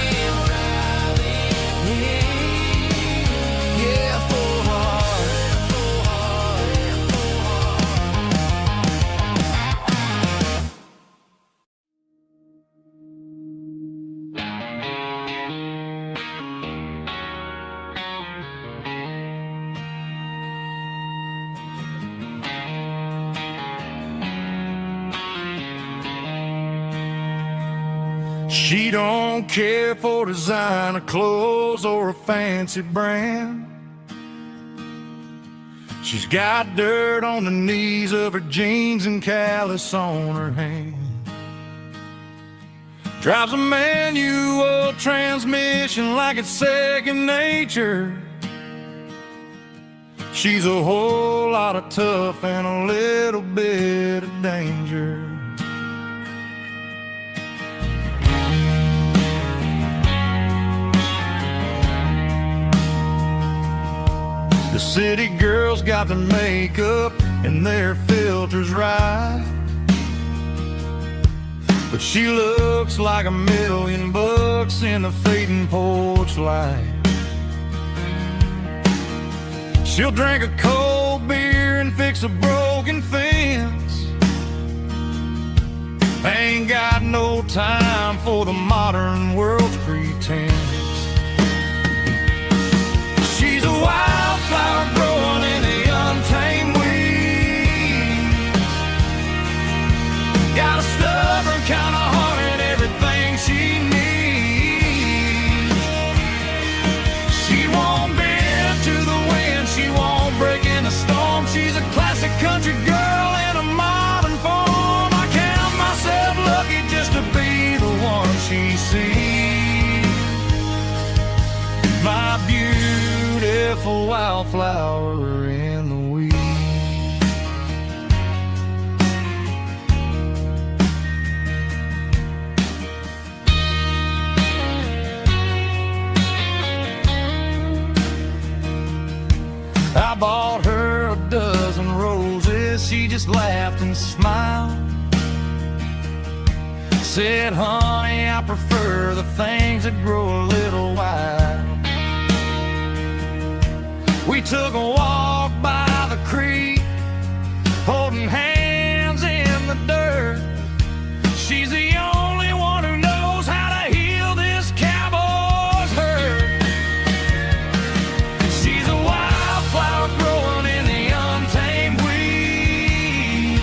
yeah, full heart. She don't care for designer clothes or a fancy brand. She's got dirt on the knees of her jeans and callus on her hand. Drives a manual transmission like it's second nature. She's a whole lot of tough and a little bit of danger. The city girls got their makeup and their filters right, but she looks like $1,000,000 in a fading porch light. She'll drink a cold beer and fix a broken fence. Ain't got no time for the modern world's pretense. She's a wildflower growing in the untamed weeds. Got a stubborn kind of heart and everything she needs. She won't bend to the wind, she won't break in the storm. She's a classic country girl in a modern form. I count myself lucky just to be the one she sees. My beautiful wildflower in the weeds. I bought her a dozen roses, she just laughed and smiled. Said, honey, I prefer the things that grow a little wild. We took a walk by the creek, holding hands in the dirt. She's the only one who knows how to heal this cowboy's hurt. She's a wildflower growing in the untamed weed.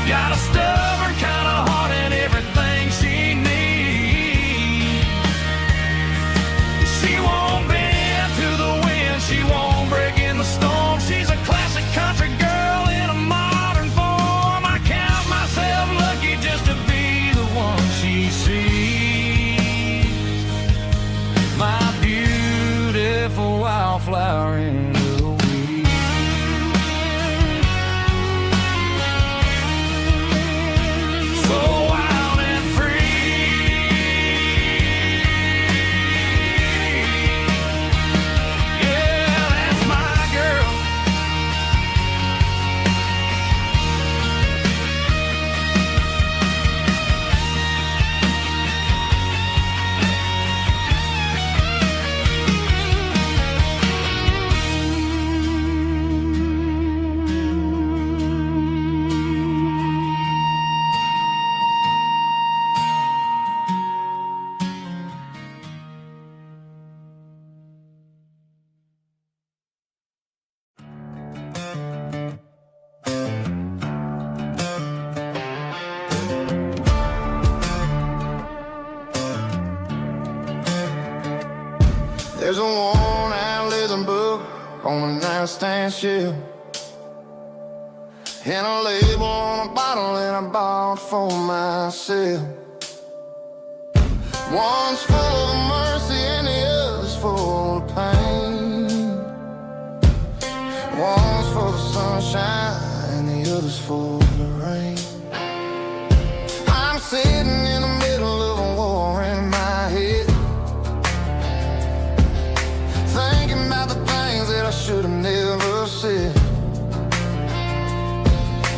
Got a stubborn kind of heart and everything she needs. She won't bend to the wind, she won't break in the storm. She's a classic country girl in a modern form. I count myself lucky just to be the one she sees. My beautiful wildflower in the weeds. So wild and free. Yeah, that's my girl. There's a worn out leather on a nightstand shelf, and a label on a bottle that I bought for myself. One's full of mercy and the other's full of pain. One's for the sunshine and the other's for the rain. I'm sitting in the middle of a war in my head, thinking about the things that I should have never said.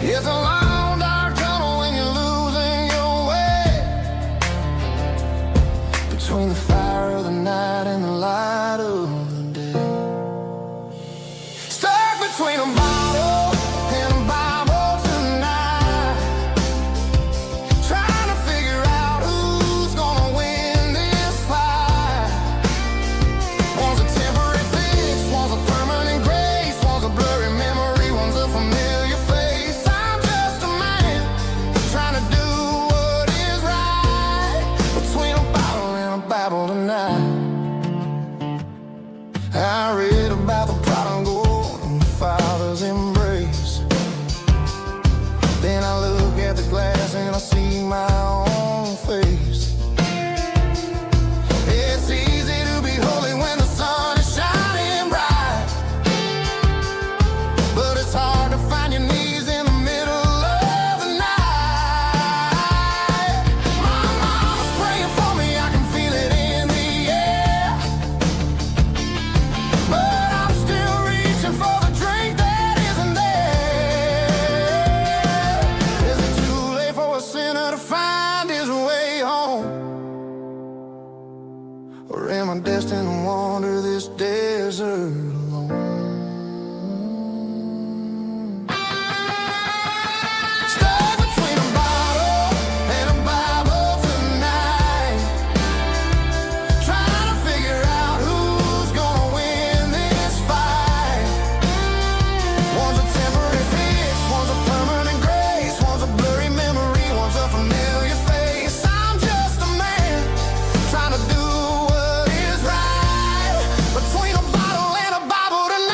It's a long dark tunnel when you're losing your way, between the fire of the night and the light of the day. Stuck between a bottle and a Bible tonight, trying to figure out who's gonna win this fight. One's a temporary fix, one's a permanent grace, one's a blurry memory, one's a familiar face. I'm just a man trying to do what is right, between a bottle and a Bible tonight. I read about the prodigal and the Father's embrace. Then I look at the glass and I see my own face. It's easy to be holy when the sun is shining bright, but it's hard to find your knees in the middle of the night. My mama's praying for me, I can feel it in the air, but I'm still reaching for the drink that isn't there. Is it too late for a sinner to find his way home? Or am I destined to wander this desert alone? Stuck between a bottle and a Bible tonight, trying to figure out who's gonna win this fight. One's a temporary fix, one's a permanent grace, one's a blurry memory, one's a familiar face. I'm just a man trying to do what is right, between a bottle and a Bible tonight.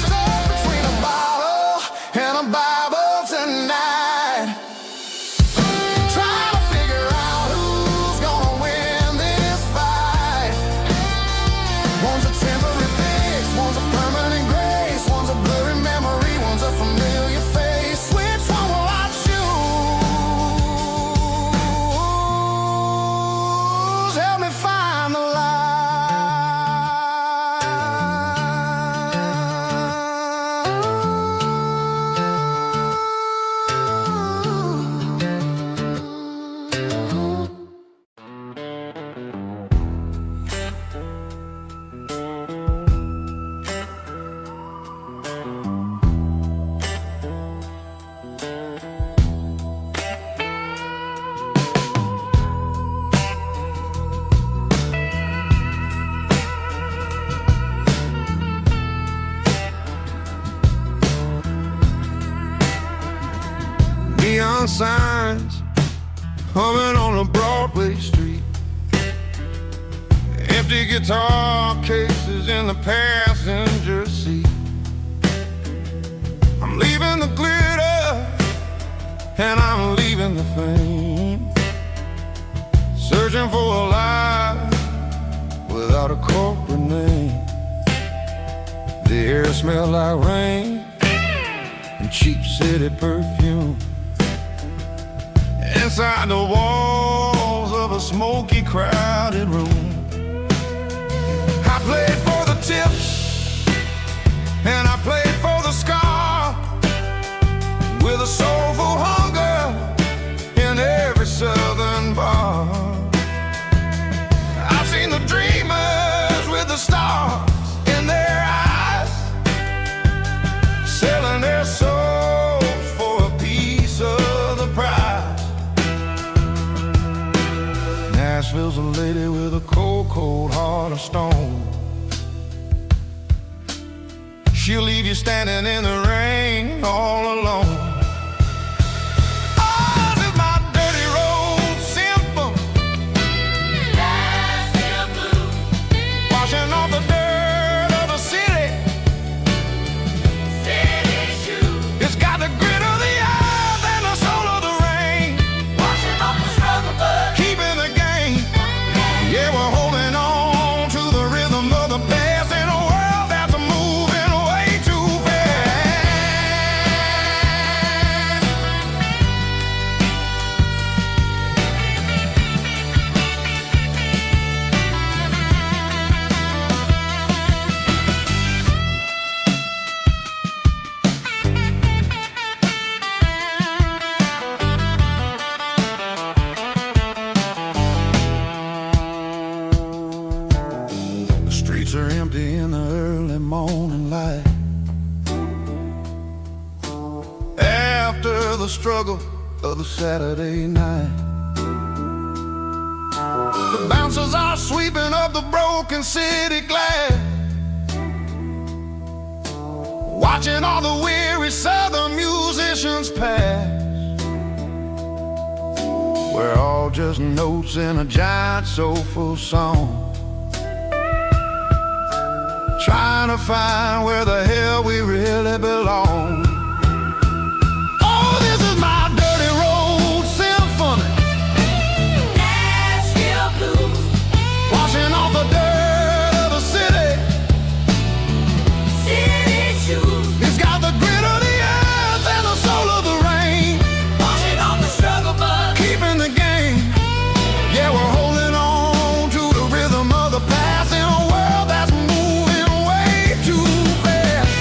Stuck between a bottle and a Bible tonight, trying to figure out who's gonna win this fight. One's a temporary fix, one's a permanent grace, one's a blurry memory, one's a familiar face. Which one will I choose? Help me find the light. Neon signs humming on a Broadway street, empty guitar cases in the passenger seat. I'm leaving the glitter and I'm leaving the fame, searching for a life without a corporate name. The air smelled like rain and cheap city perfume. Inside the walls of a smoky, crowded room, I played for the tips and I played for the scar, with a soulful hunger in every southern bar. I've seen the dreamers with the stars in their eyes, selling their souls for a piece of the prize. cold, cold heart of stone. She'll leave you standing in the rain all alone. Oh, this is my dirty road symphony. Nashville blues. Washing off the dirt of the city. City shoes. It's got the grit of the earth and the soul of the rain. Washing off the struggle bud. Keeping the game. Yeah, we're holding on to the rhythm of the past in a world that's moving way too fast. The streets are empty in the early morning light. After the struggle of the Saturday night, the bouncers are sweeping up the broken city glass, watching all the weary southern musicians pass. We're all just notes in a giant soulful song, trying to find where the hell we really belong. Oh, this is my dirty road symphony. Nashville blues. Washing off the dirt of the city. City shoes. It's got the grit of the earth and the soul of the rain. Washing off the struggle bud. Keeping the game. Yeah, we're holding on to the rhythm of the past in a world that's moving way too fast.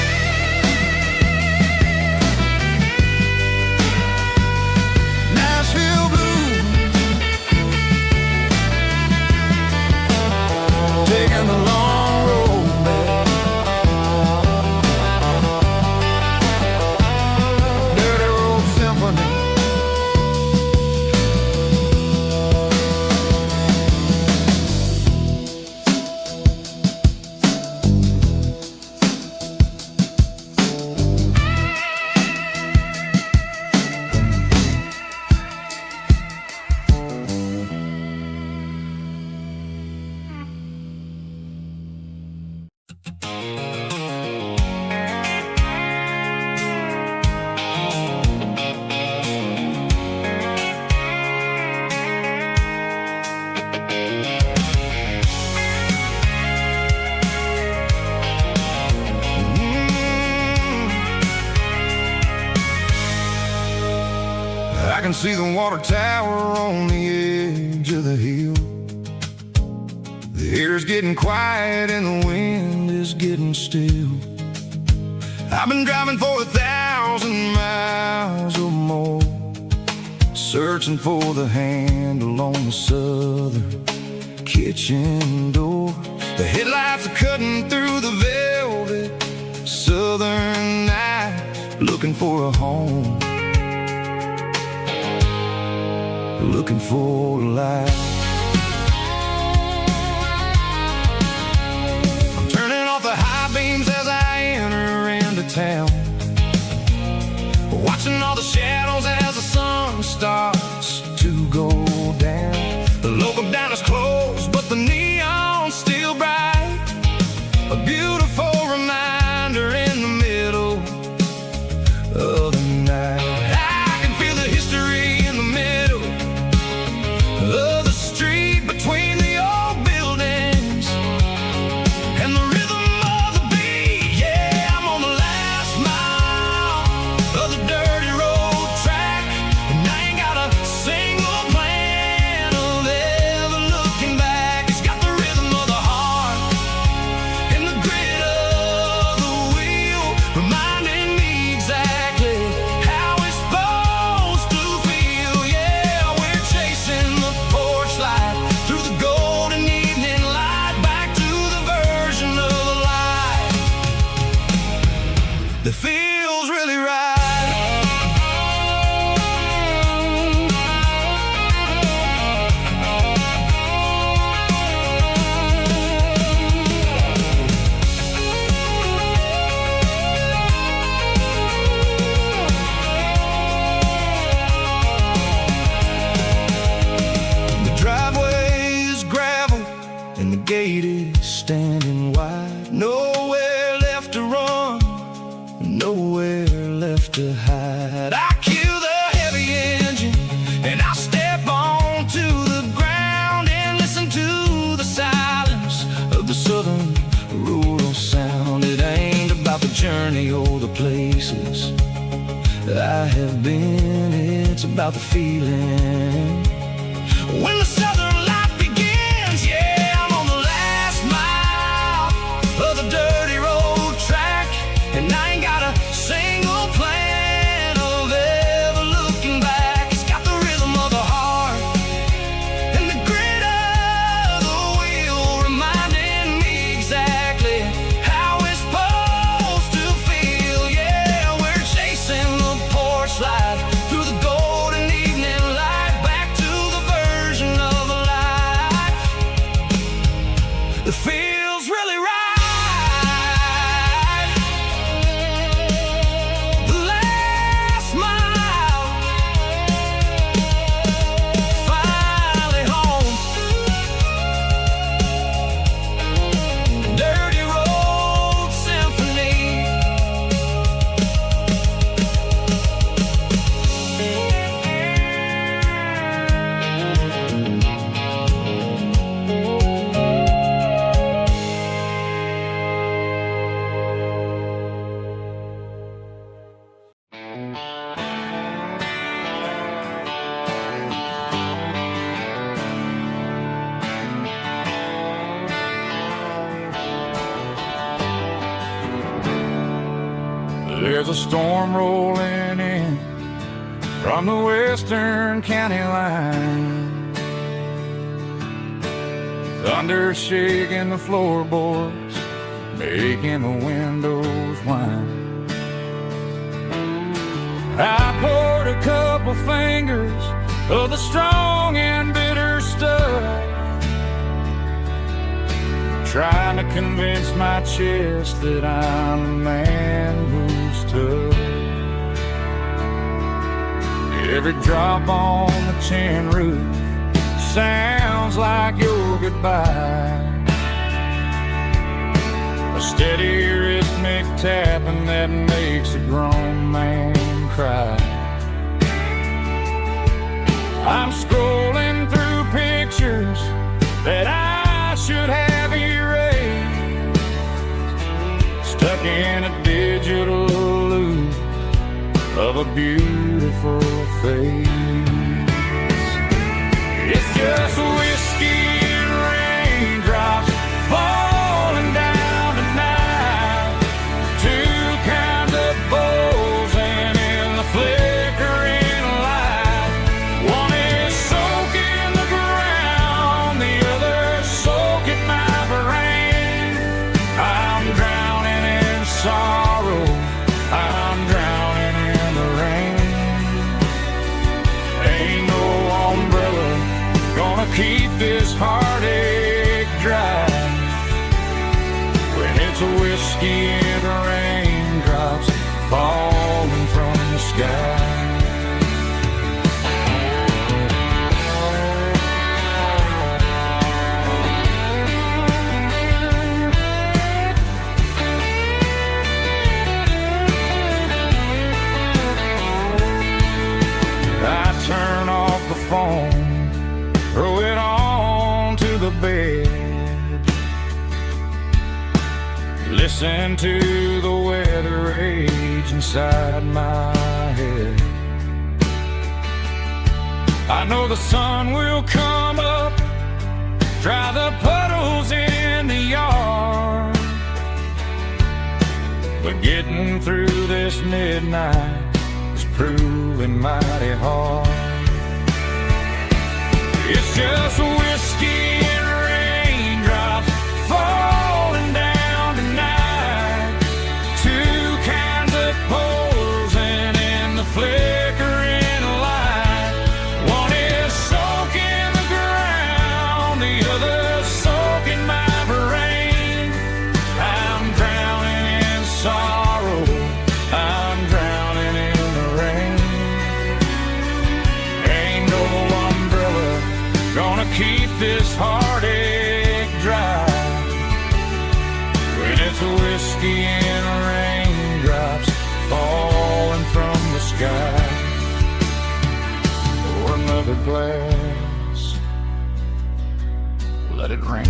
Nashville blues, taking the long road back. Dirty road symphony. I can see the water tower on the edge of the hill. The air's getting quiet and the wind is getting still. I've been driving for 1,000 miles or more, searching for the handle on the southern kitchen door. The headlights are cutting through the velvet southern night, looking for a home, looking for a life. I'm turning off the high beams as I enter into town, watching all the shadows as the sun starts to go down. The local diner's closed, but the neon's still bright, a beautiful reminder in the middle of the night. I can feel the history in the middle of the street, between the old buildings and the rhythm of the beat. Yeah, I'm on the last mile of the dirty road track, and I ain't got a single plan of ever looking back. It's got the rhythm of the heart and the grit place standing wide. Nowhere left to run, nowhere left to hide. I kill the heavy engine and I step onto the ground and listen to the silence of the southern rural sound. It ain't about the journey or the places I have been, it's about the feeling. When the southern life begins, yeah, I'm on the last mile of the dirty road track, and I ain't got a single plan of ever looking back. It's got the rhythm of the heart and the grit of the wheel, reminding me exactly how it's supposed to feel. Yeah, we're chasing the porch light through the golden evening light, back to the version of a life that feels really right. The last mile, finally home. Dirty Road Symphony. There's a storm rolling in from the western county line. Thunder shaking the floorboards, making the windows whine. I poured a couple fingers of the strong and bitter stuff, trying to convince my chest that I'm the man who's tough. Every drop on the tin roof sounds like your goodbye, a steady rhythmic tapping that makes a grown man cry. I'm scrolling through pictures that I should have erased, stuck in a digital loop of a beautiful face. It's just whiskey and raindrops falling down tonight, two kinds of bowls and in the flickering light. One is soaking the ground, the other soaking my brain. I'm drowning in sorrow, I'm drowning in the rain. Ain't no umbrella gonna keep this heartache dry when it's a whiskey and raindrops falling from the sky. I turn off the phone, throw it on to the bed, listen to the weather rage inside my head. I know the sun will come up, dry the puddles in the yard, but getting through this midnight is proving mighty hard. It's just whiskey and raindrops falling down tonight, two kinds of poles and in the flickering light. One is soaking the ground, the other soaking my brain. I'm drowning in sorrow, I'm drowning in the rain. Ain't no umbrella gonna keep another glass. Let it rain.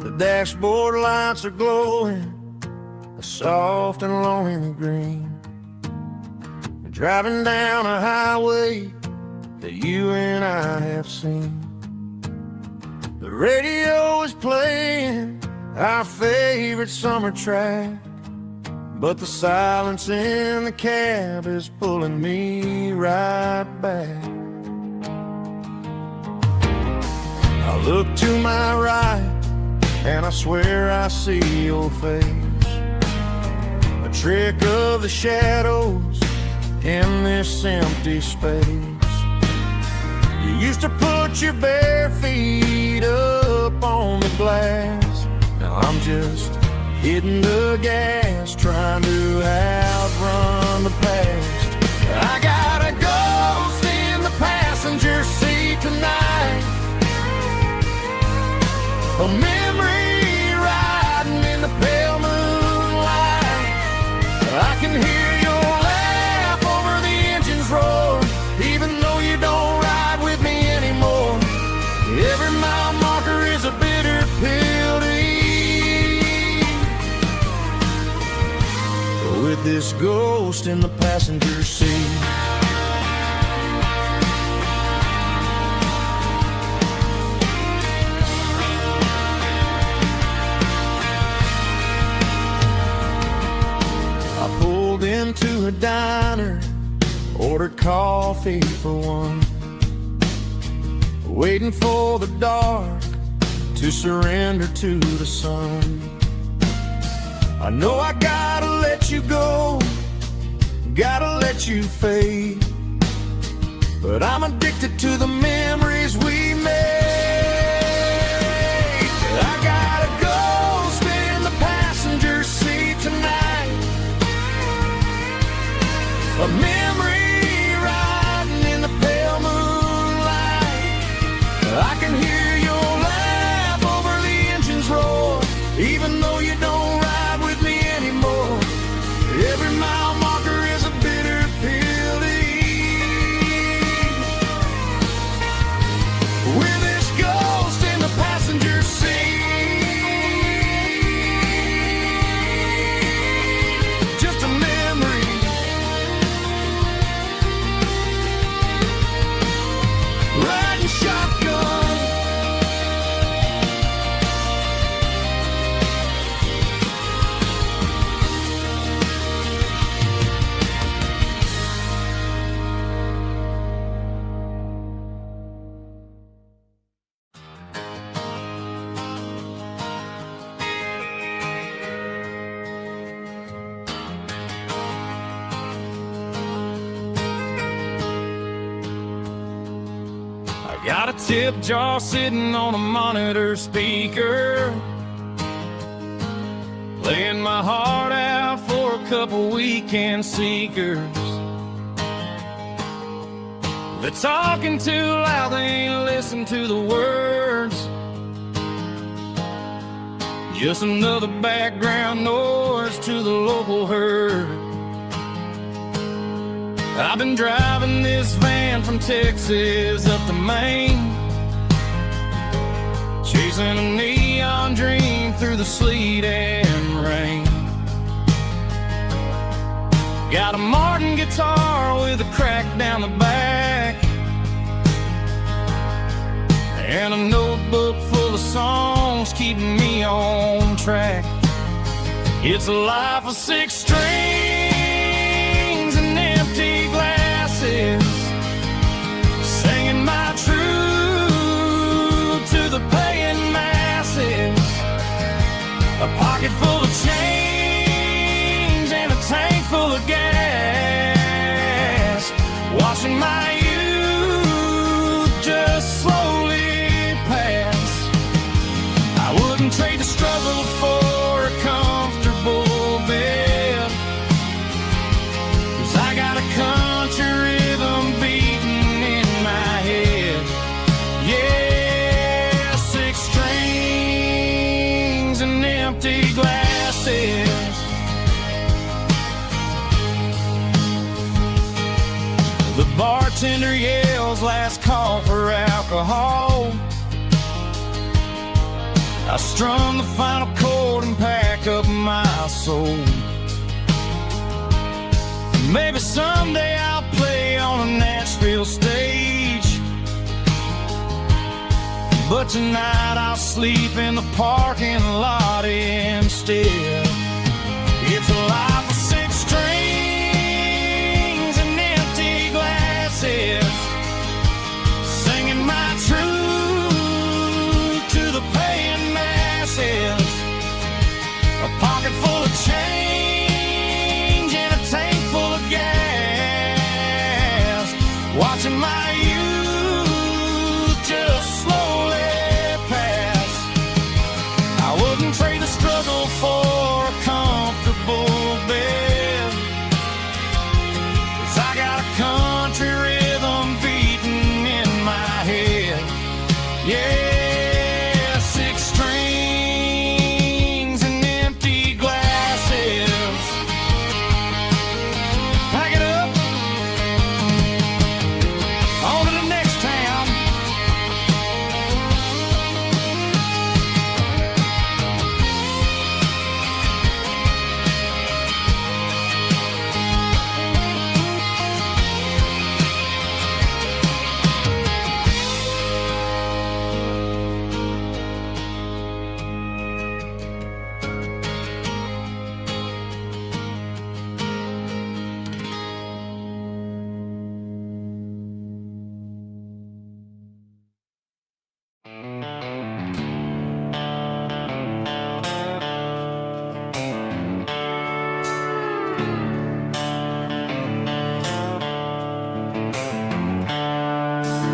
The dashboard lights are glowing, a soft and lonely green. Driving down a highway that you and I have seen. The radio is playing our favorite summer track, but the silence in the cab is pulling me right back. I look to my right and I swear I see your face, a trick of the shadows in this empty space. You used to put your bare feet up on the glass. Now I'm just hitting the gas, trying to outrun the past. I got a ghost in the passenger seat tonight, a memory riding in the pale moonlight. I can hear your laugh over the engine's roar, even though you don't ride with me anymore. Every mile marker is a bitter pill to eat, with this ghost in the passenger seat. I pulled into a diner, ordered coffee for one, waiting for the dark to surrender to the sun. I know I gotta let you go, gotta let you fade, but I'm addicted to the memories we made. I got a ghost in the passenger seat tonight, a memory riding in the pale moonlight. I can hear your laugh over the engine's roar, even though you don't ride with me anymore. Every mile marker is a bitter pill to eat, with this ghost in the passenger seat. Just a memory, riding shotgun. Got a tip jar sitting on a monitor speaker, playing my heart out for a couple weekend seekers. They're talking too loud, they ain't listen to the words. Just another background noise to the local herd. I've been driving this van from Texas up to Maine, chasing a neon dream through the sleet and rain. Got a Martin guitar with a crack down the back, and a notebook full of songs keeping me on track. It's a life of 6 strings and empty glasses, singing my truth to the paying masses. A pocket full of change and a tank full of gas, watching my youth just slowly pass. I wouldn't trade the struggle for a comfortable bed, 'cause I got a country rhythm beating in my head. Yeah, 6 strings and empty glasses. The bartender yells last call for alcohol. I strum the final chord and pack up my soul. Maybe someday I'll play on a Nashville stage, but tonight I'll sleep in the parking lot instead. It's a life of 6 strings and empty glasses, singing my truth to the paying masses. A pocket full of change and a tank full of gas, watching my youth just slowly pass. I wouldn't trade the struggle for a comfortable bed, 'cause I got a country rhythm beating in my head. Yeah, 6 strings and empty glasses. Pack it up, on to the next town.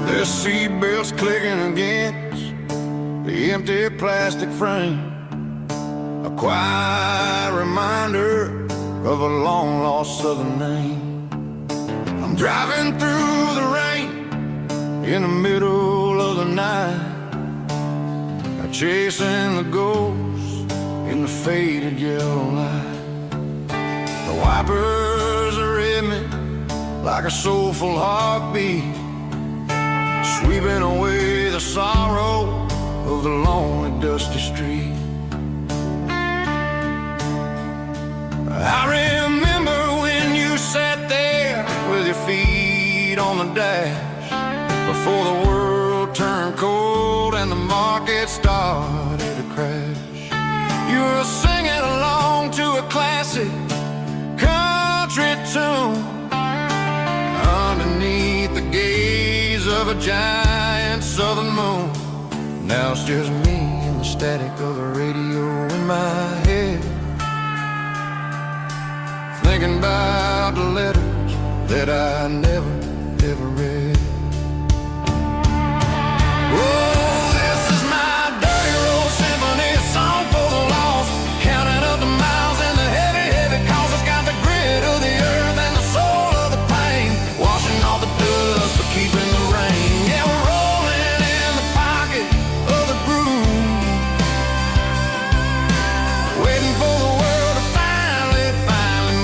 The seatbelts clicking against the empty plastic frame, a quiet reminder of a long-lost southern name. I'm driving through the rain in the middle of the night, chasing the ghosts in the faded yellow light. The wipers are in me like a soulful heartbeat, sweeping away the sorrow of the lonely, dusty street. I remember when you sat there with your feet on the dash, before the world turned cold and the market started to crash. You were singing along to a classic country tune underneath the gaze of a giant southern moon. Now it's just me and the static of the radio in my head, thinking about the letters that I never, ever read. Oh, this is my dirty road symphony, a song for the lost, counting up the miles and the heavy, heavy calls. It's got the grit of the earth and the soul of the pain, washing off the dust but keeping the rain. Yeah, we're rolling in the pocket of the groove, waiting for the world to finally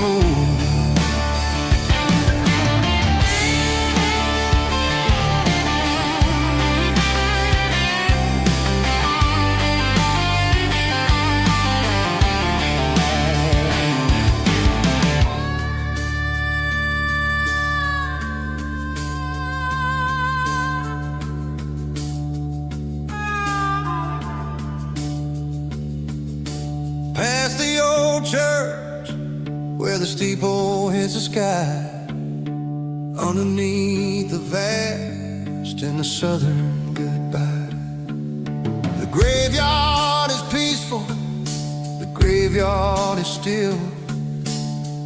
move. church where the steeple hits the sky, underneath the vast and the southern goodbye. The graveyard is peaceful, the graveyard is still,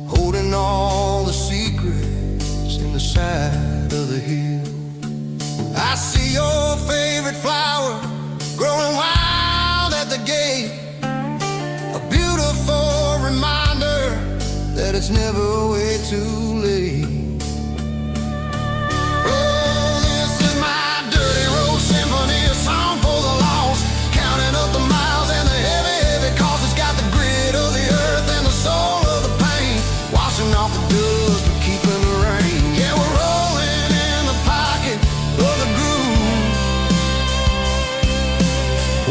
holding all the secrets in the side of the hill. I see your favorite flower growing wild at the gate, a beautiful reminder that it's never way too late. Oh, this is my dirty road symphony, a song for the lost, counting up the miles and the heavy, heavy cost. It's got the grit of the earth and the soul of the pain, washing off the dust but keeping the rain. Yeah, we're rolling in the pocket of the groove,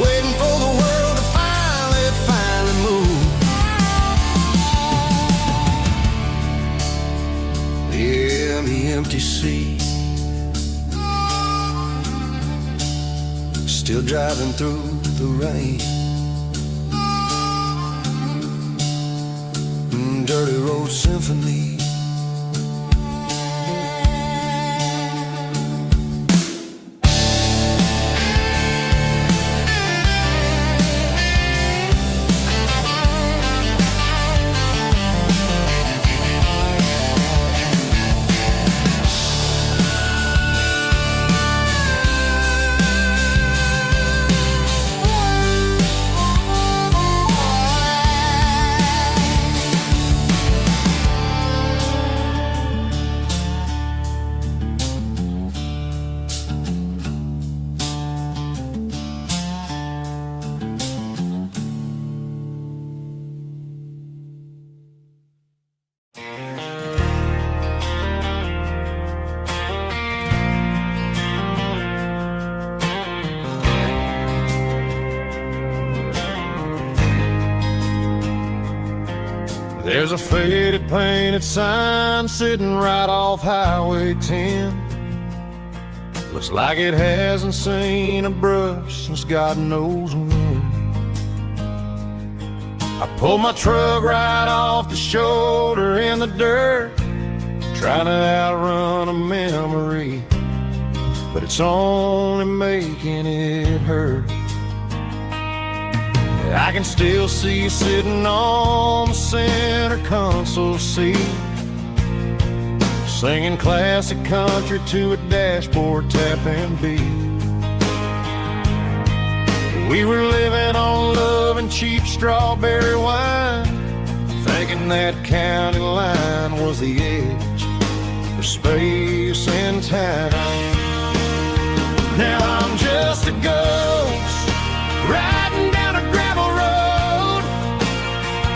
waiting for the world to finally move. Yeah, the empty sea, still driving through the rain. Dirty road symphony. There's a faded painted sign sitting right off Highway 10. Looks like it hasn't seen a brush since God knows when. I pulled my truck right off the shoulder in the dirt, trying to outrun a memory, but it's only making it hurt. I can still see you sitting on the center console seat, singing classic country to a dashboard tapping beat. We were living on love and cheap strawberry wine, thinking that county line was the edge for space and time. Now I'm just a ghost riding down a gravel road,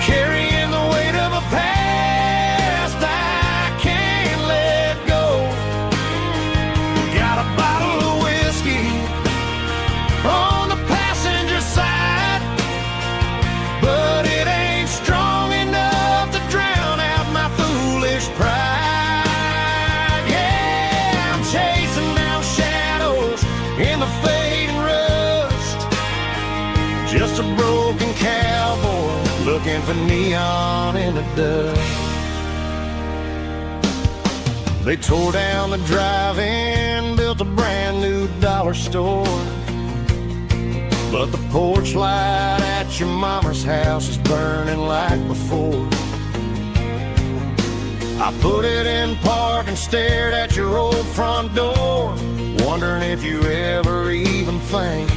carrying the weight of a past I can't let go. Got a bottle of whiskey on the passenger side, but it ain't strong enough to drown out my foolish pride. Yeah, I'm chasing down shadows in the fading rust, just a broken cowboy looking for neon in the dust. They tore down the drive-in, built a brand new dollar store, but the porch light at your mama's house is burning like before. I put it in park and stared at your old front door, wondering if you ever even think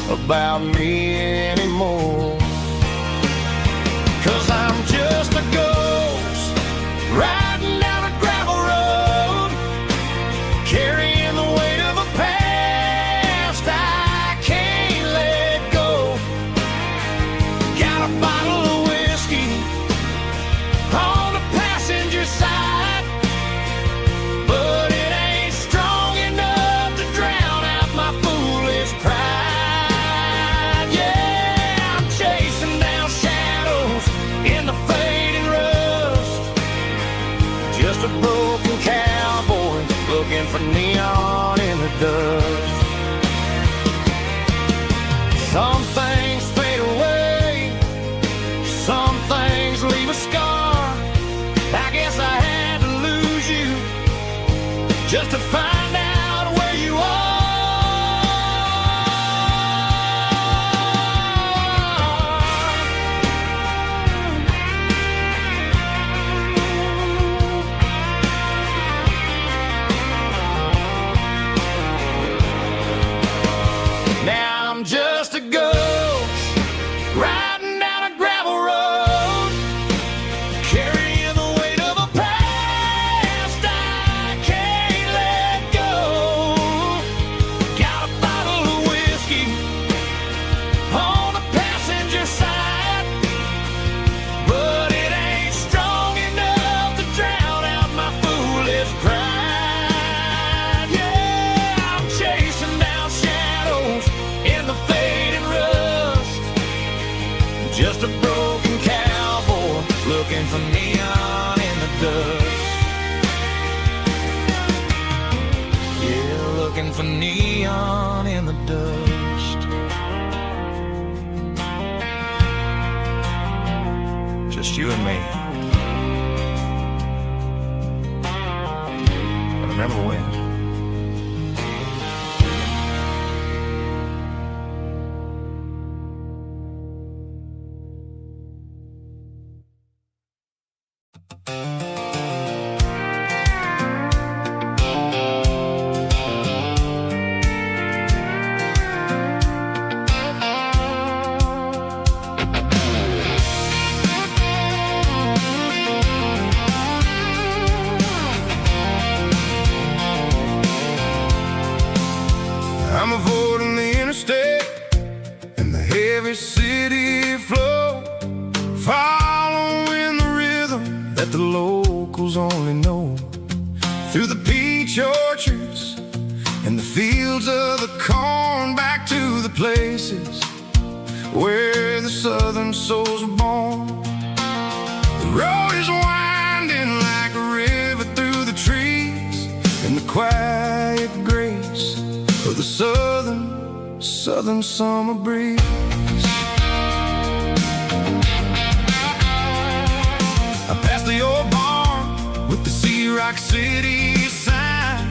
about me anymore. 'Cause I'm just a ghost riding down a gravel road, carrying the weight of a past I can't let go. Got a bottle of whiskey on the passenger side, but it ain't strong enough to drown out my foolish pride. Yeah, to go. Riding down a gravel road, carrying the weight of a past I can't let go. Got a bottle of whiskey on the passenger side, but it ain't strong enough to drown out my foolish pride. Yeah, I'm chasing down shadows in the fading rust, just a broken cowboy looking for neon in the dust. Yeah, looking for neon in the dust. Just you and me. But remember when? I'm avoiding the interstate and the heavy city flow, following the rhythm that the locals only know. Through the peach orchards and the fields of the corn, back to the places where the southern souls are born. The road is winding like a river through the trees, and the quiet grace of the southern summer breeze. I passed the old barn with the Sea Rock City sign,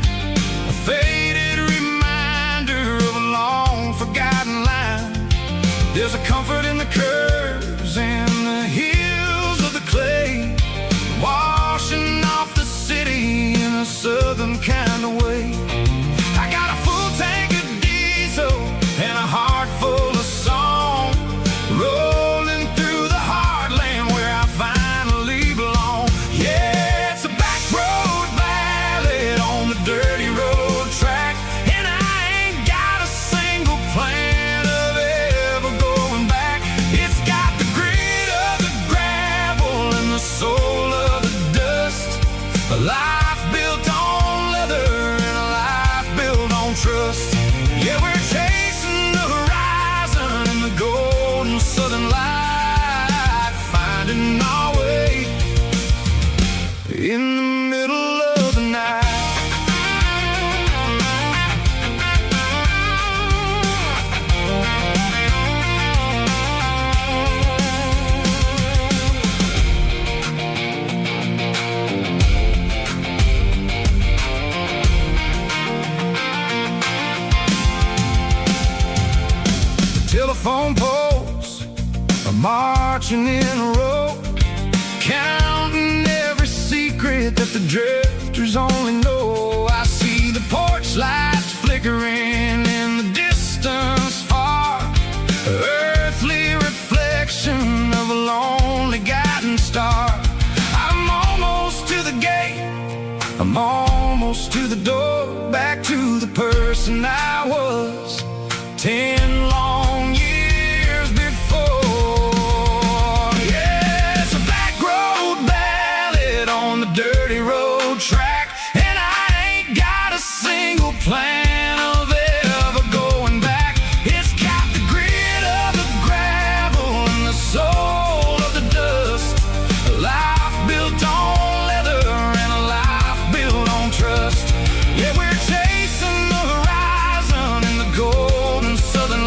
a faded reminder of a long forgotten line. There's a comfort in the curves and the hills of the clay, washing off the city in a southern kind of way. I got a full tank of diesel and a heart full of song, rolling through the heartland where I finally belong. Yeah, it's a back road ballad on the dirty road track, and I ain't got a single plan of ever going back. It's got the grit of the gravel and the soul of the dust, a life built on leather and a life built on trust. Yeah, we're chasing the horizon in the golden southern light, finding our way in the middle of the night. Telephone poles are marching in a row, counting every secret that the drifters only know. I see the porch lights flickering in the distance far, earthly reflection of a lonely guiding star. I'm almost to the gate, I'm almost to the door, back to the person I was 10 long years before. Yeah, it's a back road ballad on the dirty road track, and I ain't got a single plan of ever going back. It's got the grit of the gravel and the soul of the dust, a life built on leather and a life built on trust. Yeah, we're chasing the horizon in the golden southern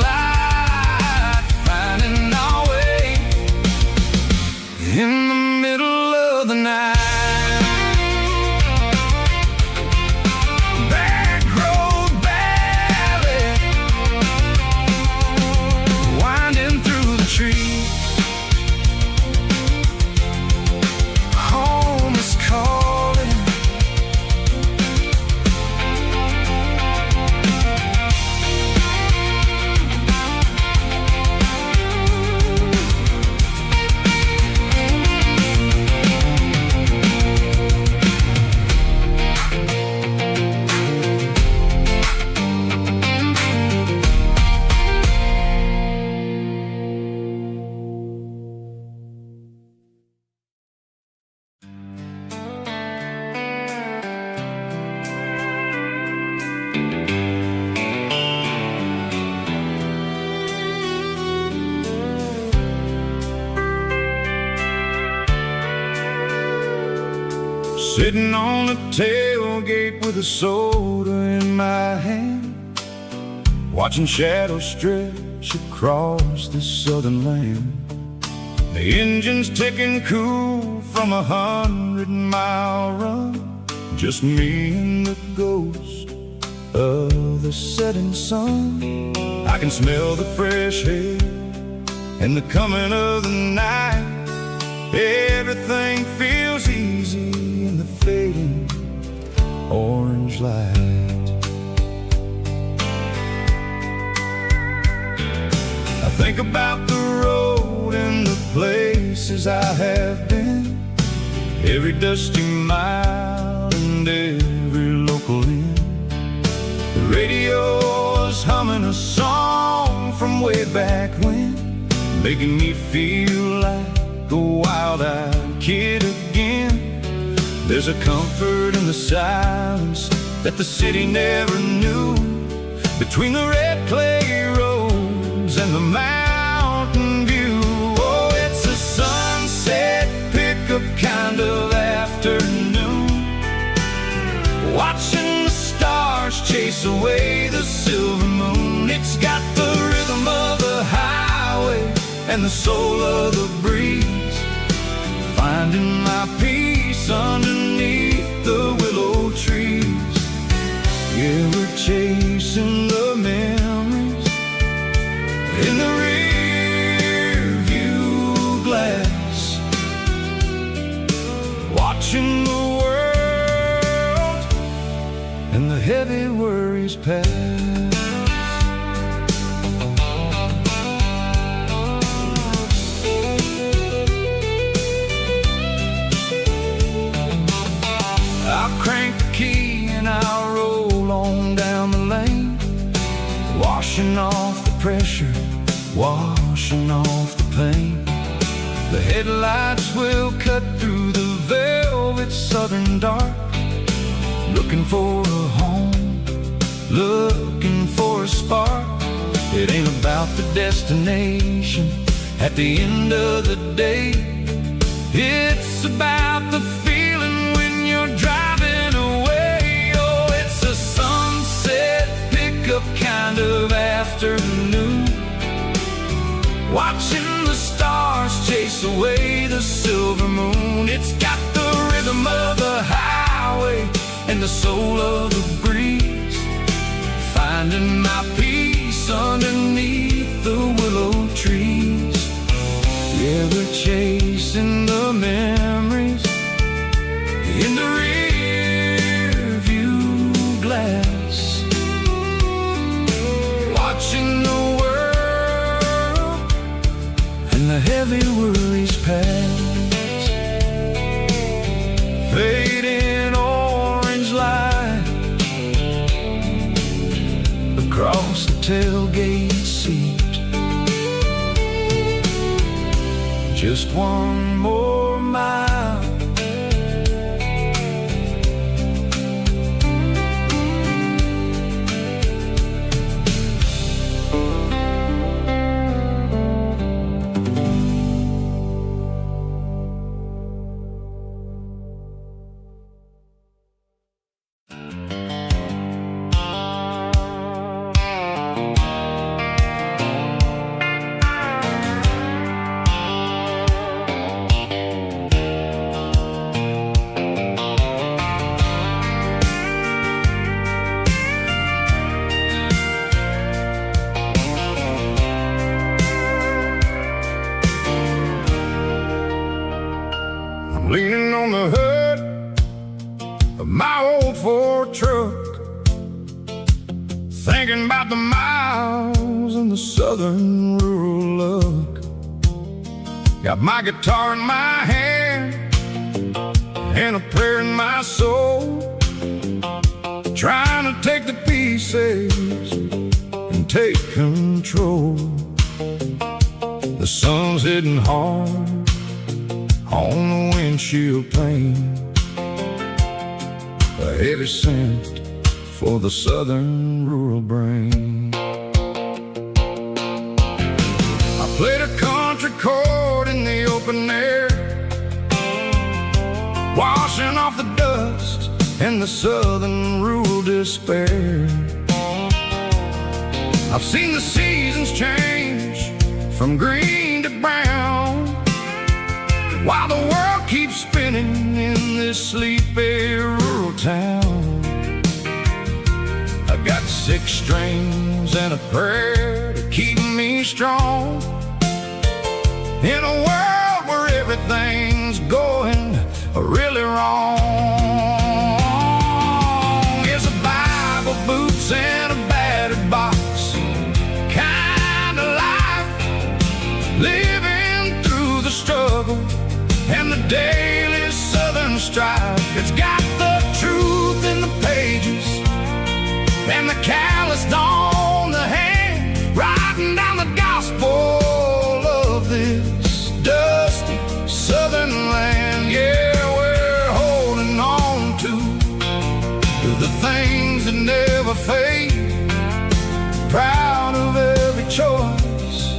Sitting on the tailgate with a soda in my hand, watching shadows stretch across this southern land. The engine's ticking cool from 100-mile run, just me and the ghost of the setting sun. I can smell the fresh air and the coming of the night. Everything feels easy in the fading orange light. I think about the road and the places I have been, every dusty mile and every local inn. The radio is humming a song from way back when, making me feel like a wild-eyed kid again. There's a comfort in the silence that the city never knew, between the red clay roads and the mountain view. Oh, it's a sunset pickup kind of afternoon, watching the stars chase away the silver moon. It's got the rhythm of the highway and the soul of the breeze, finding my peace underneath the willow trees. Yeah, we're chasing the memories in the rear view glass, watching the world and the heavy worries pass. I'll crank the key and I'll roll on down the lane, washing off the pressure, washing off the pain. The headlights will cut through the velvet southern dark, looking for a home, looking for a spark. It ain't about the destination at the end of the day, it's about the feeling when you're driving away. Oh, it's a sunset pickup kind of afternoon, watching the stars chase away the silver moon. It's got the rhythm of the highway and the soul of the breeze, finding my peace underneath the willow trees. Yeah, we're chasing the memories in the rear view glass, watching the world and the heavy worries pass. Fading orange light across the tailgate seat, just one more mile. Leaning on the hood of my old Ford truck, thinking about the miles and the southern rural look. Got my guitar in my hand and a prayer in my soul, trying to take the pieces and take control. The sun's hitting hard on the windshield pane, a heavy scent for the southern rural brain. I played a country chord in the open air, washing off the dust and the southern rural despair. I've seen the seasons change from green to brown, while the world keeps spinning in this sleepy rural town. I got 6 strings and a prayer to keep me strong in a world where everything's going really wrong. It's a Bible, boots, and a battered box kind of life, living through the struggle and the daily southern strife. It's got the truth in the pages and the calloused on the hand, writing down the gospel of this dusty southern land. Yeah, we're holding on to the things that never fade, proud of every choice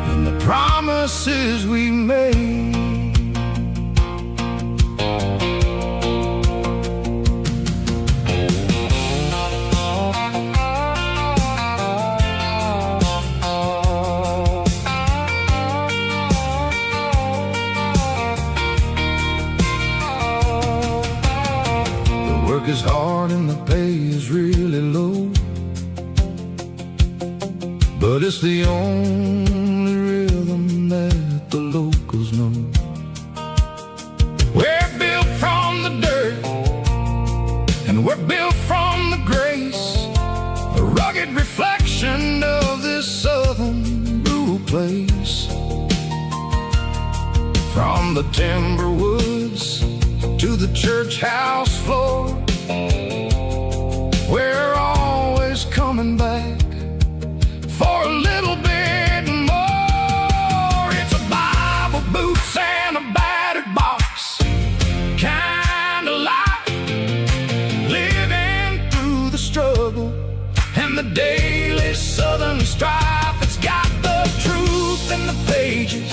and the promises we made. Work is hard and the pay is really low, but it's the only rhythm that the locals know. We're built from the dirt and we're built from the grace, a rugged reflection of this southern rural place. From the timber woods to the church house floor, we're always coming back for a little bit more. It's a Bible, boots, and a battered box kind of life, living through the struggle and the daily southern strife. It's got the truth in the pages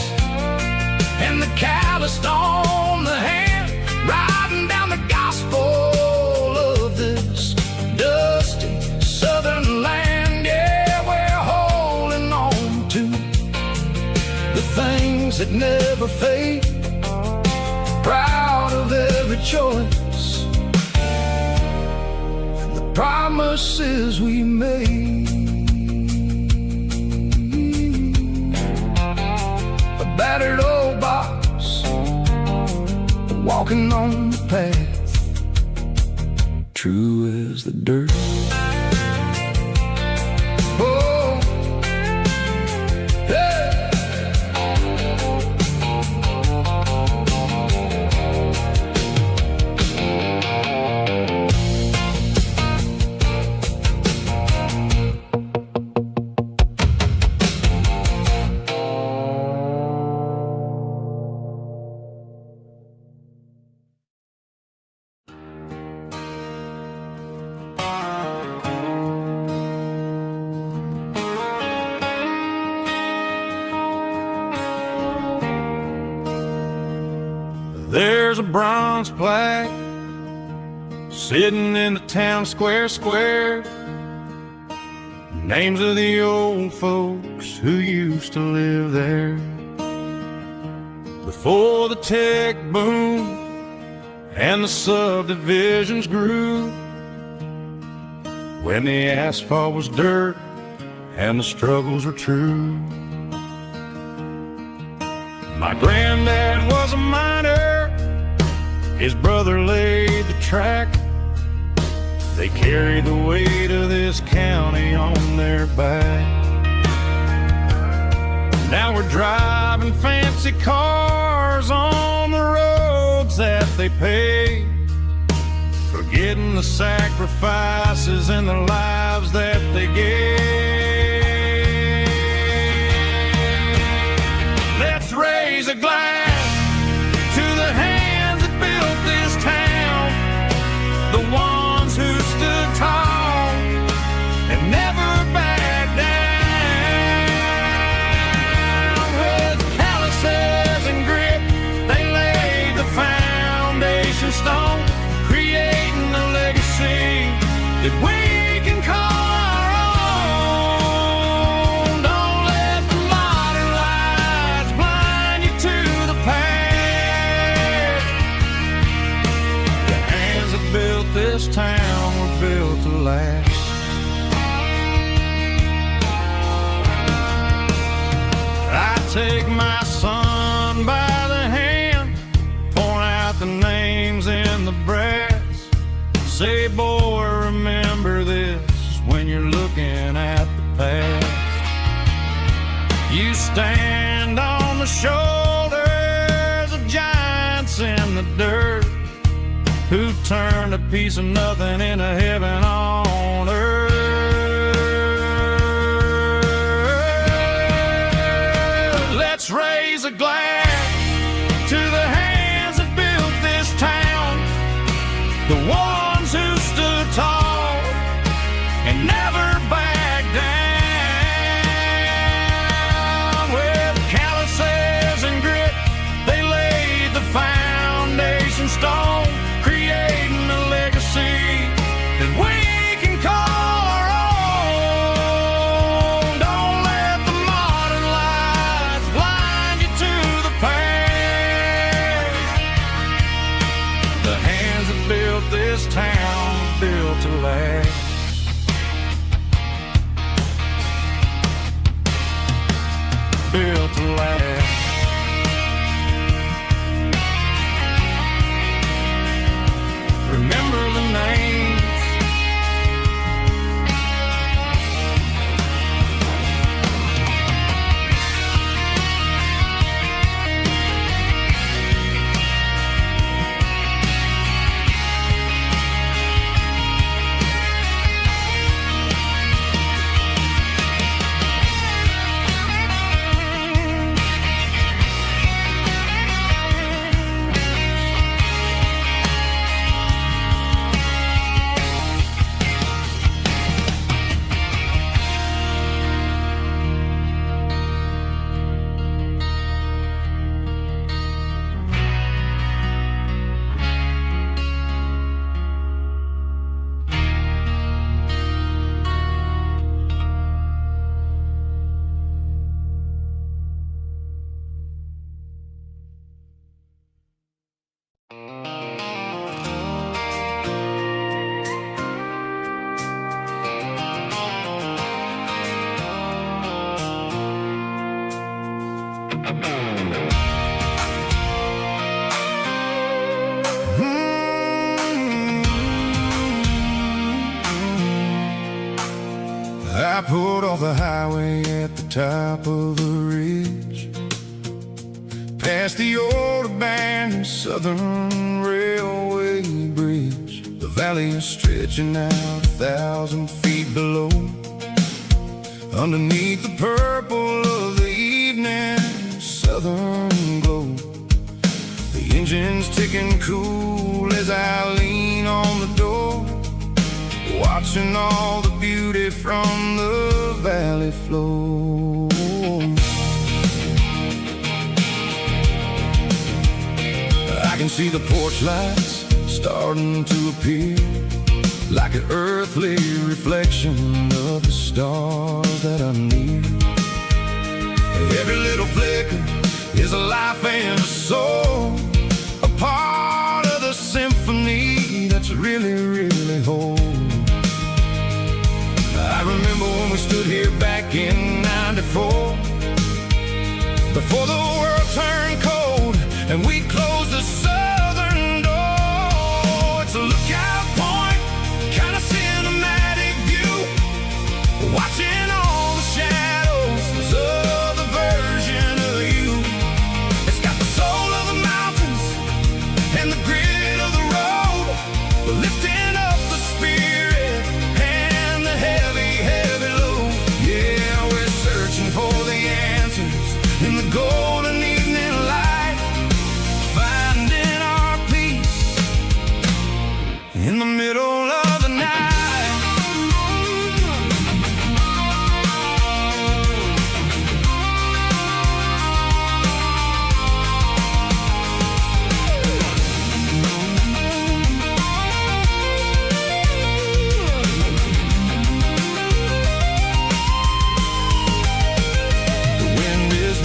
and the calloused on the hand, writing down the gospel of this dusty southern land. Yeah, we're holding on to the things that never fade, proud of every choice and the promises we made. A battered old box, walking on the path, true as the dirt. Oh, hey. There's a bronze plaque sitting in the town square. Names of the old folks who used to live there before the tech boom and the subdivisions grew, when the asphalt was dirt and the struggles were true. My granddad was a miner, his brother laid the track. They carried the weight of this county on their back. Now we're driving fancy cars on the roads that they paved, forgetting the sacrifices and the lives that they gave. Let's raise a glass to the hands that built this town, the ones who stood tall and never backed down. With calluses and grit, they laid the foundation stone. take my son by the hand, point out the names in the brass, say, boy, remember this when you're looking at the past. You stand on the shoulders of giants in the dirt, who turned a piece of nothing into heaven on earth. Let's raise a glass to the hands that built this town, the ones who stood tall and never backed down. With calluses and grit, they laid the foundation stone, creating a legacy that we can call our own. Don't let the modern lights blind you to the past. The hands that built this town built to last. Built to last. Remember the names. I pulled off the highway at the top of a ridge, past the old abandoned Southern Railway bridge. The valley is stretching out 1,000 feet below, underneath the purple of the evening southern glow. The engine's ticking cool as I lean on the door, watching all the beauty from the valley flow. I can see the porch lights starting to appear, like an earthly reflection of the stars that are near. Every little flicker is a life and a soul, a part of the symphony that's really, really whole. I remember when we stood here back in '94, before the world turned cold and we closed the southern door. It's a lookout point, kind of cinematic view, watching all the shadows of the version of you. It's got the soul of the mountains and the grit of the road, lifting up the spirit and the heavy, heavy load. Yeah, we're searching for the answers in the golden evening light, finding our peace in the middle of the night.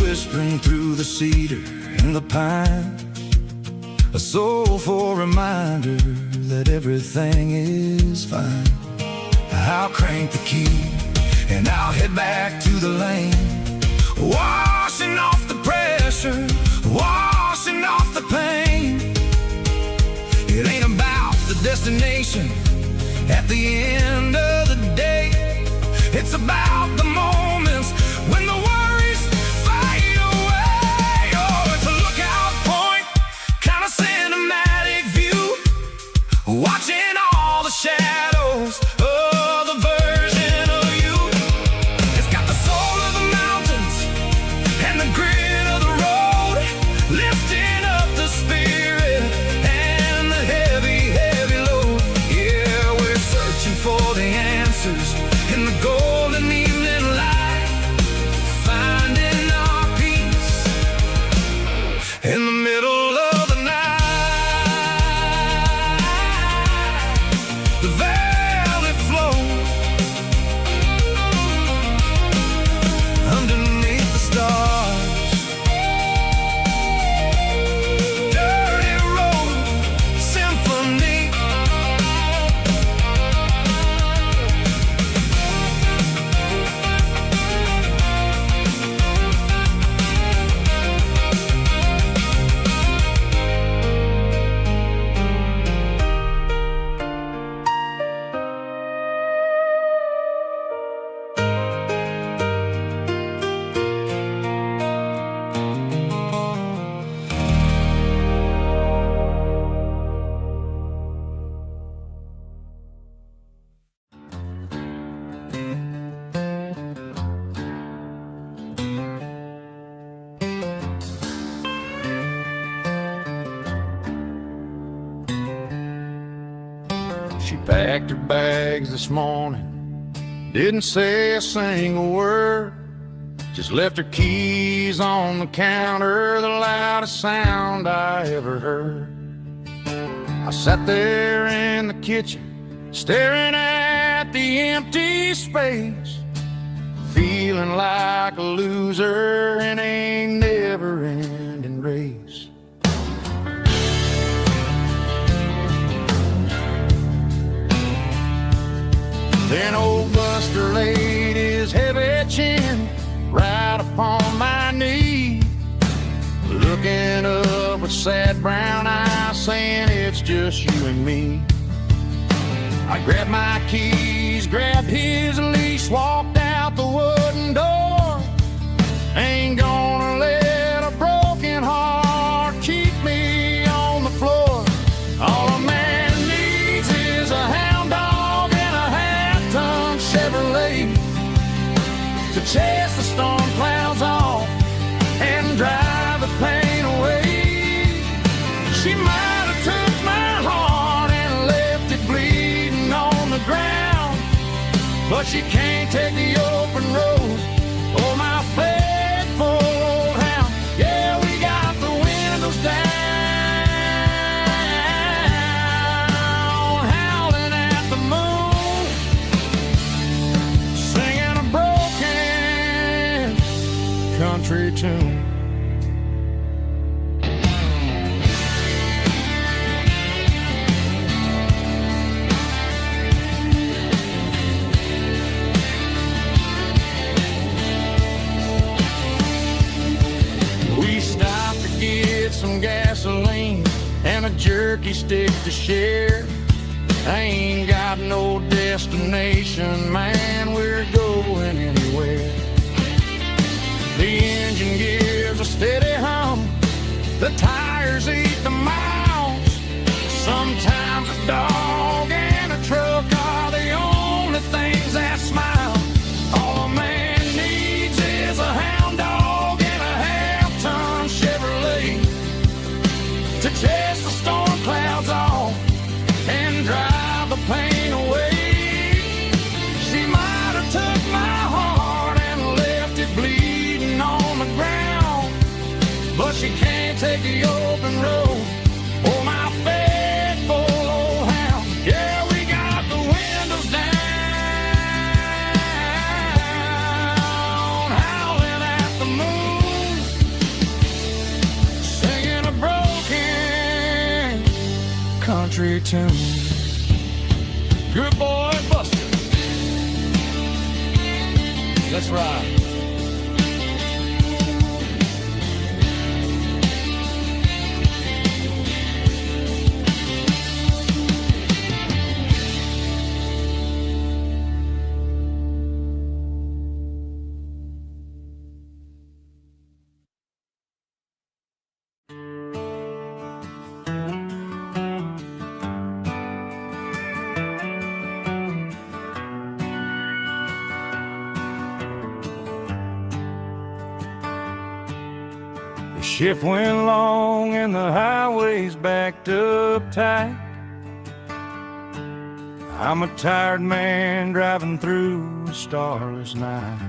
Whispering through the cedar and the pine, a soulful reminder that everything is fine. I'll crank the key and I'll head back to the lane, washing off destination. At the end of the day, it's about the moments when the worries fade away. Oh, it's a lookout point, kind of cinematic view, watching all the shadows of the version of you. It's got the soul of the mountains and the grit of the road, lifting up the spirit and the heavy, heavy load. Yeah, we're searching for the answers in the golden evening light, finding our peace in the middle of the night. The velvet flow underneath the stars. Dirty road symphony. She packed her bags this morning, didn't say a single word, just left her keys on the counter, the loudest sound I ever heard. I sat there in the kitchen, staring at the empty space, feeling like a loser in a never-ending race. Then old Buster laid his heavy chin right upon my knee, looking up with sad brown eyes, saying it's just you and me. I grabbed my keys, grabbed his leash, walked out the wooden door. Ain't gonna let a broken heart keep me on the floor. All a man needs is a hound dog and a half-ton Chevrolet to chase the storm clouds off and drive the pain away. She might have took my heart and left it bleeding on the ground, but she can't take the open road or my faithful old hound. Yeah, we got the windows down, howling at the moon, singing a broken country tune. We stopped to get some gasoline and a jerky stick to share. I ain't got no destination, man, we're going anywhere. The engine gives a steady hum, the tires eat the miles. Sometimes a dog and a truck are the only things that smile. All a man needs is a hound dog and a half-ton Chevrolet to chase the storm clouds off and drive the pain away. She might have took my heart and left it bleeding on the ground, but she can't take the open road or my faithful old hound. Yeah, we got the windows down, howling at the moon, singing a broken country tune. Good boy, Buster. Let's ride. Shift went long and the highway's backed up tight. I'm a tired man driving through a starless night.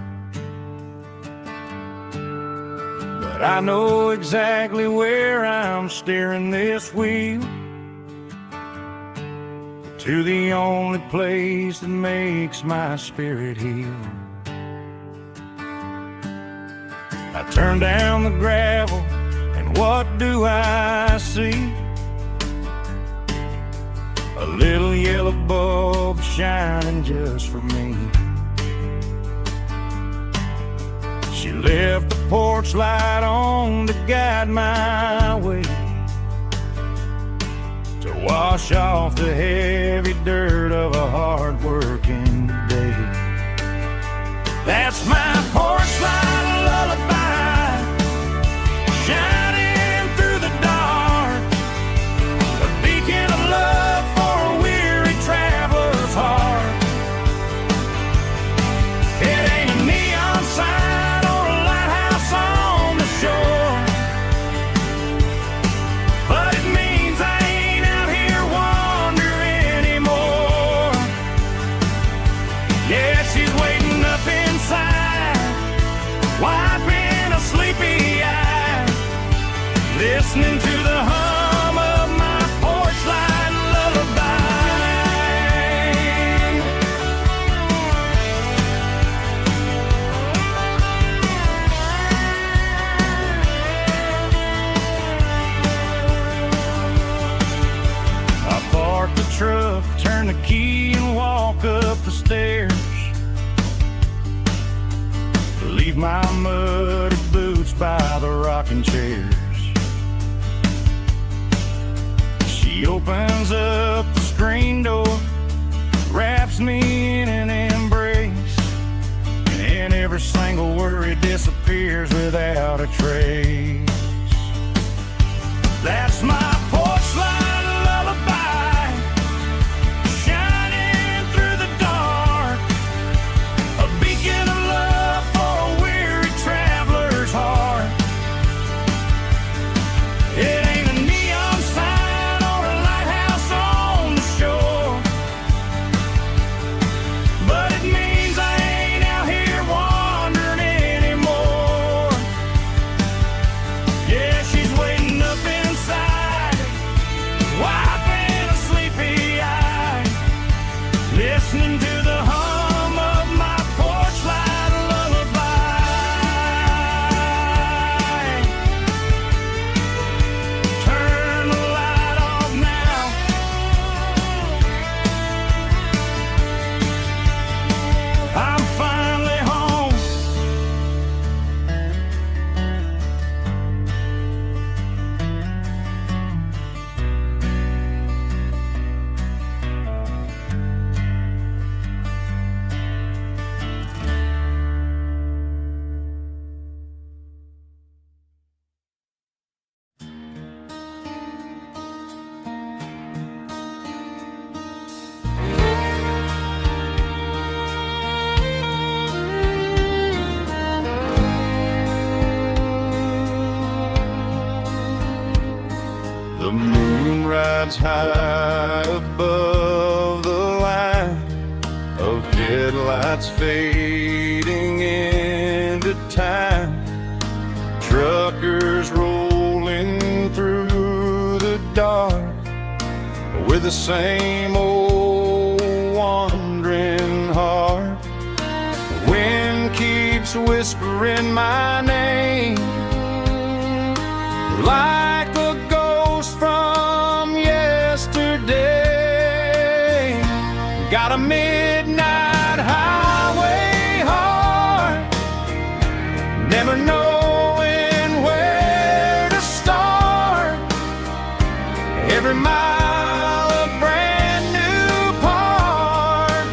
But I know exactly where I'm steering this wheel, to the only place that makes my spirit heal. I turn down the gravel, and what do I see? A little yellow bulb shining just for me. She left the porch light on to guide my way, to wash off the heavy dirt of a hard-working day. That's my porch light lullaby, shining through the dark, a beacon of love for a weary traveler's heart. It ain't a neon sign or a lighthouse on the shore, but it means I ain't out here wandering anymore. Yeah, she's waiting up inside, wiping a sleepy eye, listening to the hum of my porch light lullaby. I park the truck, turn the key and walk up the stairs, leave my muddy boots by the rocking chairs. She opens up the screen door, wraps me in an embrace, and every single worry disappears without a trace. That's my porch light lullaby, shining through the dark, a beacon of love for a weary traveler's heart. It ain't a neon sign or a lighthouse on the shore, but it means I ain't out here wandering anymore. Yeah, she's waiting up inside, wiping a sleepy eye, listening to the hum of my porch light lullaby. Turn the light off now, I'm finally home. The moon rides high above the line of headlights fading into time. Truckers rolling through the dark with the same old wandering heart. The wind keeps whispering my name like a ghost from yesterday. Got a midnight highway heart, never knowing where to start. Every mile a brand new part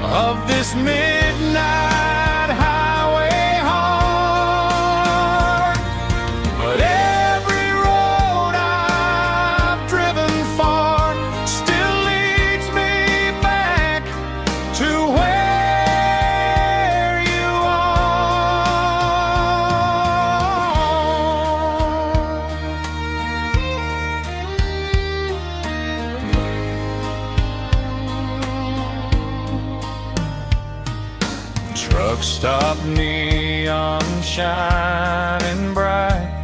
of this midnight highway heart. But every road I've driven far still leads me back to where you are. Truck stop neon shining bright,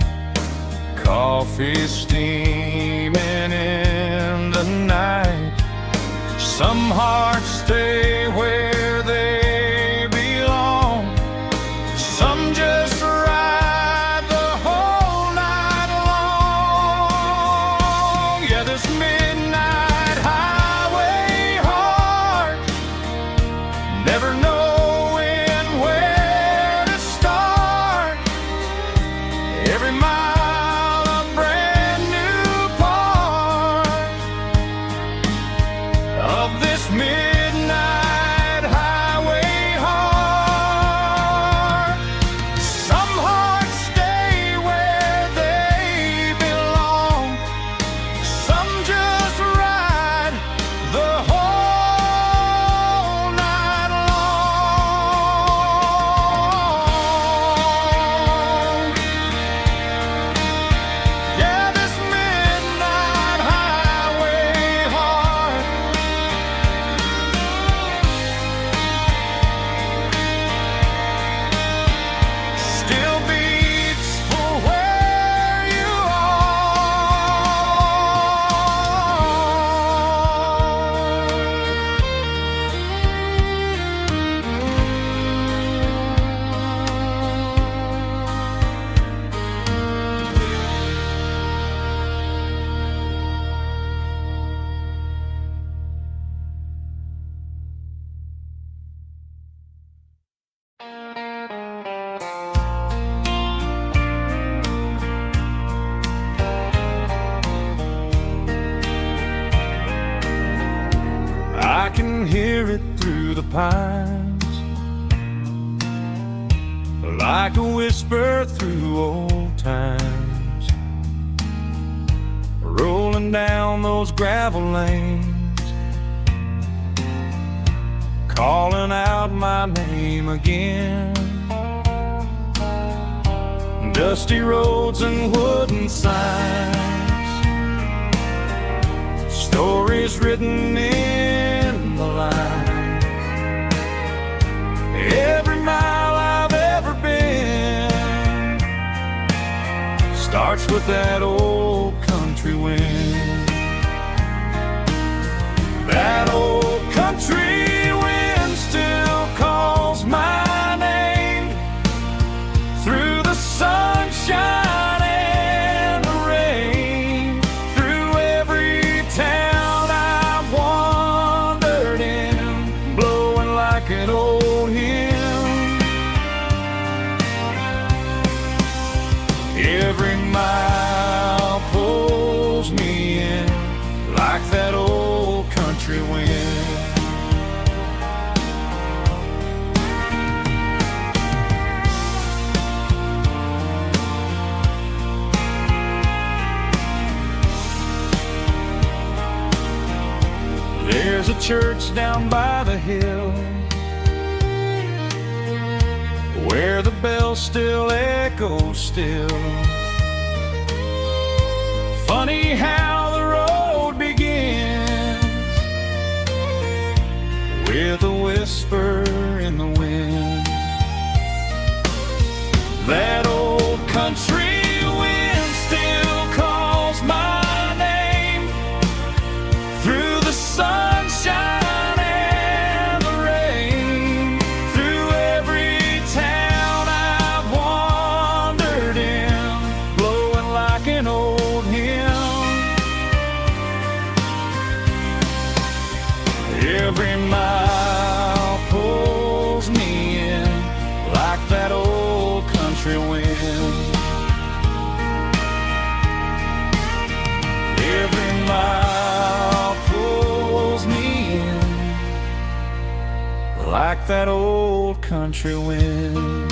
coffee steaming in the night. Some hearts stay where they belong, some just ride the whole night long. Yeah, this midnight highway heart, never knowing where to start. Every mile a brand new part of this midnight highway heart. Some hearts stay where they belong, some just ride the whole night long. Yeah, this midnight highway heart still beats for where you I can hear it through the pines, like a whisper through old times, rolling down those gravel lanes, calling out my name again. Dusty roads and wooden signs, stories written in the lines. Every mile I've ever been starts with that old country wind. That old country wind still calls my name through the sunshine and the rain, through every town I've wandered in, blowing like an old hymn. Every mile pulls me in like that old country wind. There's a church down by the hill where the bells still echo still. Funny how the road begins with a whisper in the wind. That old country wind still calls my name through the sunshine and the rain, through every town I've wandered in, blowing like an old hymn. Every mile pulls me in like that old country wind. Every mile pulls me in like that old country wind.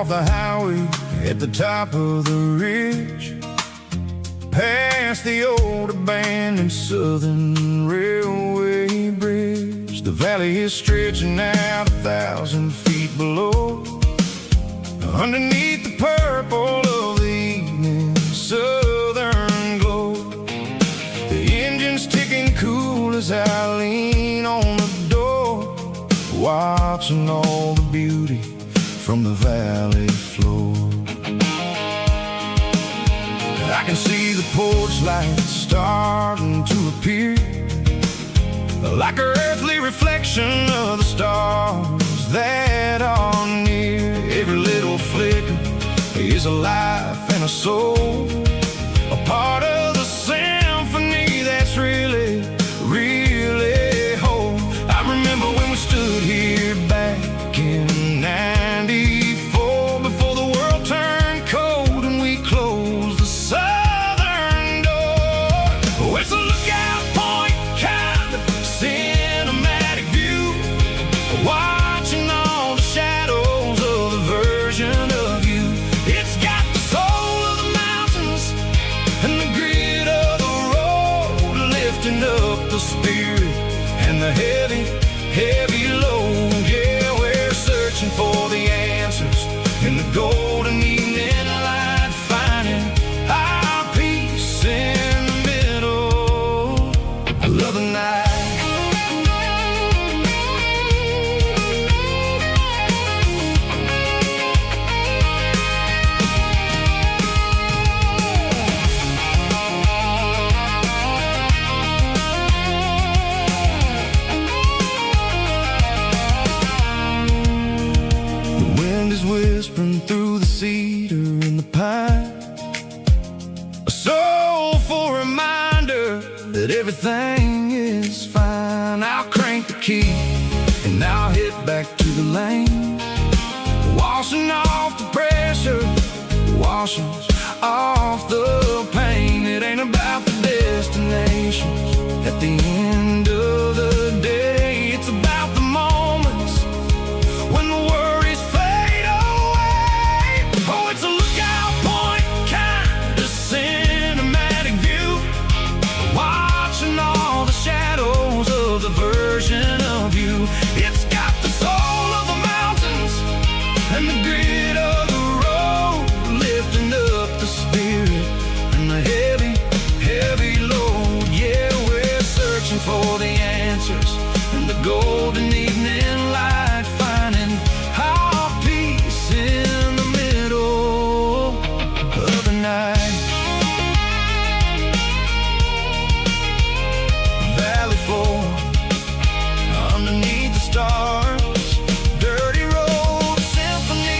off the highway at the top of the ridge, past the old abandoned Southern Railway bridge. The valley is stretching out 1,000 feet below, underneath the purple of the evening southern glow. The engine's ticking cool as I lean on the door, watching all the beauty from the valley floor. I can see the porch lights starting to appear, like an earthly reflection of the stars that are near. Every little flicker is a life and a soul, a part of the symphony that's really, really whole. I remember when we stood here back in '94, before the world turned cold and we closed the southern door. Oh, it's a lookout point, kind of cinematic view, watching all the shadows of the version of you. It's got the soul of the mountains and the grit of the road, lifting up the spirit and the heavy, heavy load. Yeah, we're searching for the answers in the golden evening light, finding our peace in the middle of the night. The wind is whispering through the cedar and the pine, a soulful reminder that everything is fine. I'll crank the key and I'll hit back to the lane, washing off the pressure, washing off the pain. It ain't about the destinations at the end of the day, it's about the moments when the worries fade away. Oh, it's a lookout point, kind of cinematic view, watching all the shadows of the version of you. It's got the soul of the mountains and the grit of the road, lifting up the spirit and the heavy, heavy load. Yeah, we're searching for the answers in the golden evening light, finding our peace in the middle of the night. Valley floor, underneath the stars, dirty road symphony.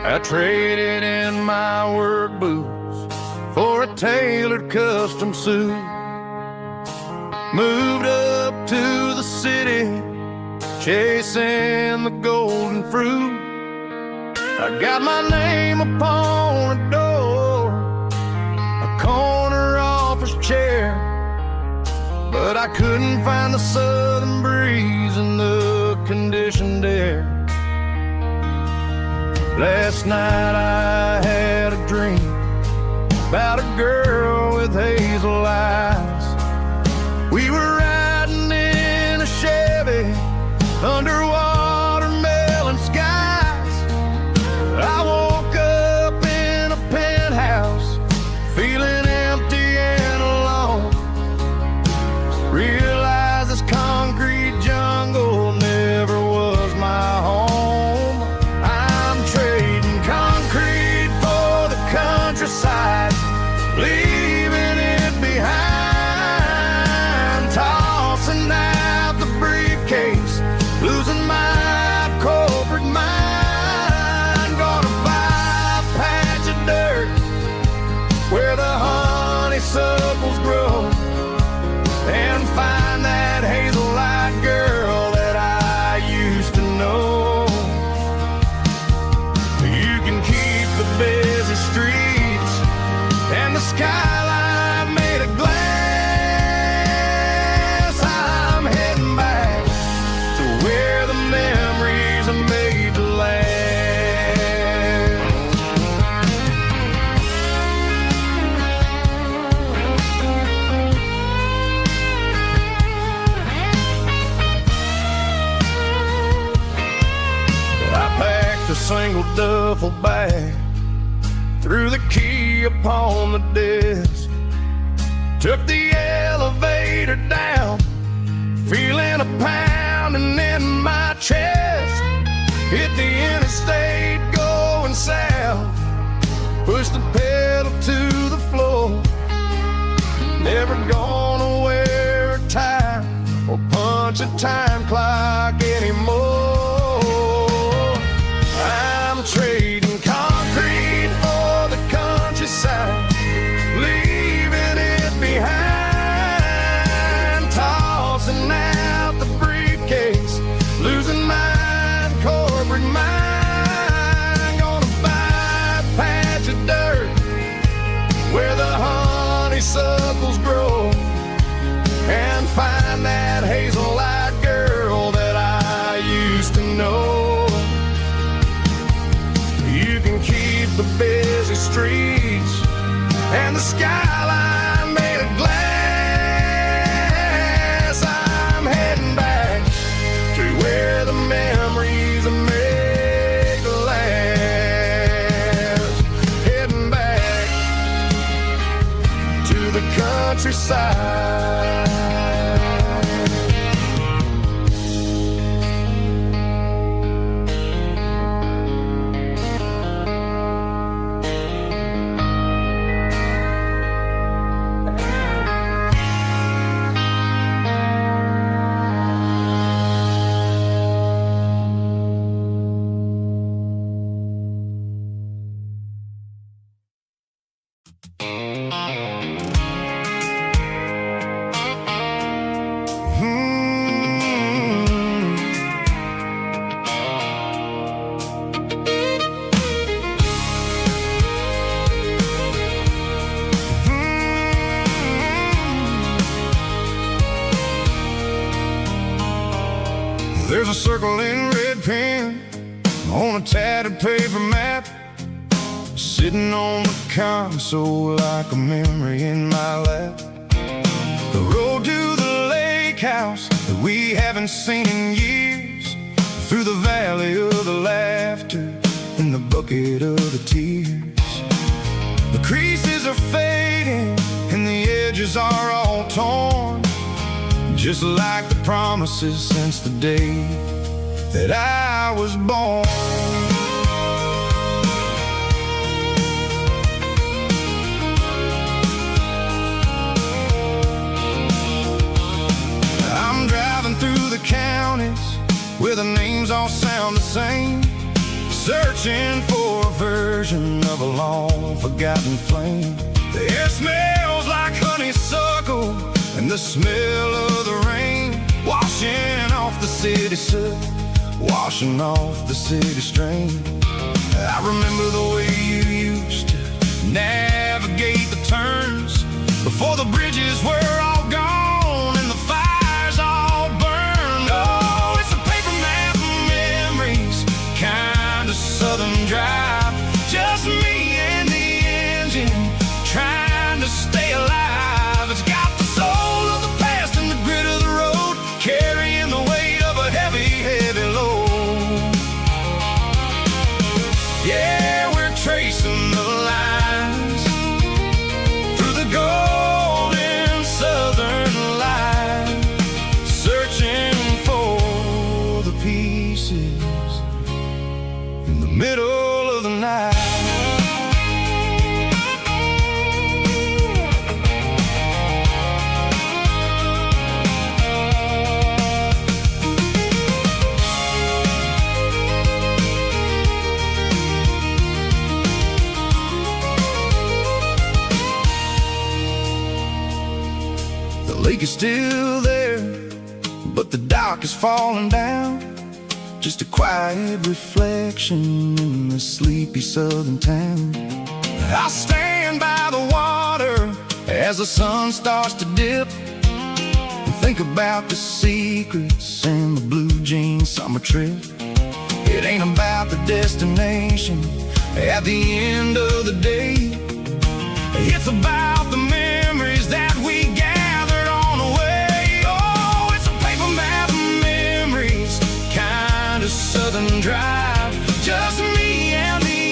I traded in my work boots for a tailored custom suit, moved up to the city, chasing the golden fruit. I got my name upon a door, a corner office chair, but I couldn't find the southern breeze in the conditioned air. Last night I had a dream about a girl with hazel eyes. We were riding in a Chevy under watermelon skies. I woke up in a penthouse feeling empty and alone. Realized this concrete jungle never was my home. Countryside, leaving it behind. duffel bag, threw the key upon the desk, took the elevator down, feeling a pounding in my chest. Hit the interstate going south, pushed the pedal to the floor. Never gonna wear a tie or punch a time clock anymore. I'm trading concrete for the countryside, leaving it behind, tossing out the briefcase, losing my corporate mind. Gonna buy a patch of dirt where the honeysuckles grow, and find that hazel-eyed girl that I used to know. You can keep the busy streets and the skyline made of glass. I'm heading back to where the memories are made to last. Heading back to the countryside. There's a circle in red pen on a tattered paper map, sitting on the console like a memory in my lap. The road to the lake house that we haven't seen in years, through the valley of the laughter and the bucket of the tears. The creases are fading and the edges are all torn, just like the promises since the day that I was born. I'm driving through the counties where the names all sound the same, searching for a version of a long forgotten flame. The air smells like honeysuckle and the smell of the rain, washing off the city soot, washing off the city strain. I remember the way you used to navigate the turns before the bridges were all gone and the fires all burned. Oh, it's a paper map of memories, kind of southern drive, just me and the engine trying to stay alive. It's got the soul of the past and the grit of the road, carrying the weight of a heavy, heavy load. Yeah, we're tracing the lines through the golden southern light, searching for the pieces in the middle of the night. The lake is still there, but the dock is falling down, just a quiet reflection in the sleepy southern town. I'll stand by the water as the sun starts to dip and think about the secrets and the blue jean summer trip. It ain't about the destination at the end of the day, it's about the memories that we gathered on the way. Oh, it's a paper map of memories, kind of southern drive, just me and the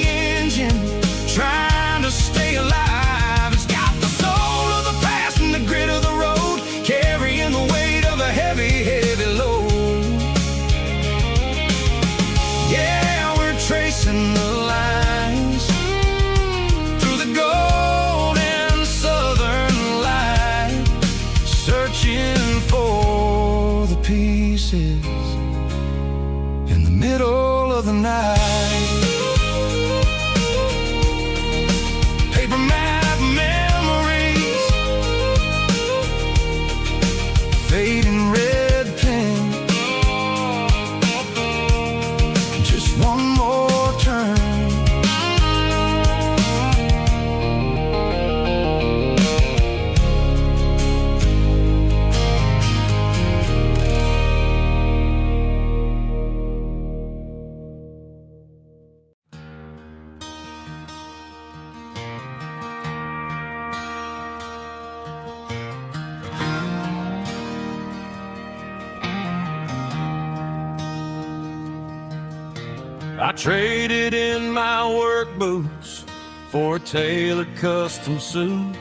traded in my work boots for a tailored custom suit.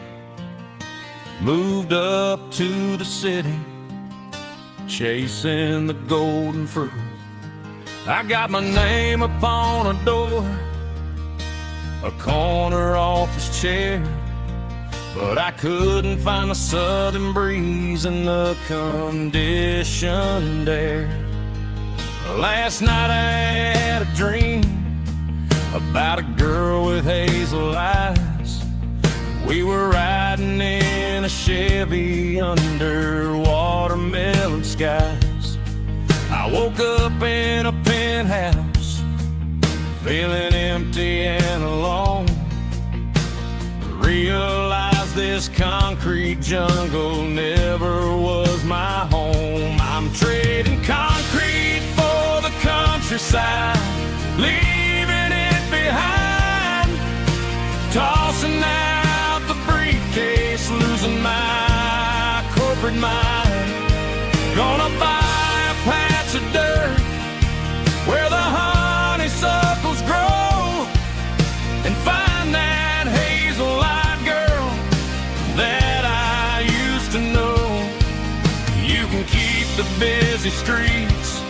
Moved up to the city, chasing the golden fruit. I got my name upon a door, a corner office chair, but I couldn't find the southern breeze in the conditioned air. Last night I had a dream about a girl with hazel eyes. We were riding in a Chevy under watermelon skies. I woke up in a penthouse, feeling empty and alone. Realized this concrete jungle never was my home. I'm trading concrete for the countryside, leaving it behind, tossing out the briefcase, losing my corporate mind. Gonna buy a patch of dirt where the honeysuckles grow and find that hazel-eyed girl that I used to know. You can keep the busy streets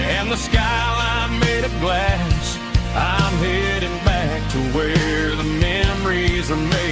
and the skyline made of glass. I'm heading back to where the memories are made